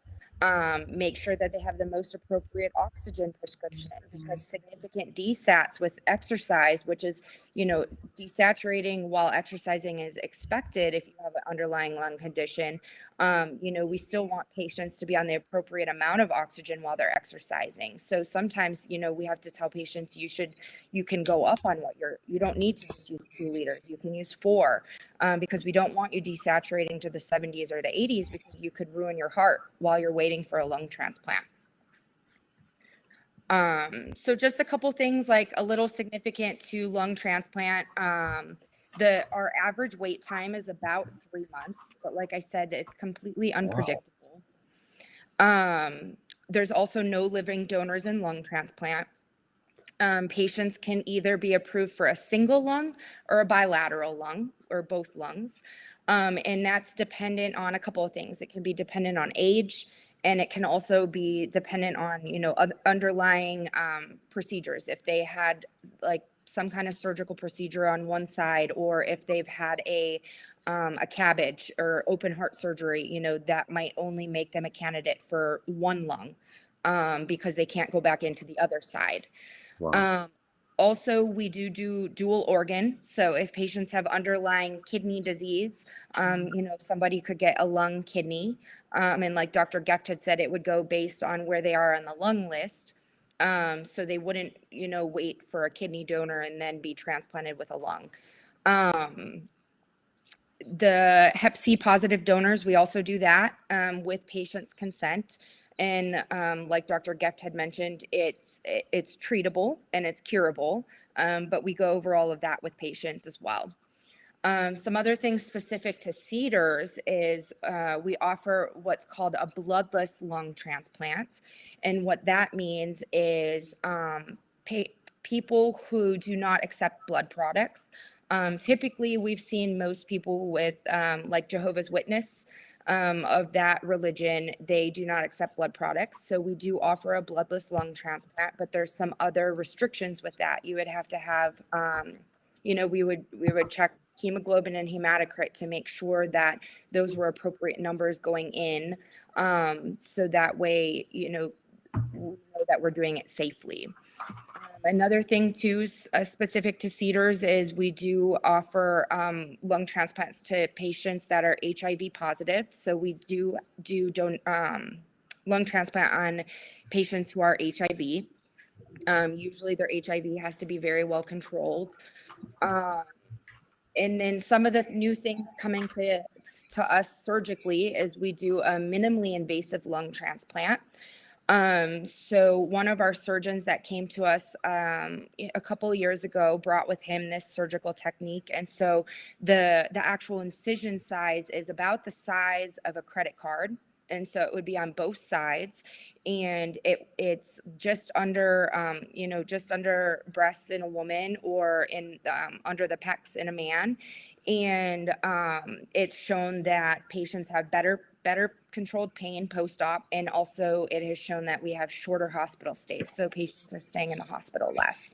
Make sure that they have the most appropriate oxygen prescription, because significant desats with exercise, which is, desaturating while exercising is expected if you have underlying lung condition, we still want patients to be on the appropriate amount of oxygen while they're exercising. So sometimes, we have to tell patients you can go up on you don't need to just use 2 liters. You can use 4, because we don't want you desaturating to the 70s or the 80s, because you could ruin your heart while you're waiting for a lung transplant. So just a couple things like a little significant to lung transplant. Our average wait time is about 3 months, but like I said, it's completely unpredictable. There's also no living donors in lung transplant. Patients can either be approved for a single lung or a bilateral lung or both lungs. And that's dependent on a couple of things. It can be dependent on age, and it can also be dependent on, underlying procedures. If they had like some kind of surgical procedure on one side, or if they've had a CABG or open heart surgery, that might only make them a candidate for one lung, because they can't go back into the other side. Wow. Also, we do dual organ. So if patients have underlying kidney disease, somebody could get a lung kidney. And like Dr. Geft had said, it would go based on where they are on the lung list. So they wouldn't, wait for a kidney donor and then be transplanted with a lung. The Hep C positive donors, we also do that with patients' consent. And like Dr. Geft had mentioned, it's treatable and it's curable, but we go over all of that with patients as well. Some other things specific to Cedars is we offer what's called a bloodless lung transplant. And what that means is people who do not accept blood products. Typically, we've seen most people with like Jehovah's Witness of that religion, they do not accept blood products. So we do offer a bloodless lung transplant, but there's some other restrictions with that. You would have to have, we would check hemoglobin and hematocrit to make sure that those were appropriate numbers going in. So that way, we know that we're doing it safely. Another thing too, specific to Cedars, is we do offer lung transplants to patients that are HIV positive. So we do lung transplant on patients who are HIV. Usually their HIV has to be very well controlled. And then some of the new things coming to us surgically is we do a minimally invasive lung transplant. So one of our surgeons that came to us a couple of years ago brought with him this surgical technique. And so the actual incision size is about the size of a credit card. And so it would be on both sides, and it's just under, just under breasts in a woman, or in under the pecs in a man. And it's shown that patients have better controlled pain post-op, and also it has shown that we have shorter hospital stays, so patients are staying in the hospital less.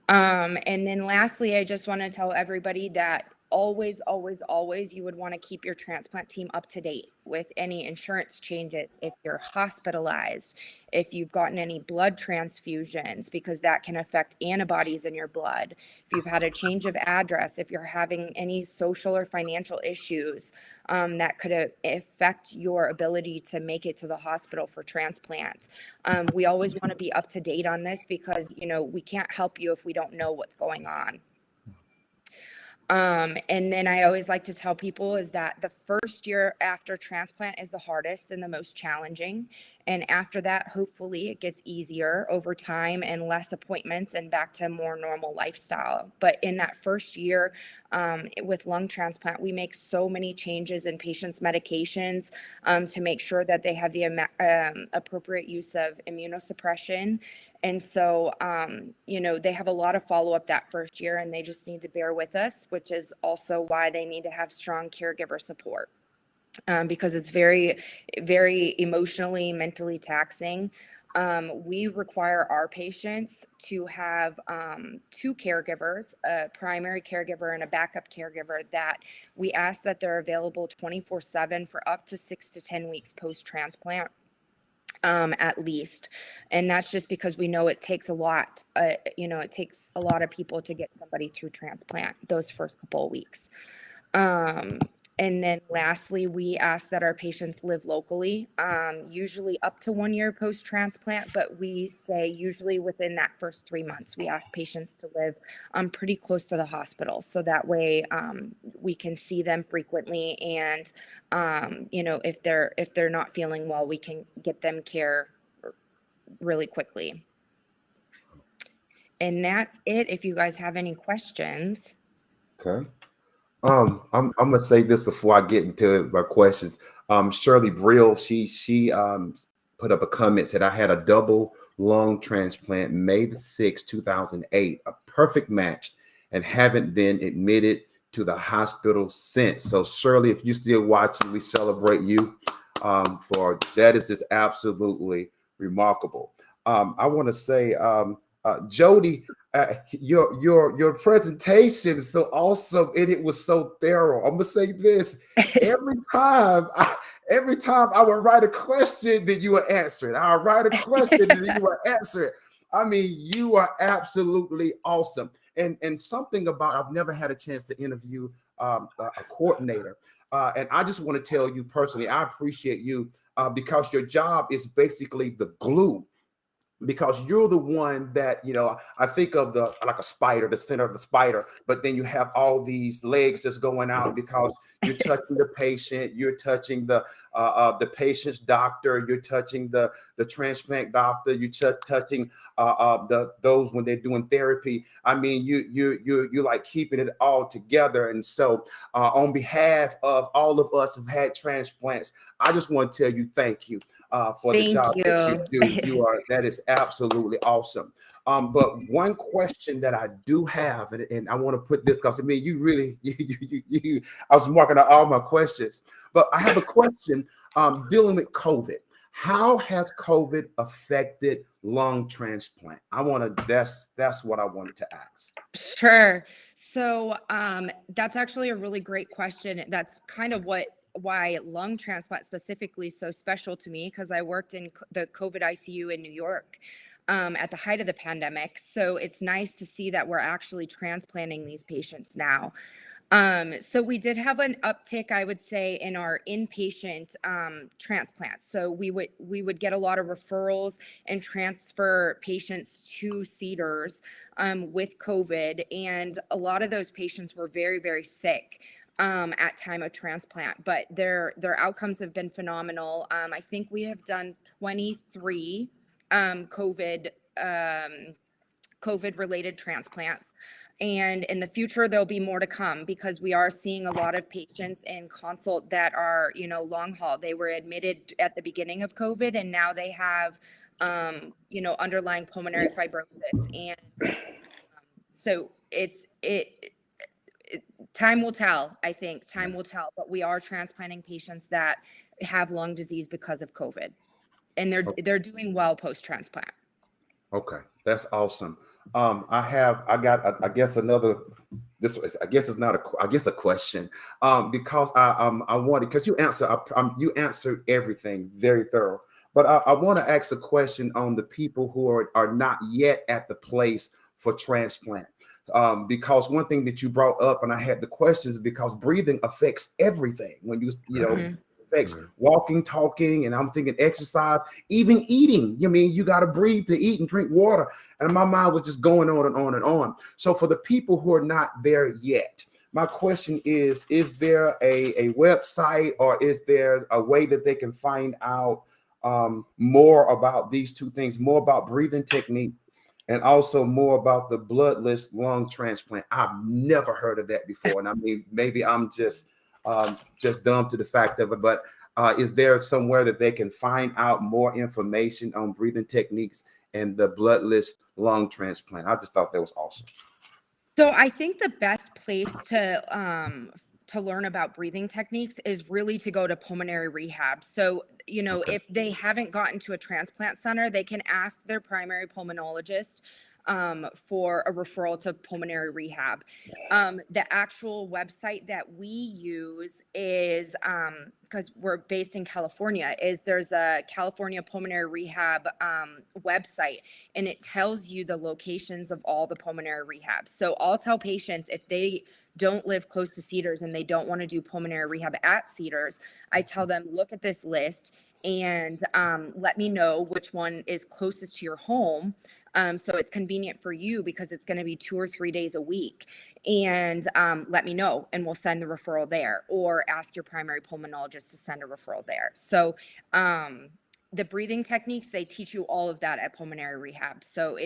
And then lastly, I just want to tell everybody that always, always, always, you would want to keep your transplant team up to date with any insurance changes, if you're hospitalized, if you've gotten any blood transfusions, because that can affect antibodies in your blood, if you've had a change of address, if you're having any social or financial issues that could affect your ability to make it to the hospital for transplant. We always want to be up to date on this, because, we can't help you if we don't know what's going on. And then I always like to tell people is that the first year after transplant is the hardest and the most challenging. And after that, hopefully it gets easier over time and less appointments and back to a more normal lifestyle. But in that first year with lung transplant, we make so many changes in patients' medications to make sure that they have the appropriate use of immunosuppression. And so, they have a lot of follow-up that first year, and they just need to bear with us, which is also why they need to have strong caregiver support, because it's very, very emotionally, mentally taxing. We require our patients to have 2 caregivers, a primary caregiver and a backup caregiver, that we ask that they're available 24/7 for up to 6 to 10 weeks post-transplant. At least. And that's just because we know it takes a lot, it takes a lot of people to get somebody through transplant those first couple of weeks. And then lastly, we ask that our patients live locally, usually up to 1 year post-transplant, but we say usually within that first 3 months, we ask patients to live pretty close to the hospital. So that way we can see them frequently, and if they're not feeling well, we can get them care really quickly. And that's it. If you guys have any questions. Okay. I'm gonna say this before I get into my questions. Shirley Brill, she put up a comment, said I had a double lung transplant May the 6th, 2008, a perfect match, and haven't been admitted to the hospital since. So Shirley, if you're still watching, we celebrate you for that. Is just absolutely remarkable. I want to say, Jody, your presentation is so awesome and it was so thorough. I'm gonna say this every time I would write a question, then you would answer it. I'll write a question and then you would answer it. I mean, you are absolutely awesome. And something about, I've never had a chance to interview a coordinator, and I just want to tell you personally, I appreciate you because your job is basically the glue, because you're the one that, I think of the like a spider, the center of the spider, but then you have all these legs just going out because you're touching the patient, you're touching the patient's doctor, you're touching the transplant doctor, you're touching those when they're doing therapy. I mean, you're like keeping it all together. And so on behalf of all of us who've had transplants, I just want to tell you thank you for the job that you do. That is absolutely awesome. But one question that I do have, and I want to put this, because I mean, you really, I was marking out all my questions, but I have a question dealing with COVID. How has COVID affected lung transplant? That's what I wanted to ask. Sure. So that's actually a really great question. That's kind of why lung transplant specifically is so special to me, because I worked in the COVID ICU in New York at the height of the pandemic. So it's nice to see that we're actually transplanting these patients now. So we did have an uptick, I would say, in our inpatient transplants. So we would get a lot of referrals and transfer patients to Cedars with COVID, and a lot of those patients were very, very sick at time of transplant, but their outcomes have been phenomenal. I think we have done 23 COVID related transplants. And in the future, there'll be more to come, because we are seeing a lot of patients in consult that are, long haul. They were admitted at the beginning of COVID, and now they have, underlying pulmonary fibrosis. And so time will tell. I think time will tell, but we are transplanting patients that have lung disease because of COVID, and they're doing well post-transplant. Okay, that's awesome. I guess it's not a question, because I wanted, because you answered everything very thorough, but I want to ask a question on the people who are not yet at the place for transplant, because one thing that you brought up, and I had the questions, because breathing affects everything when you Mm-hmm. affects walking, talking, and I'm thinking exercise, even eating. I mean, you got to breathe to eat and drink water. And my mind was just going on and on and on. So for the people who are not there yet, my question is there a website, or is there a way that they can find out more about these two things, more about breathing technique, and also more about the bloodless lung transplant? I've never heard of that before. And I mean, maybe I'm just dumb to the fact of it, but is there somewhere that they can find out more information on breathing techniques and the bloodless lung transplant? I just thought that was awesome. So I think the best place to learn about breathing techniques is really to go to pulmonary rehab. So, if they haven't gotten to a transplant center, they can ask their primary pulmonologist for a referral to pulmonary rehab. The actual website that we use is, because we're based in California, is there's a California Pulmonary Rehab website, and it tells you the locations of all the pulmonary rehabs. So I'll tell patients, if they don't live close to Cedars and they don't want to do pulmonary rehab at Cedars, I tell them, look at this list and let me know which one is closest to your home. So it's convenient for you because it's going to be 2 or 3 days a week. And let me know, and we'll send the referral there, or ask your primary pulmonologist to send a referral there. So the breathing techniques, they teach you all of that at pulmonary rehab. So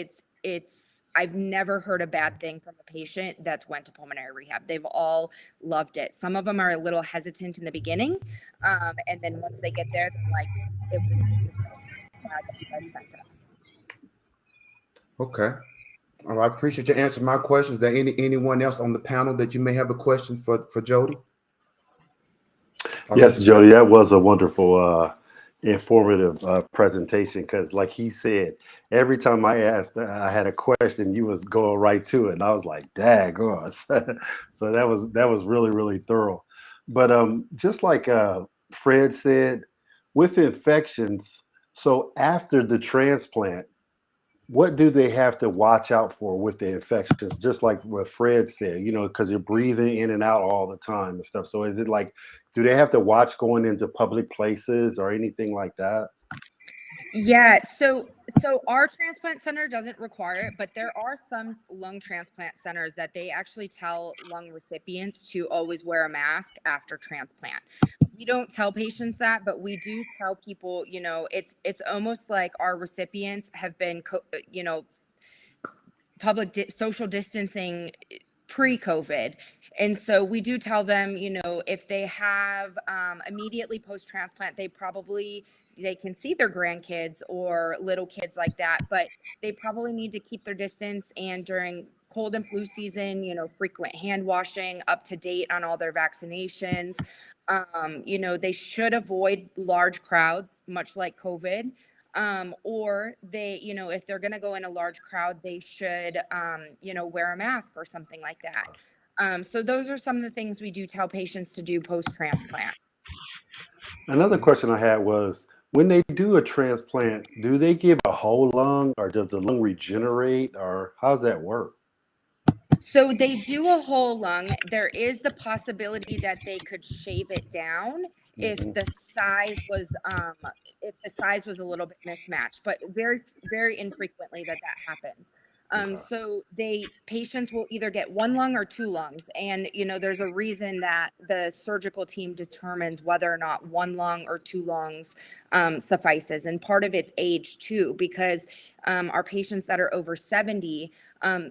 I've never heard a bad thing from a patient that's went to pulmonary rehab. They've all loved it. Some of them are a little hesitant in the beginning. And then once they get there, they're like, it was a great suggestion. Glad that you guys sent us. Okay. All right. Appreciate you answering my questions. Is there anyone else on the panel that you may have a question for Jody? Yes, Jody, that was a wonderful, informative presentation, because like he said, every time I asked, I had a question, you was going right to it. And I was like, daggone. So that was really, really thorough. But just like Fred said, with infections, so after the transplant, what do they have to watch out for with the infections? Just like what Fred said, because you're breathing in and out all the time and stuff. So is it like, do they have to watch going into public places or anything like that? Yeah, so our transplant center doesn't require it, but there are some lung transplant centers that they actually tell lung recipients to always wear a mask after transplant. We don't tell patients that, but we do tell people, it's almost like our recipients have been, social distancing pre-COVID. And so we do tell them, if they have immediately post-transplant, they can see their grandkids or little kids like that, but they probably need to keep their distance. And during cold and flu season, frequent hand washing, up to date on all their vaccinations. They should avoid large crowds, much like COVID. Or they, if they're going to go in a large crowd, they should, wear a mask or something like that. So those are some of the things we do tell patients to do post-transplant. Another question I had was, when they do a transplant, do they give a whole lung, or does the lung regenerate, or how's that work? So they do a whole lung. There is the possibility that they could shave it down if the size was a little bit mismatched, but very, very infrequently that happens. So patients will either get one lung or two lungs. And, there's a reason that the surgical team determines whether or not one lung or two lungs suffices. And part of it's age too, because our patients that are over 70,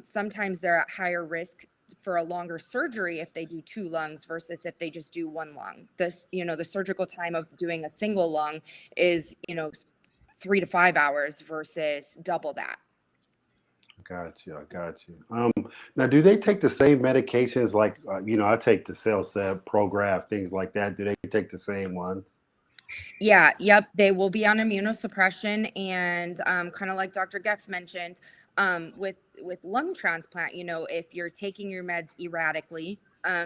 sometimes they're at higher risk for a longer surgery if they do two lungs versus if they just do one lung. The surgical time of doing a single lung is, 3 to 5 hours versus double that. Got you. Now, do they take the same medications? Like, I take the CellCept, Prograf, things like that. Do they take the same ones? Yeah, yep. They will be on immunosuppression, and kind of like Dr. Geff mentioned, with lung transplant, if you're taking your meds erratically,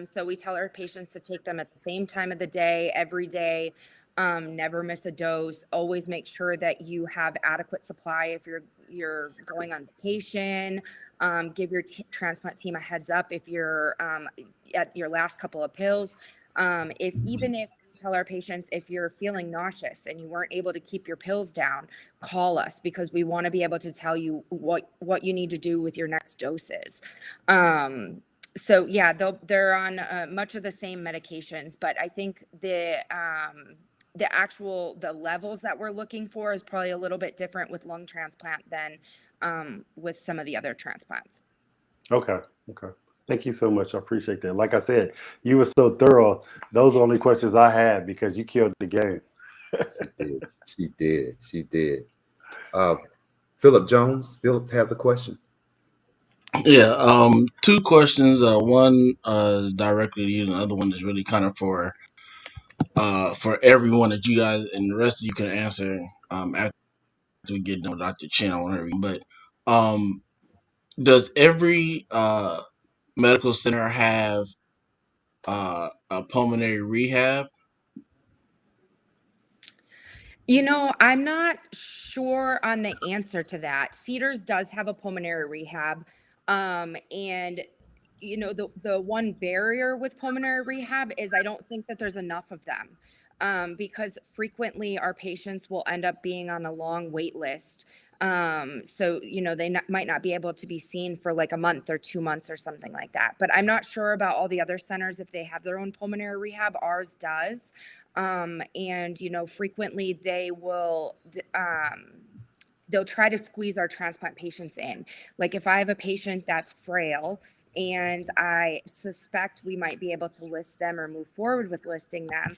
so we tell our patients to take them at the same time of the day, every day, never miss a dose. Always make sure that you have adequate supply if you're going on vacation. Give your transplant team a heads up if you're at your last couple of pills. If we tell our patients, if you're feeling nauseous and you weren't able to keep your pills down, call us, because we want to be able to tell you what you need to do with your next doses. So yeah, they're on much of the same medications, but I think the levels that we're looking for is probably a little bit different with lung transplant than with some of the other transplants. Okay. Thank you so much. I appreciate that. Like I said, you were so thorough. Those are the only questions I had, because you killed the game. She did. Philip Jones. Philip has a question. Yeah, two questions. One is directly to you, and the other one is really kind of for everyone that you guys and the rest of you can answer after we get done with Dr. Chen on everything. But does every medical center have a pulmonary rehab? I'm not sure on the answer to that. Cedars does have a pulmonary rehab. And the one barrier with pulmonary rehab is I don't think that there's enough of them. Because frequently our patients will end up being on a long wait list. So they might not be able to be seen for like a month or 2 months or something like that. But I'm not sure about all the other centers if they have their own pulmonary rehab. Ours does. And frequently they'll try to squeeze our transplant patients in. Like if I have a patient that's frail and I suspect we might be able to list them or move forward with listing them,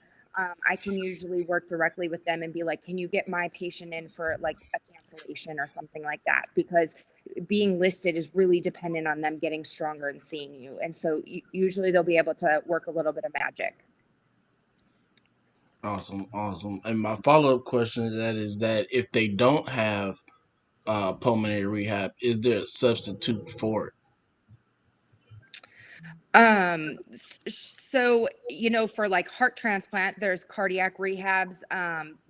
I can usually work directly with them and be like, can you get my patient in for like a cancellation or something like that? Because being listed is really dependent on them getting stronger and seeing you. And so usually they'll be able to work a little bit of magic. Awesome, awesome. And my follow up question to that is that if they don't have pulmonary rehab, is there a substitute for it? So for like heart transplant, there's cardiac rehabs.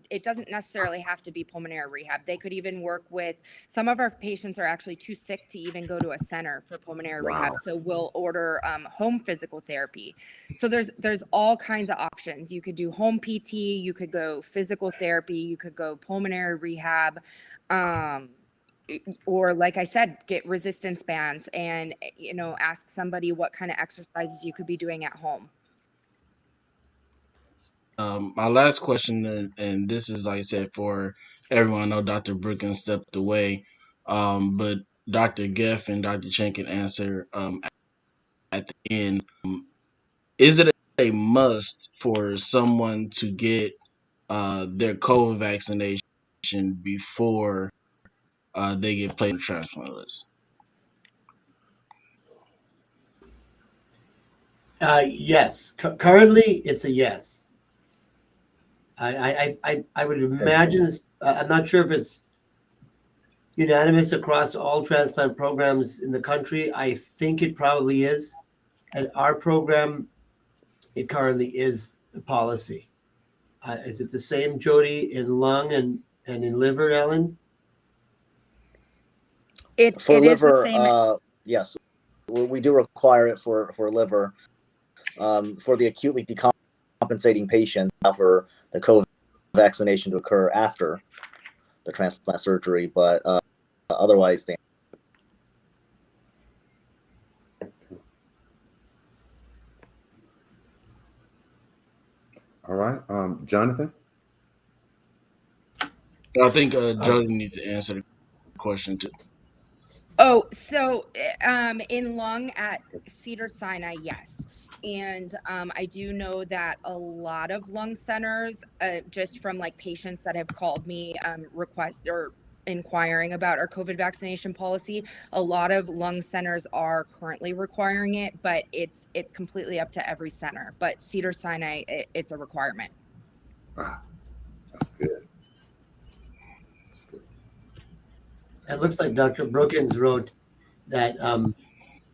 It doesn't necessarily have to be pulmonary rehab. They could even work with, some of our patients are actually too sick to even go to a center for pulmonary rehab. So we'll order home physical therapy. So there's all kinds of options. You could do home PT, you could go physical therapy, you could go pulmonary rehab. Or like I said, get resistance bands and ask somebody what kind of exercises you could be doing at home. My last question, and this is like I said for everyone. I know Dr. Brookins stepped away, but Dr. Geff and Dr. Chen can answer at the end. Is it a must for someone to get their COVID vaccination before they get placed on the transplant list? Yes. Currently, it's a yes. I would imagine. I'm not sure if it's unanimous across all transplant programs in the country. I think it probably is. At our program, it currently is the policy. Is it the same, Jody, in lung and in liver, Ellen? It For is liver, the same. yes, we do require it for liver. For the acutely decompensating patient, for the COVID vaccination to occur after the transplant surgery, but otherwise, All right. Jonathan? I think Jody needs to answer the question too. Oh, so in lung at Cedars-Sinai, yes. And I do know that a lot of lung centers, just from like patients that have called me request or inquiring about our COVID vaccination policy, a lot of lung centers are currently requiring it, but it's completely up to every center. But Cedars-Sinai, it's a requirement. Ah, that's good. That's good. It looks like Dr. Brookins wrote that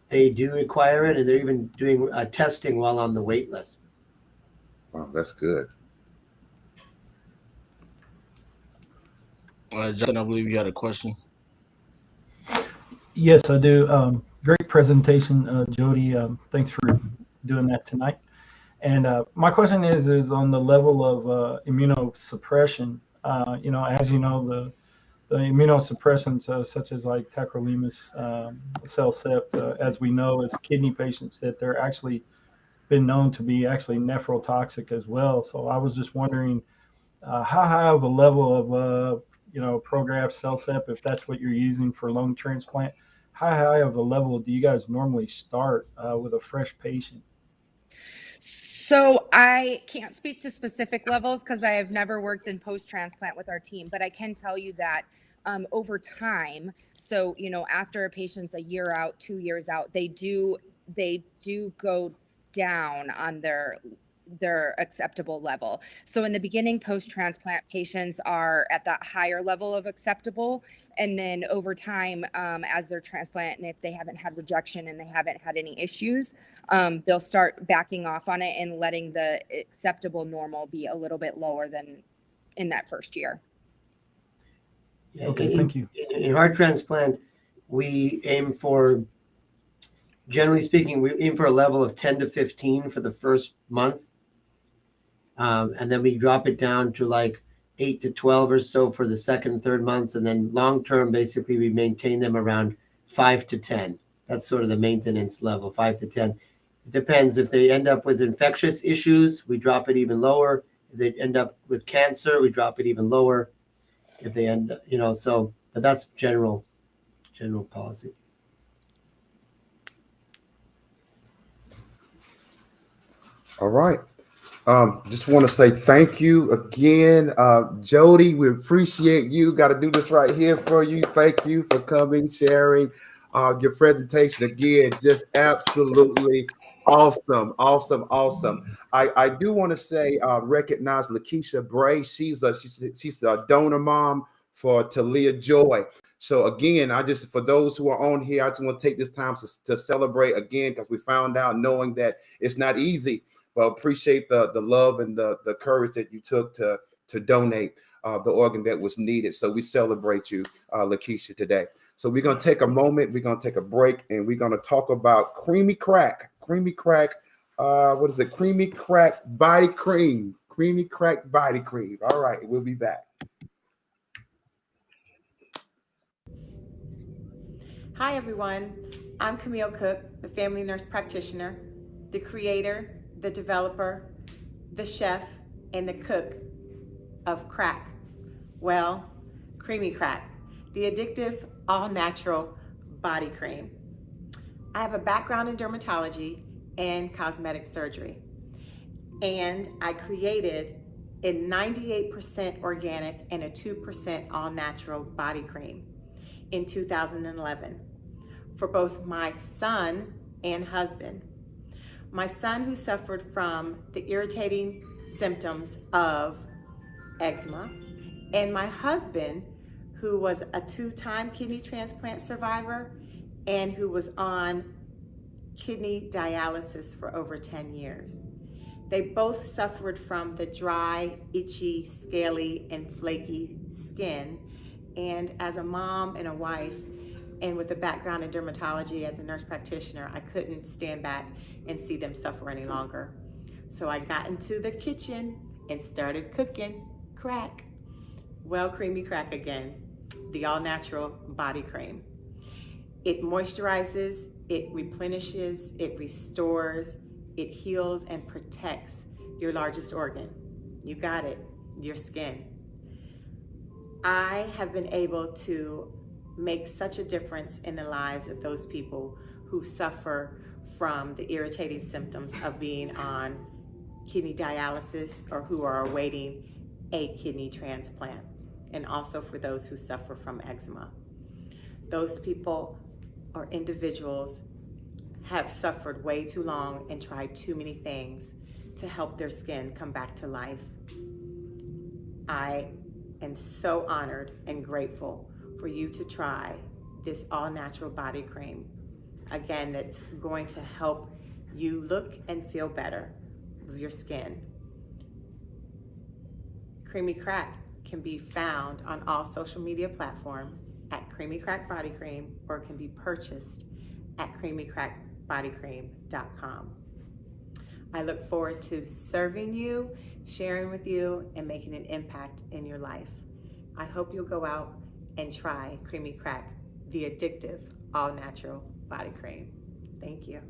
they do require it, and they're even doing testing while on the wait list. Wow, that's good. Jonathan, I believe you had a question. Yes, I do. Great presentation, Jody. Thanks for doing that tonight. And my question is on the level of immunosuppression. As you know, the immunosuppressants such as like tacrolimus, CellCept, as we know, as kidney patients, that they're actually been known to be actually nephrotoxic as well. So I was just wondering how high of a level of Prograf CellCept, if that's what you're using for lung transplant, how high of a level do you guys normally start with a fresh patient? So I can't speak to specific levels because I have never worked in post-transplant with our team, but I can tell you that over time, so after a patient's a year out, 2 years out, they do go down on their their acceptable level. So in the beginning, post-transplant patients are at that higher level of acceptable. And then over time, as their transplant, and if they haven't had rejection and they haven't had any issues, they'll start backing off on it and letting the acceptable normal be a little bit lower than in that first year. Yeah, Okay, thank you. In heart transplant, we aim for, generally speaking, we aim for a level of 10 to 15 for the first month. And then we drop it down to like 8 to 12 or so for the second and third months. And then long term, basically, we maintain them around 5 to 10. That's sort of the maintenance level, 5 to 10. It depends. If they end up with infectious issues, we drop it even lower. If they end up with cancer, we drop it even lower. If they end up, so, but that's general policy. All right. Just want to say thank you again, Jody. We appreciate you. Got to do this right here for you. Thank you for coming, sharing your presentation again. Just absolutely awesome, awesome, awesome. I do want to say recognize Lakeisha Bray. She's a donor mom for Talia Joy. So again, for those who are on here, I just want to take this time to celebrate again, because we found out, knowing that it's not easy. Well, appreciate the love and the courage that you took to donate the organ that was needed. So we celebrate you, Lakeisha, today. So we're going to take a moment. We're going to take a break, and we're going to talk about Creamy Crack. Creamy Crack, what is it? Creamy Crack Body Cream. Creamy Crack Body Cream. All right, we'll be back. Hi, everyone. I'm Camille Cook, the family nurse practitioner, the creator, the developer, the chef, and the cook of crack. Well, Creamy Crack, the addictive, all-natural body cream. I have a background in dermatology and cosmetic surgery, and I created a 98% organic and a 2% all-natural body cream in 2011 for both my son and husband. My son, who suffered from the irritating symptoms of eczema, and my husband, who was a 2-time kidney transplant survivor and who was on kidney dialysis for over 10 years. They both suffered from the dry, itchy, scaly, and flaky skin. And as a mom and a wife, and with a background in dermatology as a nurse practitioner, I couldn't stand back and see them suffer any longer. So I got into the kitchen and started cooking crack. Well, Creamy Crack again, the all-natural body cream. It moisturizes, it replenishes, it restores, it heals and protects your largest organ. You got it, your skin. I have been able to make such a difference in the lives of those people who suffer from the irritating symptoms of being on kidney dialysis or who are awaiting a kidney transplant, and also for those who suffer from eczema. Those people or individuals have suffered way too long and tried too many things to help their skin come back to life. I am so honored and grateful for you to try this all-natural body cream. Again, that's going to help you look and feel better with your skin. Creamy Crack can be found on all social media platforms at Creamy Crack Body Cream, or can be purchased at creamycrackbodycream.com. I look forward to serving you, sharing with you, and making an impact in your life. I hope you'll go out and try Creamy Crack, the addictive, all-natural body cream. Thank you.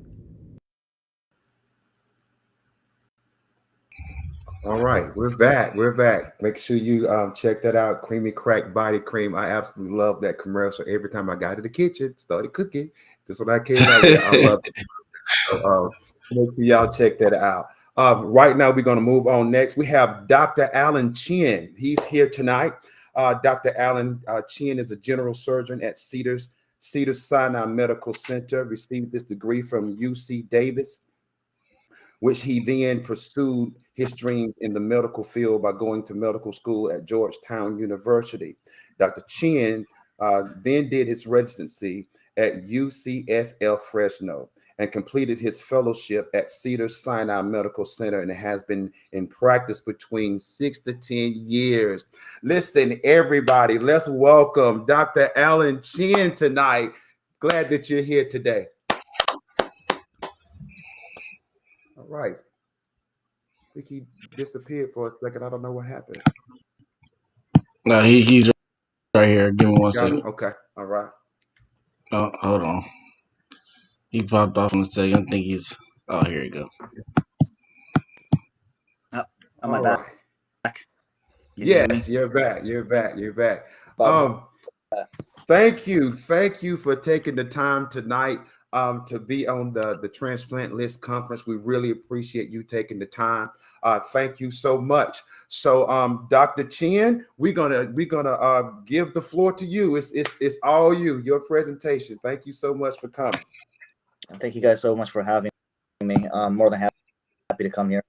All right, we're back. We're back. Make sure you check that out, Creamy Crack Body Cream. I absolutely love that commercial. Every time I got to the kitchen, started cooking. This is what I came out with. I love it. So, make sure y'all check that out. Right now, we're going to move on next. We have Dr. Alan Chin. He's here tonight. Dr. Alan Chin is a general surgeon at Cedars-Sinai Medical Center, received this degree from UC Davis. which he then pursued his dreams in the medical field by going to medical school at Georgetown University. Dr. Chien then did his residency at UCSF Fresno and completed his fellowship at Cedars-Sinai Medical Center, and has been in practice between 6 to 10 years. Listen, everybody, let's welcome Dr. Alan Chien tonight. Glad that you're here today. All right. I think he disappeared for a second. I don't know what happened. No, he's right here. Give me one second. Okay. All right. Oh, hold on. He popped off in a second. I think he's. Oh, here you go. Am I back? Right. Yes, you're back. You're back. You're back. Thank you for taking the time tonight to be on the Transplant List Conference. We really appreciate you taking the time. Thank you so much. So, Dr. Chien, we're gonna give the floor to you. It's all you. Your presentation. Thank you so much for coming. Thank you guys so much for having me. I'm more than happy to come here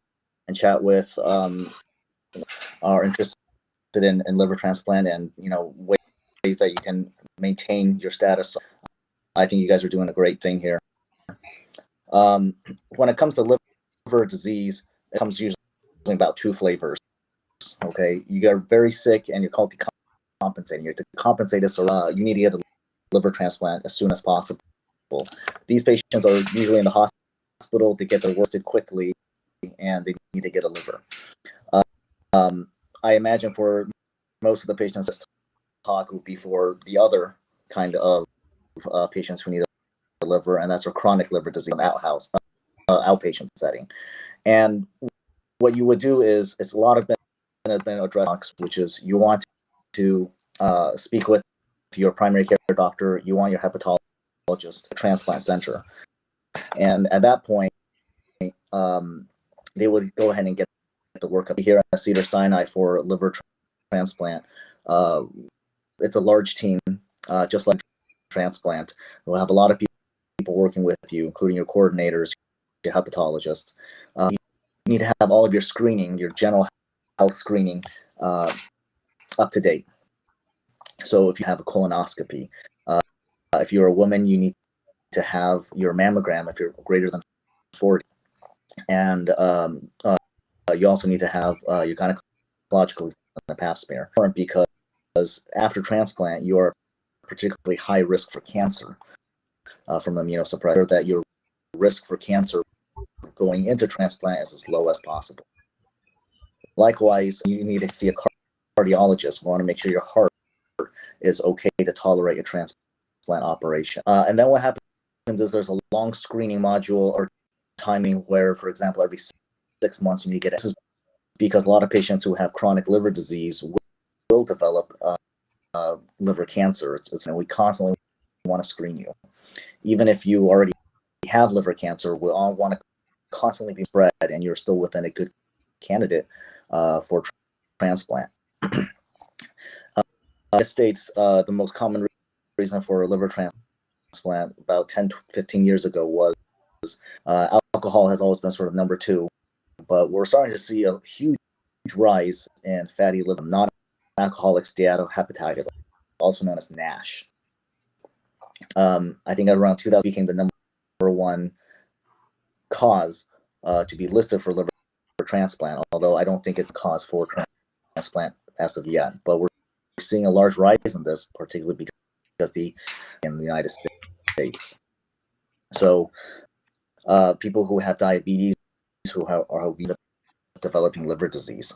and chat with are interested in liver transplant, and ways that you can maintain your status. I think you guys are doing a great thing here. When it comes to liver disease, it comes usually in about 2 flavors. Okay, you get very sick and you're called decompensating. You're decompensated, so you need to get a liver transplant as soon as possible. These patients are usually in the hospital to get their work quickly, and they need to get a liver. I imagine for most of the patients, this talk would be for the other kind of patients who need a liver, and that's a chronic liver disease in the outpatient setting. And what you would do is, it's a lot of been addressed, which is you want to speak with your primary care doctor, you want your hepatologist, transplant center, and at that point, they would go ahead and get the workup. Here at Cedars-Sinai for liver transplant, it's a large team, just like transplant. We'll have a lot of people working with you, including your coordinators, your hepatologists. You need to have all of your screening, your general health screening, up to date. So if you have a colonoscopy, if you're a woman, you need to have your mammogram if you're greater than 40. And you also need to have your gynecological pap smear, because after transplant, you are particularly high risk for cancer from immunosuppressor, that your risk for cancer going into transplant is as low as possible. Likewise, you need to see a cardiologist. We want to make sure your heart is okay to tolerate a transplant operation. And then what happens is there's a long screening module or timing where, for example, every 6 months you need to get it, because a lot of patients who have chronic liver disease will develop liver cancer. We constantly want to screen you. Even if you already have liver cancer, we all want to constantly be spread, and you're still within a good candidate for transplant. States the most common reason for a liver transplant about 10 to 15 years ago was alcohol has always been sort of number 2, but we're starting to see a huge rise in fatty liver, non-alcoholic steatohepatitis, also known as NASH. I think around 2000 became the number 1 cause to be listed for liver transplant, although I don't think it's a cause for transplant as of yet. But we're seeing a large rise in this, particularly because in the United States. So people who have diabetes, who are developing liver disease.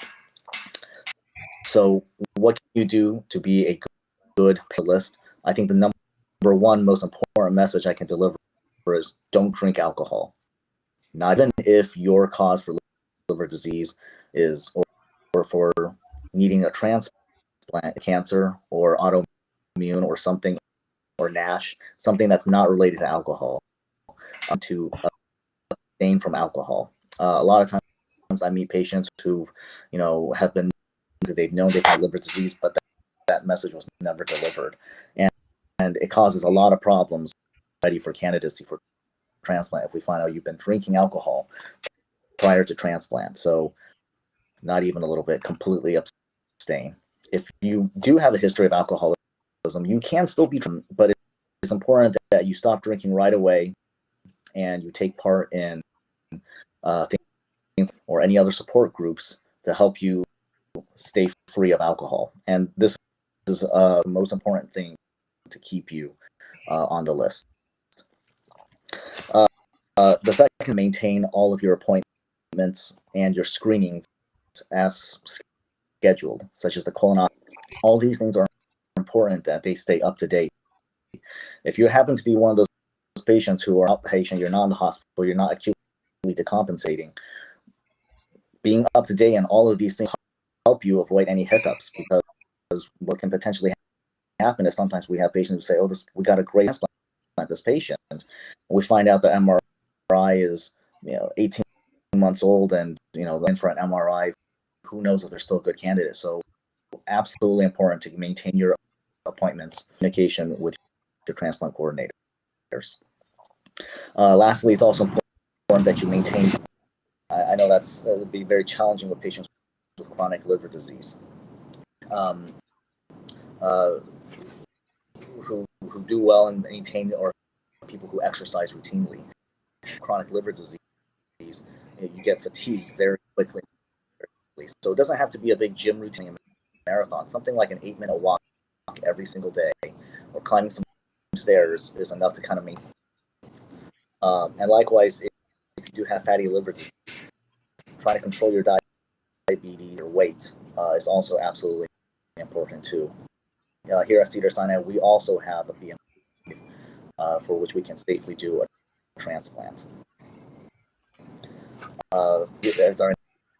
So what can you do to be a good list? I think the number 1 most important message I can deliver is don't drink alcohol. Not even if your cause for liver disease is or for needing a transplant, cancer or autoimmune or something, or NASH, something that's not related to alcohol, to abstain from alcohol. A lot of times I meet patients who, they've known they've had liver disease, but that message was never delivered. And it causes a lot of problems ready for candidacy for transplant if we find out you've been drinking alcohol prior to transplant. So not even a little bit, completely abstain. If you do have a history of alcoholism, you can still be, but it's important that you stop drinking right away and you take part in things or any other support groups to help you stay free of alcohol. And this is the most important thing to keep you on the list. The second, maintain all of your appointments and your screenings as scheduled, such as the colonoscopy. All these things are important that they stay up to date. If you happen to be one of those patients who are outpatient, you're not in the hospital, you're not acutely decompensating, being up to date on all of these things help you avoid any hiccups, because what can potentially happen is sometimes we have patients who say, oh, we got a great transplant, this patient, and we find out the MRI is 18 months old, and in for an MRI, who knows if they're still a good candidate. So absolutely important to maintain your appointments, communication with your transplant coordinators. Lastly, it's also important that you maintain, I know that's would be very challenging with patients with chronic liver disease, who do well and maintain, or people who exercise routinely. Chronic liver disease, you get fatigued very quickly. So it doesn't have to be a big gym routine, marathon. Something like an 8-minute walk every single day, or climbing some stairs, is enough to kind of maintain. And likewise, if you do have fatty liver disease, trying to control your diabetes or weight is also absolutely important too. Here at Cedars-Sinai, we also have a BMI for which we can safely do a transplant. Is there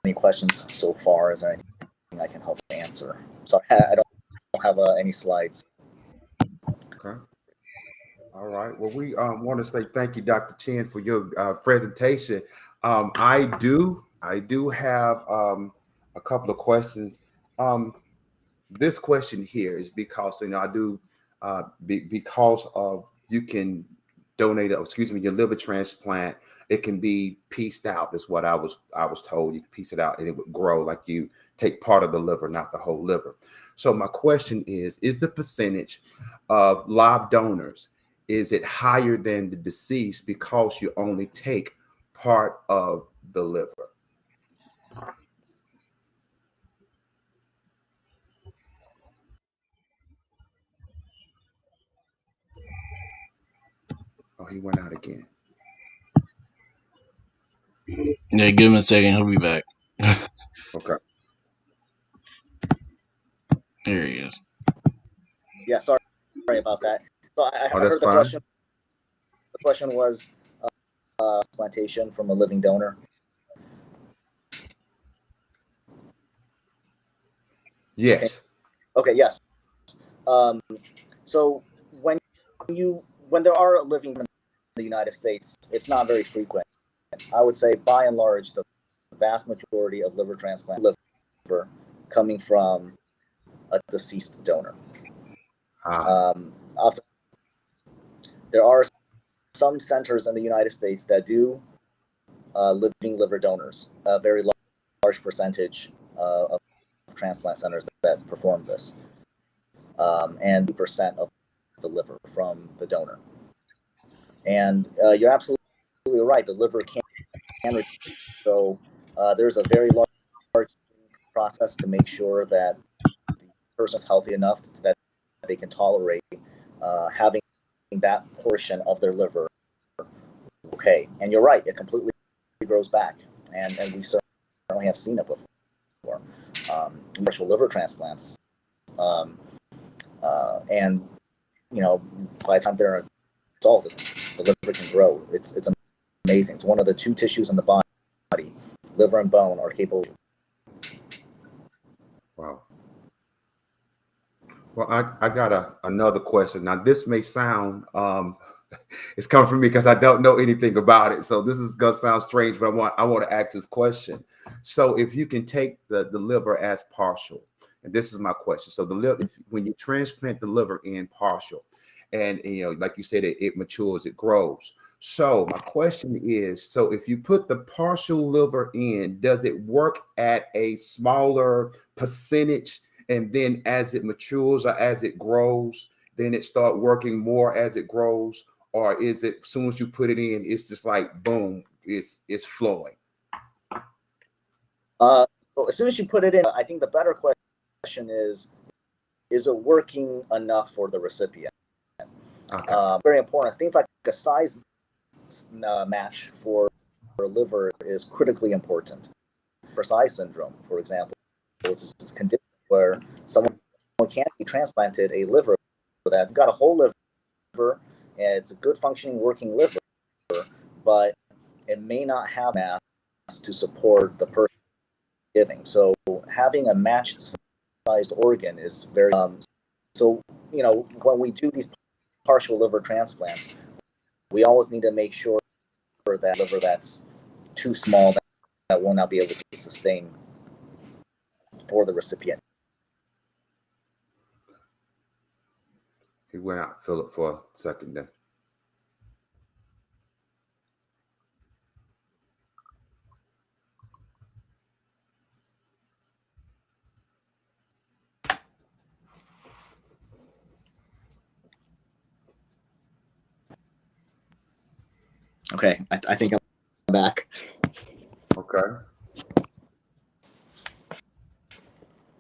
any questions so far? Is there anything I can help answer? Sorry, I don't have any slides. Okay. All right. Well, we want to say thank you, Dr. Chen, for your presentation. I do have a couple of questions. This question here is because I do because of you can donate, your liver transplant. It can be pieced out, is what I was told. You can piece it out and it would grow, like you take part of the liver, not the whole liver. So my question is the percentage of live donors, is it higher than the deceased because you only take part of the liver? Oh, he went out again. Yeah, give him a second. He'll be back. Okay. Here he is. Yeah, sorry about that. So I That's heard the fine. question. The question was transplantation from a living donor. Yes. Okay. Yes. So when there are living in the United States, it's not very frequent. I would say, by and large, the vast majority of liver transplant liver coming from a deceased donor. Often, there are some centers in the United States that do living liver donors. A very large percentage of transplant centers that perform this, and 2% of the liver from the donor. And you're absolutely right. The liver can. So there's a very large process to make sure that the person is healthy enough that they can tolerate having that portion of their liver. Okay, and you're right, it completely grows back, and we certainly have seen it before. Commercial liver transplants, and by the time they're an adult, the liver can grow. It's amazing. It's one of the 2 tissues in the body, liver and bone, are capable. Wow. Well, I got another question. Now, this may sound it's coming from me because I don't know anything about it. So this is gonna sound strange, but I want to ask this question. So if you can take the liver as partial, and this is my question. So the liver, when you transplant the liver in partial, and like you said, it matures, it grows. So my question is, so if you put the partial liver in, does it work at a smaller percentage? And then as it matures or as it grows, then it start working more as it grows? Or is it as soon as you put it in, it's just like boom, it's flowing? So as soon as you put it in, I think the better question is it working enough for the recipient? Okay. Very important. Things like a size match for liver is critically important. For size syndrome, for example, is a condition where someone can't be transplanted a liver that's got a whole liver and it's a good functioning working liver, but it may not have mass to support the person giving. So having a matched sized organ is very so when we do these partial liver transplants, we always need to make sure that liver that's too small that will not be able to sustain for the recipient. He went out, Philip, for a second there. Okay, I think I'm back. Okay.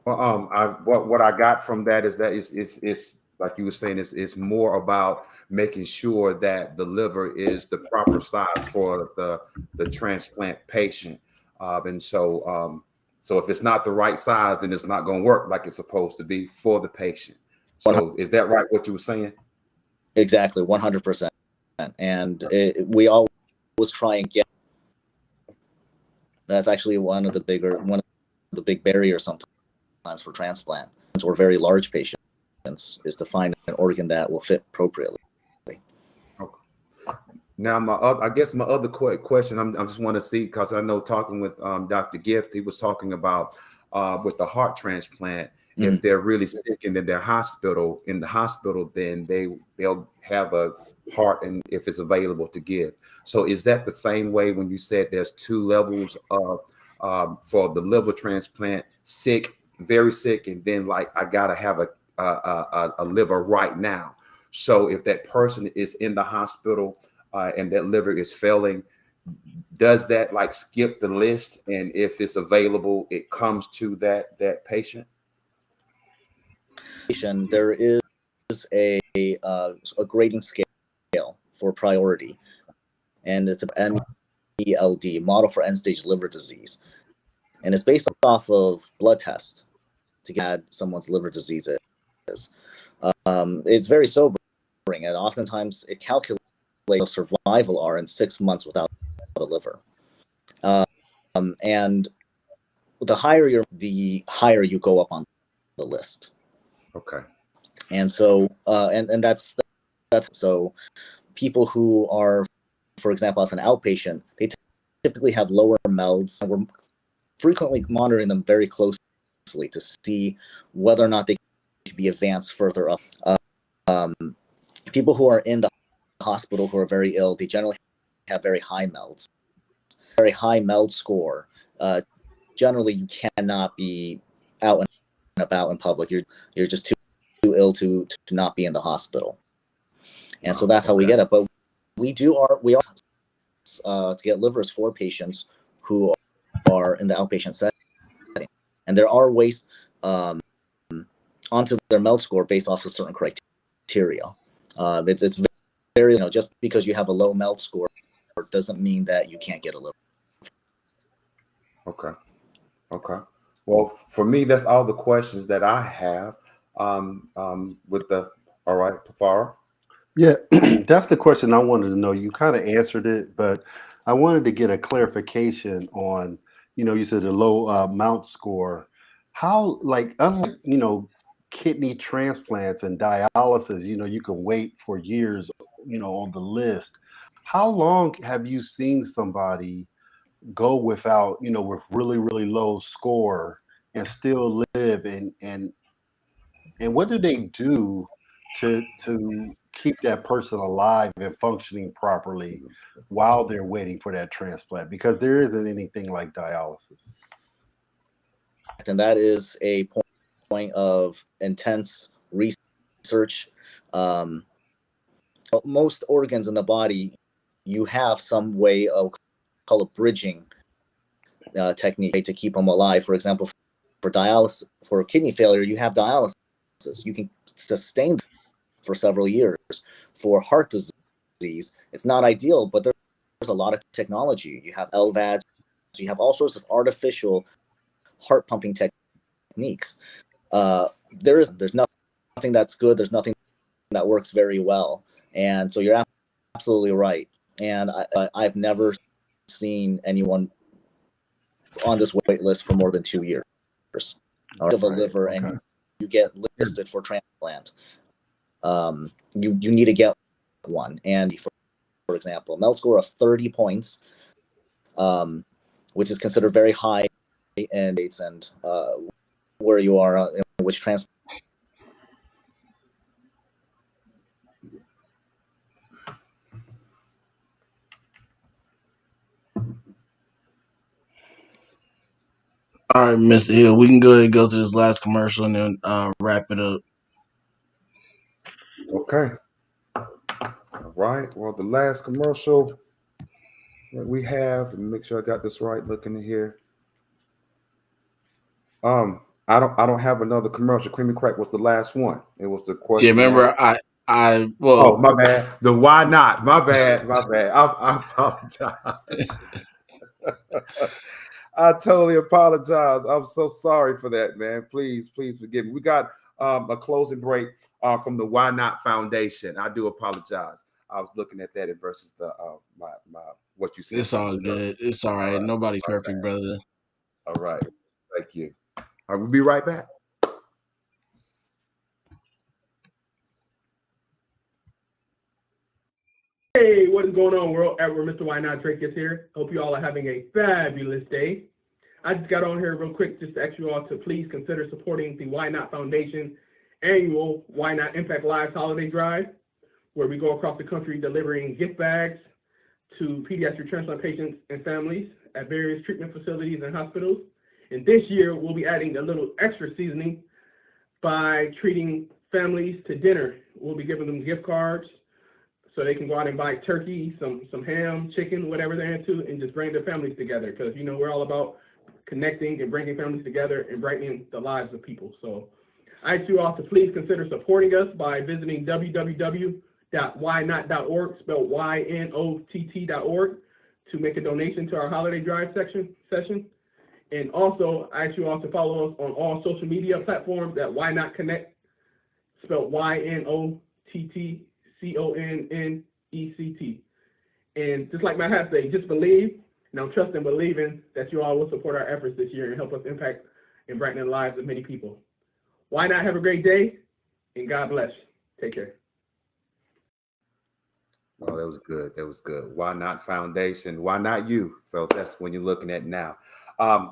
Well, what I got from that is that it's like you were saying, it's more about making sure that the liver is the proper size for the transplant patient, and so if it's not the right size, then it's not going to work like it's supposed to be for the patient. So is that right? What you were saying? Exactly, 100%. And we always try and get. That's actually one of the big barriers sometimes for transplant or very large patients is to find an organ that will fit appropriately. Okay. Now, I guess my other question, I just want to see, because I know talking with Dr. Gift, he was talking about with the heart transplant, if they're really sick and in the hospital, then they'll have a heart, and if it's available to give. So is that the same way when you said there's two levels of for the liver transplant, sick, very sick, and then like I gotta have a liver right now. So if that person is in the hospital and that liver is failing, does that like skip the list? And if it's available, it comes to that patient? There is a grading scale for priority, and it's an MELD, model for end-stage liver disease, and it's based off of blood tests to get someone's liver disease is. It's very sobering, and oftentimes it calculates what survival are in 6 months without a liver. And the higher you go up on the list. Okay. And so, and that's so people who are, for example, as an outpatient, they typically have lower MELDs, and we're frequently monitoring them very closely to see whether or not they could be advanced further up. People who are in the hospital who are very ill, they generally have very high MELDs. Very high MELD score. Generally, you cannot be out and about in public. You're just too ill to not be in the hospital. And so that's how we get it. But we also to get livers for patients who are in the outpatient setting, and there are ways onto their MELD score based off of certain criteria. It's very just because you have a low MELD score doesn't mean that you can't get a liver. Okay. Well, for me, that's all the questions that I have. All right, Tafara. Yeah, that's the question I wanted to know. You kind of answered it, but I wanted to get a clarification on, you said the low mount score. How, like, unlike, kidney transplants and dialysis, you can wait for years, on the list. How long have you seen somebody go without, with really, really low score and still live? And what do they do to keep that person alive and functioning properly while they're waiting for that transplant? Because there isn't anything like dialysis. And that is a point of intense research. Um, most organs in the body, you have some way of call it bridging technique to keep them alive. For example, for dialysis, for kidney failure, you have dialysis. You can sustain for several years. For heart disease, it's not ideal, but there's a lot of technology. You have LVADs, you have all sorts of artificial heart pumping techniques. There's nothing that's good. There's nothing that works very well. And so you're absolutely right. And I've never seen anyone on this wait list for more than 2 years of a liver, Okay. and you get listed for transplant. You need to get one. And for example, MELD score of 30 points, which is considered very high in states and where you are, in which transplant. All right, Mr. Hill, we can go ahead and go to this last commercial and then wrap it up. Okay. All right. Well, the last commercial that we have, let me make sure I got this right. Looking in here. I don't have another commercial. Creamy Crack was the last one. It was the question. Yeah, remember Oh, my bad. The why not? My bad. I apologize. I totally apologize. I'm so sorry for that, man. Please forgive me. We got a closing break from the Why Not Foundation. I do apologize. I was looking at that versus the my what you said. It's all good. It's all right. Nobody's perfect, brother. All right. Thank you. All right, we'll be right back. Hey, what is going on, world? Edward, Mr. Why Not Drake is here. Hope you all are having a fabulous day. I just got on here real quick just to ask you all to please consider supporting the Why Not Foundation annual Why Not Impact Lives holiday drive, where we go across the country delivering gift bags to pediatric transplant patients and families at various treatment facilities and hospitals. And this year, we'll be adding a little extra seasoning by treating families to dinner. We'll be giving them gift cards so they can go out and buy turkey, some ham, chicken, whatever they're into, and just bring their families together. Because, you know, we're all about connecting and bringing families together and brightening the lives of people. So I ask you all to please consider supporting us by visiting www.whynot.org, spelled YNOTT.org, to make a donation to our holiday drive session. And also, I ask you all to follow us on all social media platforms at Why Not Connect, spelled YNOTTCONNECT. And just like my hat say, just believe, and I'm trusting, believing that you all will support our efforts this year and help us impact and brighten the lives of many people. Why not? Have a great day, and God bless. Take care. Oh, that was good. That was good. Why Not Foundation? Why not you? So that's when you're looking at now.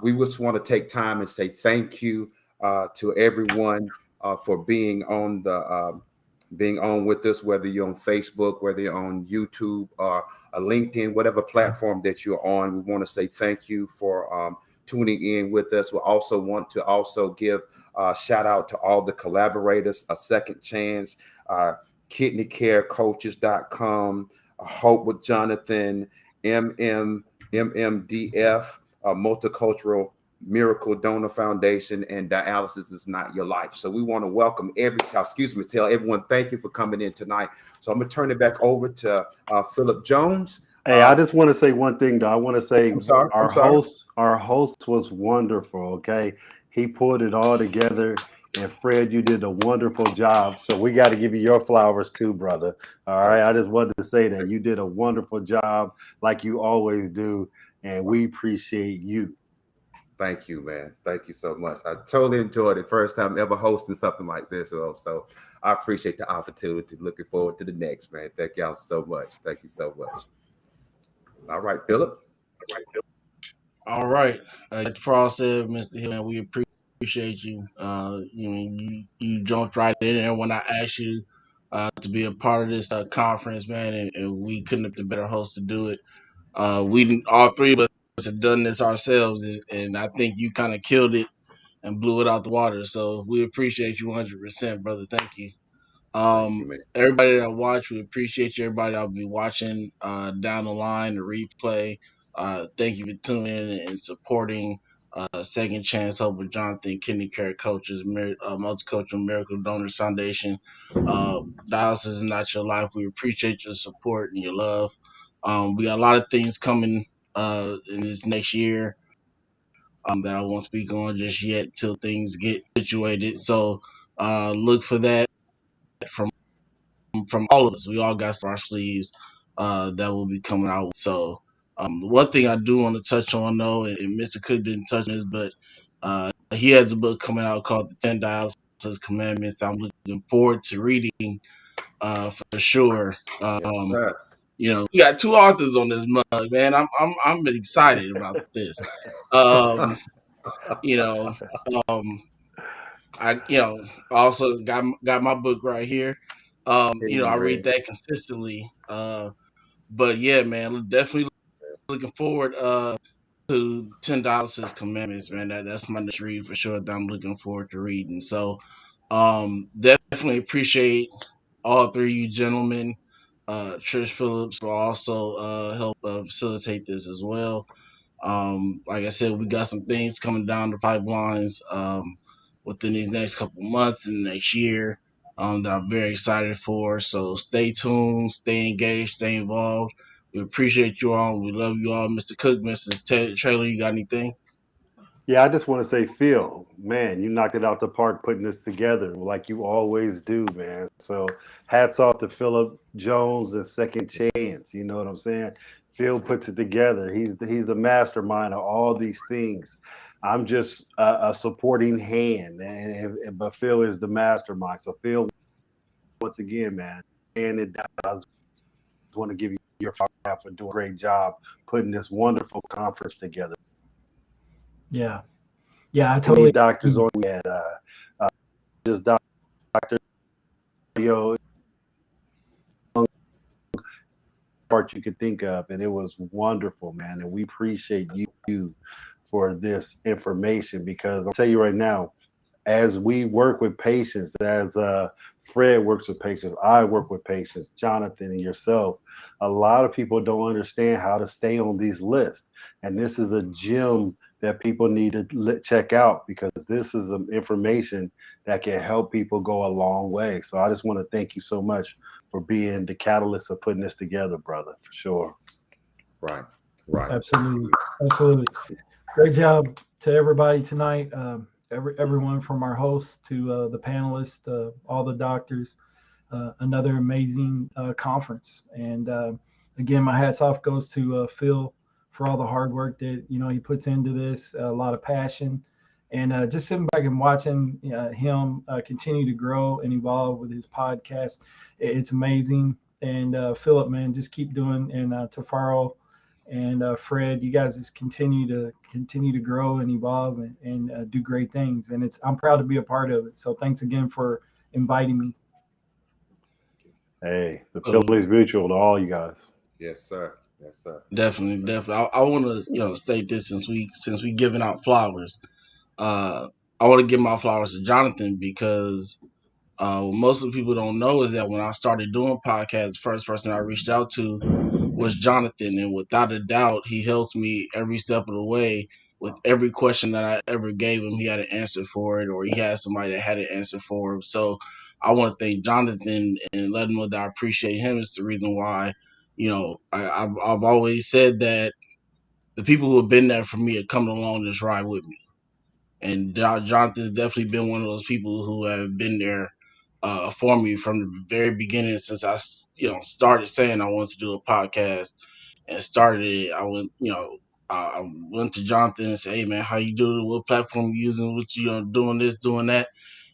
We just want to take time and say thank you to everyone for being on with us, whether you're on Facebook, whether you're on YouTube or LinkedIn, whatever platform that you're on. We want to say thank you for tuning in with us. We also want to give a shout out to all the collaborators, A Second Chance, kidneycarecoaches.com, Hope with Jonathan, MMDF, Multicultural Miracle Donor Foundation, and Dialysis Is Not Your Life. So we want to welcome tell everyone thank you for coming in tonight. So I'm going to turn it back over to Philip Jones. Hey, I just want to say one thing, though. I want to say I'm sorry. Our host was wonderful. Okay, he pulled it all together, and Fred, you did a wonderful job. So we got to give you your flowers too, brother. All right, I just wanted to say that you did a wonderful job, like you always do, and we appreciate you. Thank you, man. Thank you so much. I totally enjoyed it. First time ever hosting something like this. So I appreciate the opportunity. Looking forward to the next, man. Thank y'all so much. Thank you so much. All right, Philip. All right. Like Frost said, Mr. Hill, man, we appreciate you. You jumped right in there when I asked you to be a part of this conference, man, and we couldn't have the better host to do it. All three of us have done this ourselves, and I think you kind of killed it and blew it out the water. So we appreciate you 100%, brother. Thank you. Thank you, man. Everybody that watched, we appreciate you. Everybody that'll be watching down the line, the replay. Thank you for tuning in and supporting Second Chance Hope with Jonathan, Kidney Care Coaches, Multicultural Miracle Donors Foundation. Dialysis is not your life. We appreciate your support and your love. We got a lot of things coming in this next year that I won't speak on just yet till things get situated. So look for that from all of us. We all got our sleeves that will be coming out. So the one thing I do want to touch on though, and Mr. Cook didn't touch on this, but he has a book coming out called The 10 Dialysis Commandments that I'm looking forward to reading for sure. Yes, sir. We got two authors on this mug, man. I'm excited about this. Um, you know, um, I also got my book right here. I read Amen. that consistently. But yeah, man, definitely looking forward to $10 commandments, man. That's my next read for sure that I'm looking forward to reading. So definitely appreciate all three of you gentlemen. Trish Phillips will also help facilitate this as well. Like I said, we got some things coming down the pipelines within these next couple months and next year that I'm very excited for. So stay tuned, stay engaged, stay involved. We appreciate you all. We love you all. Mr. Cook, Mr. Traylor, you got anything? Yeah, I just want to say, Phil, man, you knocked it out the park putting this together like you always do, man. So hats off to Philip Jones and Second Chance. You know what I'm saying? Phil puts it together. He's the mastermind of all these things. I'm just a supporting hand, but Phil is the mastermind. So Phil, once again, man, and it does want to give you your flowers for doing a great job putting this wonderful conference together. Yeah. Yeah, I Many totally. doctors on had just Dr. Yo part you could think of, and it was wonderful, man. And we appreciate you for this information because I'll tell you right now, as we work with patients, as Fred works with patients, I work with patients, Jonathan and yourself, a lot of people don't understand how to stay on these lists. And this is a gem that people need to check out because this is information that can help people go a long way. So I just want to thank you so much for being the catalyst of putting this together, brother, for sure. Right. Right. Absolutely. Absolutely. Great job to everybody tonight. Everyone from our hosts to the panelists, all the doctors. Another amazing conference. And again, my hats off goes to Phil for all the hard work that he puts into this. A lot of passion, and just sitting back and watching him continue to grow and evolve with his podcast. It's amazing. And Philip, man, just keep doing. And Tafaro and Fred, you guys just continue to grow and evolve and do great things. And I'm proud to be a part of it. So thanks again for inviting me. Hey, the Phillies mutual to all you guys. Yes, sir. Yes, sir. Definitely, definitely. I want to state this since we giving out flowers. I want to give my flowers to Jonathan because what most of the people don't know is that when I started doing podcasts, the first person I reached out to was Jonathan, and without a doubt, he helped me every step of the way. With every question that I ever gave him, he had an answer for it, or he had somebody that had an answer for him. So I want to thank Jonathan and let him know that I appreciate him. It's the reason why, I've always said that the people who have been there for me are coming along this ride with me. And Jonathan's definitely been one of those people who have been there for me from the very beginning since I started saying I wanted to do a podcast and started it. I went to Jonathan and said, "Hey man, how you doing? What platform you using? What doing this, doing that?"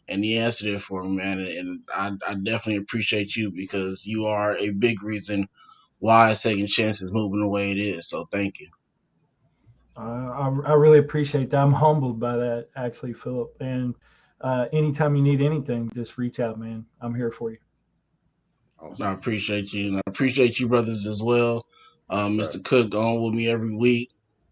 And he answered it for me, man. And I definitely appreciate you because you are a big reason why Second Chance is moving the way it is. So thank you. I really appreciate that. I'm humbled by that, actually, Philip. And anytime you need anything, just reach out, man. I'm here for you. I Awesome. appreciate you, and I appreciate you, brothers, as well. Yes, sir. Mr. Cook on with me every week,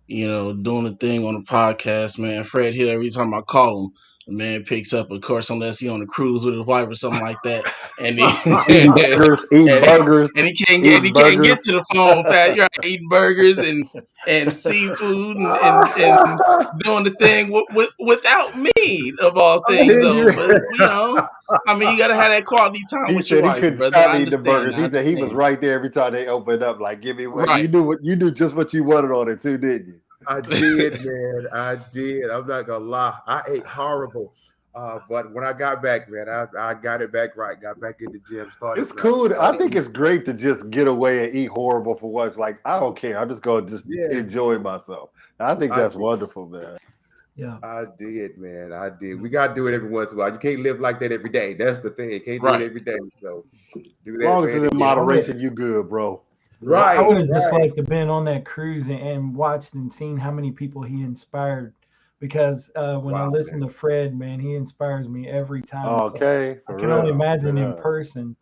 doing the thing on the podcast, man. Fred Hill, every time I call him, the man picks up, of course, unless he on a cruise with his wife or something like that, and he Eating burgers, eating and, burgers, and he eating can't burgers. get to the phone fast. You're right, eating burgers and seafood and doing the thing without me of all things. So, but I mean, you gotta have that quality time He with your said he wife, couldn't brother. stop I eating the understand. burgers. I He said he was understand. right there every time they opened up. Like, give me what Right. you knew just what you wanted on it too, didn't you? I did, man. I did. I'm not gonna lie. I ate horrible. But when I got back, man, I got it back right. Got back in the gym, started It's cool. I think eating. it's great to just get away and eat horrible for once. Like, I don't care. I'm just going to just Yes, enjoy myself. I think I that's did. wonderful, man. Yeah. I did, man. I did. We gotta do it every once in a while. You can't live like that every day. That's the thing. You can't do it Right. every day. So do As that, long as man. it's in And get on. moderation, you good, bro. I Right, would have just right. liked to been on that cruise and watched and seen how many people he inspired. Because when I Wow, listen man. to Fred, man, he inspires me every time. So Okay, I for can only real. imagine in Yeah. person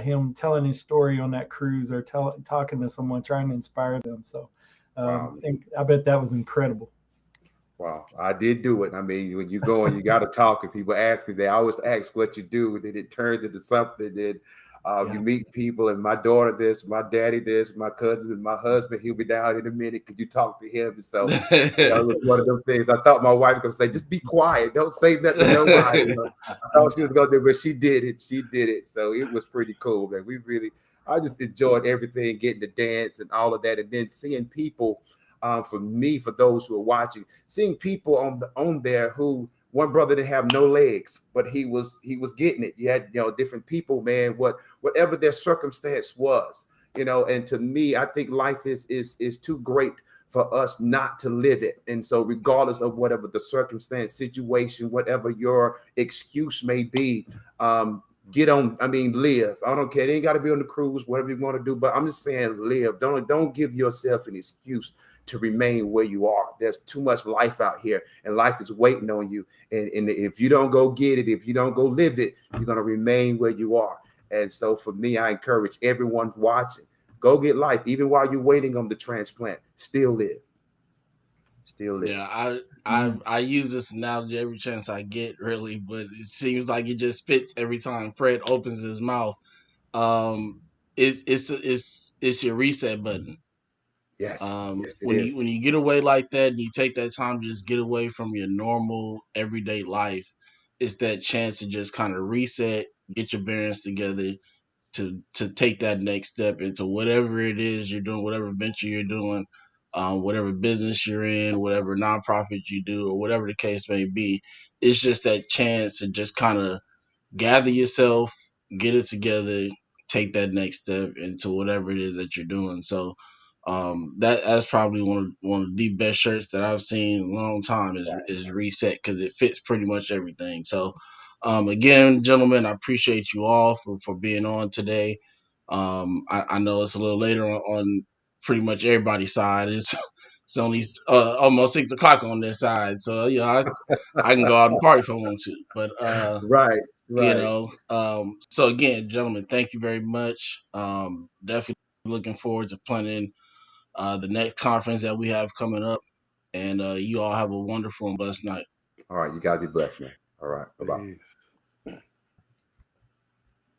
him telling his story on that cruise or talking to someone trying to inspire them. So Wow, man. I bet that was incredible. Wow, I did do it. I mean, when you go and you got to talk, and people ask you, they always ask what you do. Then it turns into something. Then you Yeah. meet people, and my daughter this, my daddy this, my cousins, and my husband. He'll be down in a minute. Could you talk to him? And so, it was one of them things. I thought my wife was gonna say, "Just be quiet, don't say nothing to nobody." I thought she was gonna do, but she did it. She did it. So it was pretty cool, man. I just enjoyed everything, getting to dance and all of that, and then seeing people. For me, for those who are watching, seeing people on there who one brother didn't have no legs, but he was getting it. You had different people, man. Whatever their circumstance was, And to me, I think life is too great for us not to live it. And so, regardless of whatever the circumstance, situation, whatever your excuse may be, get on. I mean, live. I don't care. It ain't got to be on the cruise, whatever you want to do. But I'm just saying, live. Don't give yourself an excuse to remain where you are. There's too much life out here, and life is waiting on you. And if you don't go get it, if you don't go live it, you're gonna remain where you are. And so, for me, I encourage everyone watching, go get life, even while you're waiting on the transplant. Still live. Still live. Yeah, I use this analogy every chance I get, really, but it seems like it just fits every time Fred opens his mouth. Um, it's your reset button. Yes, yes, it When is. you get away like that, and you take that time to just get away from your normal everyday life, it's that chance to just kind of reset, get your bearings together, to take that next step into whatever it is you're doing, whatever venture you're doing, whatever business you're in, whatever nonprofit you do, or whatever the case may be. It's just that chance to just kind of gather yourself, get it together, take that next step into whatever it is that you're doing. So that's probably one of the best shirts that I've seen in a long time is reset, because it fits pretty much everything. So again, gentlemen, I appreciate you all for being on today. I know it's a little later on pretty much everybody's side. It's only almost 6 o'clock on this side, so I can go out and party if I want to. But Right, right. so again, gentlemen, thank you very much. Definitely looking forward to planning the next conference that we have coming up. And you all have a wonderful and blessed night. All right, you gotta be blessed, man. All right, bye bye. Peace.